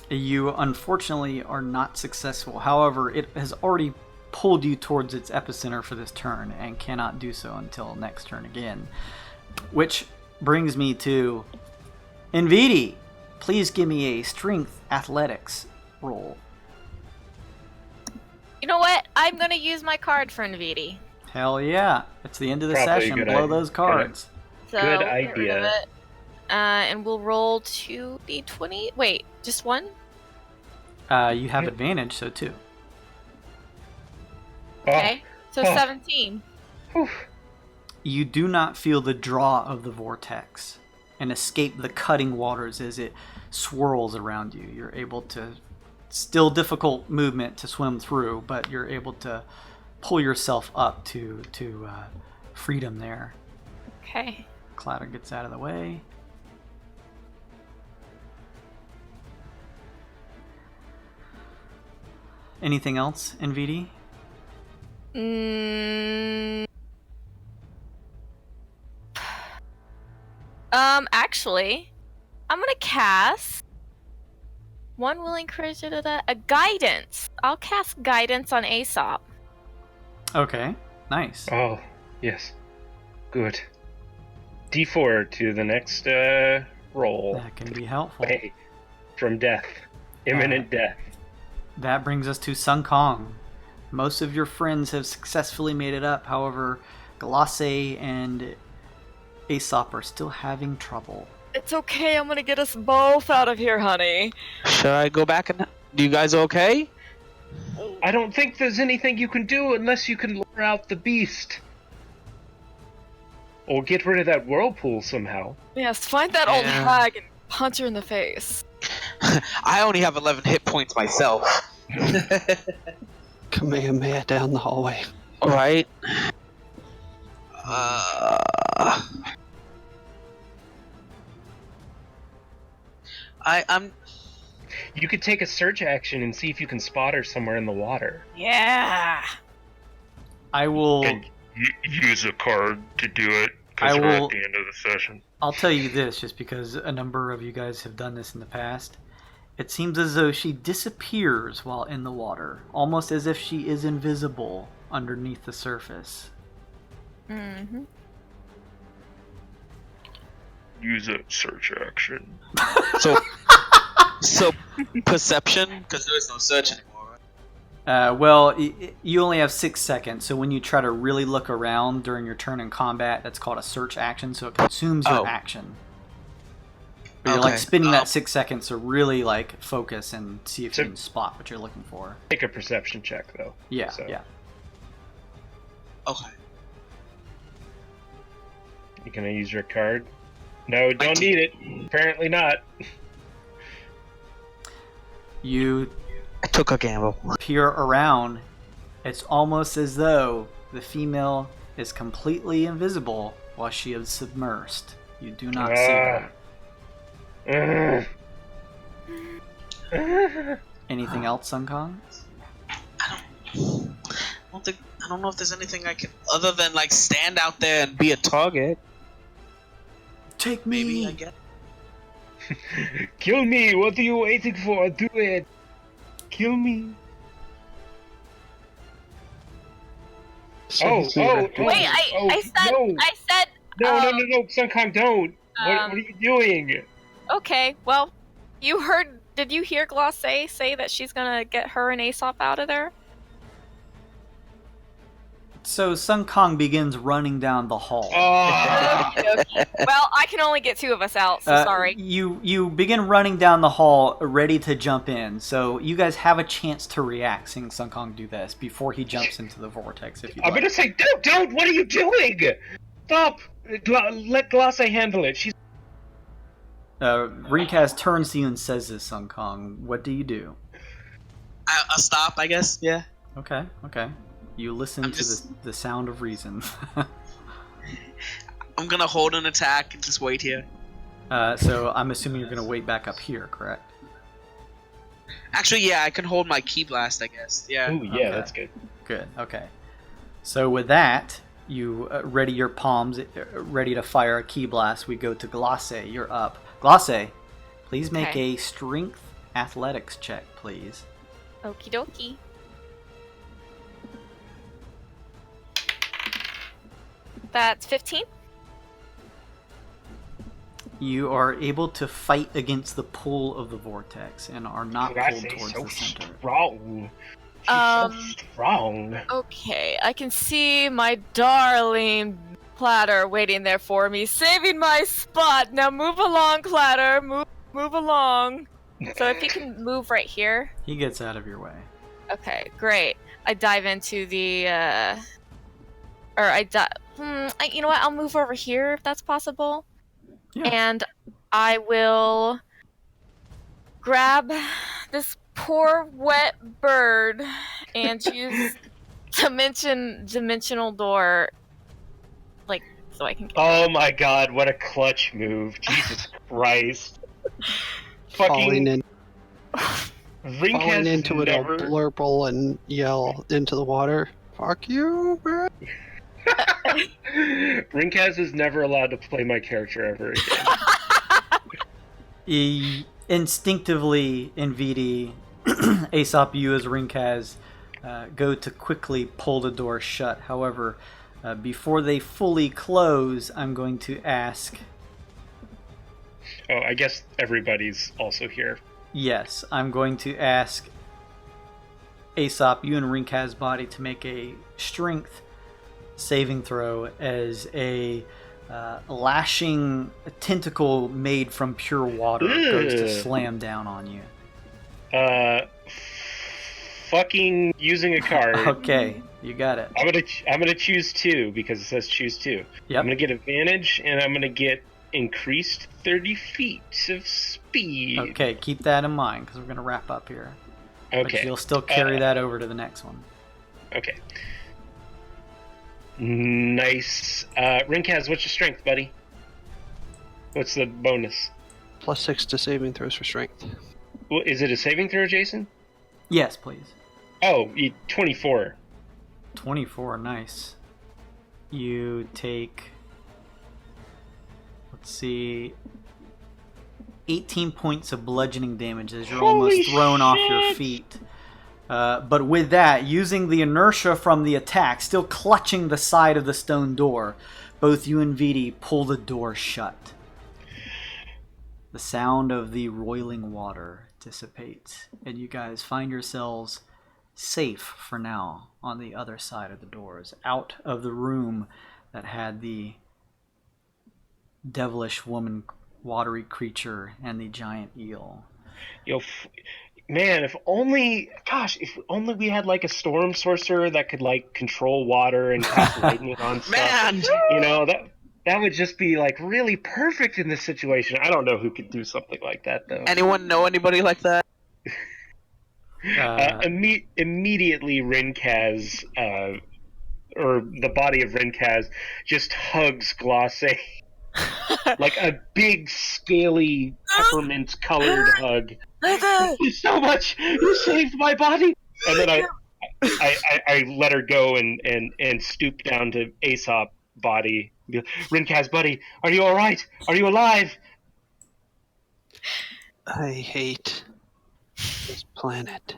You unfortunately are not successful. However, it has already pulled you towards its epicenter for this turn and cannot do so until next turn again. Which brings me to Nvidi. Please give me a strength athletics roll. You know what? I'm gonna use my card for Nvidi. Hell yeah. It's the end of the Probably a session. good Blow idea. those cards. So Good we'll get rid of idea. it. And we'll roll 2d20. Wait, just one? You have advantage, so 2. Okay. So Oh. 17. Whew. You do not feel the draw of the vortex and escape the cutting waters as it swirls around you. You're able to, still difficult movement to swim through, but you're able to pull yourself up to freedom there. Okay. Clatter gets out of the way. Anything else, NVD? Actually, I'm gonna cast one willing creature a guidance. I'll cast guidance on Aesop. Okay, nice. Oh, yes. Good. D4 to the next roll. That can be helpful. Away from death. Imminent death. That brings us to Sun Kong. Most of your friends have successfully made it up. However, Glace and Aesop are still having trouble. It's okay. I'm gonna get us both out of here, honey. Should I go back and... Do you guys okay? I don't think there's anything you can do unless you can lure out the beast. Or get rid of that whirlpool somehow. Yes, find that old Yeah. hag and punch her in the face. I only have 11 hit points myself. Kamehameha down the hallway. Alright. I'm. You could take a search action and see if you can spot her somewhere in the water. Yeah. I will. And use a card to do it I because we're will- at the end of the session. I'll tell you this, just because a number of you guys have done this in the past. It seems as though she disappears while in the water, almost as if she is invisible underneath the surface. Mm-hmm. Use a search action. So perception, because there is no search anymore. Right? Well, you only have 6 seconds, so when you try to really look around during your turn in combat, that's called a search action, so it consumes your action. But you're like spending that 6 seconds to really like focus and see if you can spot what you're looking for. Take a perception check, though. Yeah, So- yeah. Okay. You can use your card. No, don't need it. Apparently not. You I took a gamble. peer around. It's almost as though the female is completely invisible while she is submersed. You do not see her. Anything else, Sun Kong? I don't know if there's anything I can other than like stand out there and be a target. Take Maybe I guess. Kill me! What are you waiting for? Do it! Kill me! So Wait, I said, No! No, Sun Kong, don't! What are you doing? okay, well, did you hear Glosse say that she's gonna get her and Aesop out of there? So Sun Kong begins running down the hall. Well, I can only get 2 of us out, so sorry. You begin running down the hall, ready to jump in. So you guys have a chance to react, seeing Sun Kong do this before he jumps into the vortex. If you, I'm gonna say, don't! What are you doing? Stop! Let Glosse handle it. She's. Rinkaz turns to you and says this, Sun Kong. What do you do? I'll stop, I guess. Yeah. Okay. You listen to the sound of reason. I'm gonna hold an attack and just wait here. So I'm assuming you're gonna wait back up here, correct? Actually, yeah, I can hold my key blast, I guess. Yeah. Ooh, yeah, Okay. that's good. Good. Okay. So with that, you ready your palms, ready to fire a key blast. We go to Glosse. You're up. Glosse, please make Okay. a strength athletics check, please. Okie dokie. That's 15. You are able to fight against the pull of the vortex and are not pulled Glosse's towards so the center. strong. She's so strong. Okay, I can see my darling Platter waiting there for me, saving my spot. Now move along, Platter. Move along. So if you can move right here. He gets out of your way. Okay, great. I dive into the, you know what? I'll move over here if that's possible. Yeah. And I will grab this poor wet bird and use dimensional door, like, so I can. Oh my god, what a clutch move. Jesus Christ. Falling Fucking Rink falling has into it, never... I'll blurple and yell into the water. Fuck you, man. Rinkaz is never allowed to play my character ever again. Instinctively, Nvd, Aesop, you as Rinkaz, go to quickly pull the door shut. However, before they fully close, I'm going to ask... Oh, I guess everybody's also here. Yes, I'm going to ask Aesop, you and Rinkaz's body, to make a strength saving throw as a lashing tentacle made from pure water goes to slam down on you. Fucking using a card. Okay, you got it. I'm gonna choose 2 because it says choose 2. Yep. I'm gonna get advantage and I'm gonna get increased 30 feet of speed. Okay, keep that in mind because we're going to wrap up here. Okay. But you'll still carry that over to the next one. Okay. Nice. Rinkaz, what's your strength, buddy? What's the bonus? +6 to saving throws for strength. Well, is it a saving throw, Jason? Yes, please. Oh, 24. 24, nice. You take, let's see, 18 points of bludgeoning damage as you're almost thrown off your feet. But with that, using the inertia from the attack, still clutching the side of the stone door, both you and Vidi pull the door shut. The sound of the roiling water dissipates, and you guys find yourselves safe for now on the other side of the doors, out of the room that had the devilish woman watery creature and the giant eel. Man, if only we had like a storm sorcerer that could like control water and cast lightning on stuff. Man! You know, that would just be like really perfect in this situation. I don't know who could do something like that though. Anyone know anybody like that? Immediately Rinkaz, or the body of Rinkaz, just hugs Glace. Like a big, scaly, peppermint-colored hug. Thank you so much! You saved my body! And then I let her go and stoop down to Aesop's body. Rinkaz, buddy, are you alright? Are you alive? I hate this planet.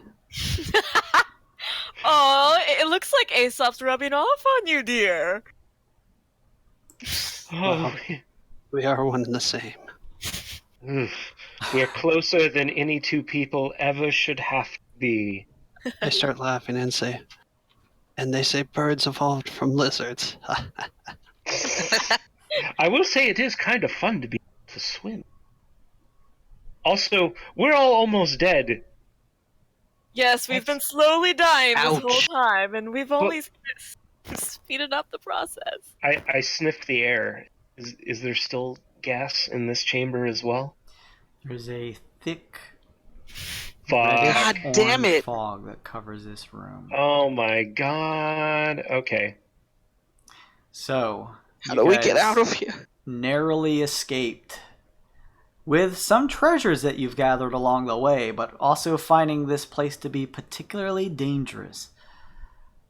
Oh, it looks like Aesop's rubbing off on you, dear. Oh, We are one and the same. we're closer than any two people ever should have to be. I start laughing and they say birds evolved from lizards. I will say it is kind of fun to be able to swim. Also, we're all almost dead. Yes, we've been slowly dying this Ouch. whole time, and we've only speeded up the process. I sniffed the air. Is there still gas in this chamber as well? There's a thick Fog. God reddish damn orange it. fog that covers this room. Oh my god. Okay. So, How you do we guys get out of here? narrowly escaped with some treasures that you've gathered along the way, but also finding this place to be particularly dangerous.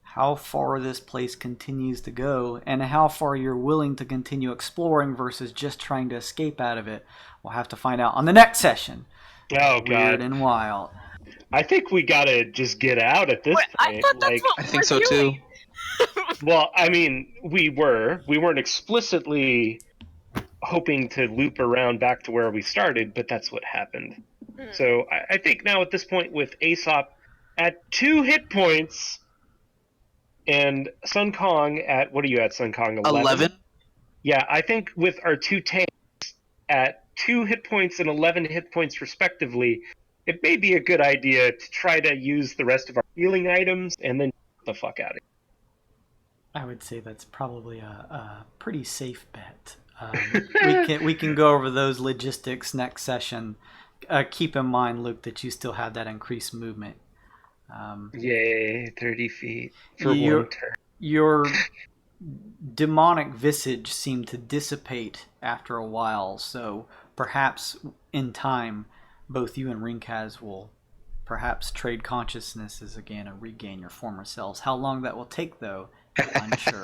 How far this place continues to go, and how far you're willing to continue exploring versus just trying to escape out of it, we'll have to find out on the next session. Oh Weird god. and Wild. I think we gotta just get out at this Wait, I point. thought that's Like, what I we think were so too. doing. well, I mean, we weren't explicitly hoping to loop around back to where we started, but that's what happened. So I think now at this point with Aesop at 2 hit points and Sun Kong at, what are you at, Sun Kong? 11? Yeah, I think with our 2 tanks at 2 hit points and 11 hit points respectively, it may be a good idea to try to use the rest of our healing items and then get the fuck out of here. I would say that's probably a pretty safe bet. We can go over those logistics next session. Keep in mind, Luke, that you still have that increased movement. Yay, 30 feet for Your- one turn. Your demonic visage seemed to dissipate after a while, so perhaps in time, both you and Rinkaz will perhaps trade consciousnesses again and regain your former selves. How long that will take, though, I'm unsure.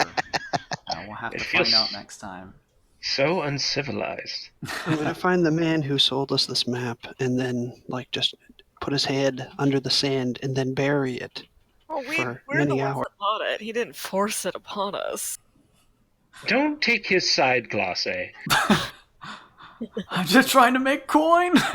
We'll have to find out next time. So uncivilized. I'm gonna find the man who sold us this map and then just put his head under the sand and then bury it. Well, For we're the many ones hours. that bought it. He didn't force it upon us. Don't take his side, Glace. I'm just trying to make coin. we just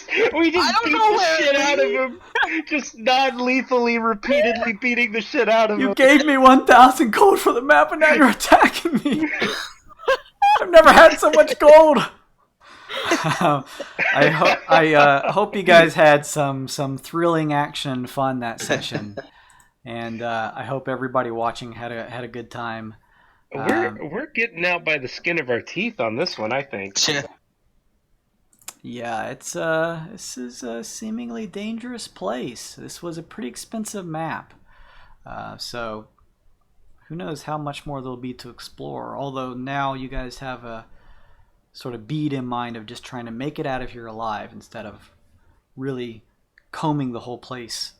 I beat don't the know where shit it out of him. Just non-lethally, repeatedly beating the shit out of You him. gave me 1,000 gold for the map, and now you're attacking me. I've never had so much gold. I hope you guys had some thrilling action fun that session, and I hope everybody watching had a good time. We're getting out by the skin of our teeth on this one, I think. Yeah, this is a seemingly dangerous place. This was a pretty expensive map, so who knows how much more there'll be to explore. Although now you guys have a sort of bead in mind of just trying to make it out of here alive instead of really combing the whole place.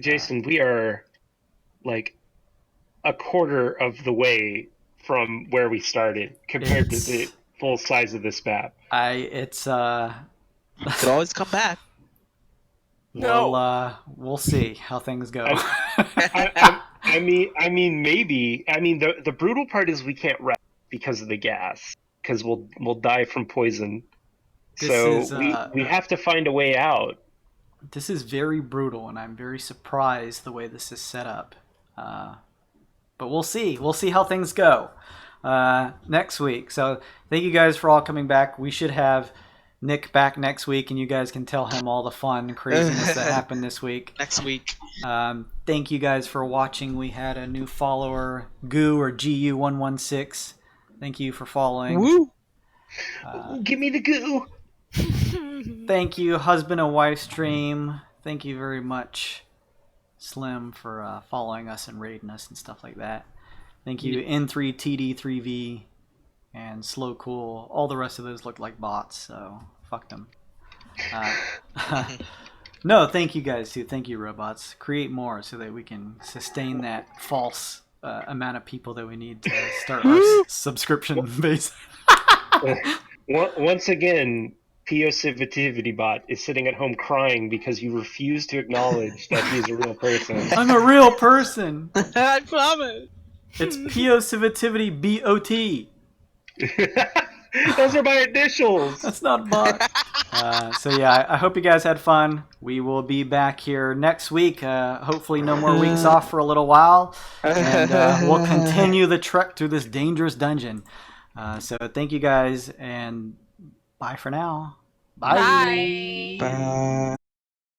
Jason, we are like a quarter of the way from where we started compared to the full size of this map. You could always come back. We'll see how things go. I mean, maybe. I mean, the brutal part is we can't rest because of the gas, because we'll die from poison. We have to find a way out. This is very brutal, and I'm very surprised the way this is set up. But we'll see. We'll see how things go next week. So thank you guys for all coming back. We should have Nick back next week, and you guys can tell him all the fun craziness that happened this week. Next week. Thank you guys for watching. We had a new follower, Goo or GU116. Thank you for following. Woo! Give me the goo. Thank you, husband and wife stream. Thank you very much, Slim, for following us and raiding us and stuff like that. Thank you, N3TD3V and Slow Cool. All the rest of those look like bots, so fuck them. No, thank you guys too. Thank you, robots. Create more so that we can sustain that false amount of people that we need to start our subscription base. Once again, Positivity Bot is sitting at home crying because you refuse to acknowledge that he's a real person. I'm a real person. I promise. It's Positivity BOT. Those are my initials. That's not a bot. So yeah, I hope you guys had fun. We will be back here next week. Hopefully no more weeks off for a little while. And we'll continue the trek through this dangerous dungeon. So thank you guys, and bye for now. Bye. Bye. Bye.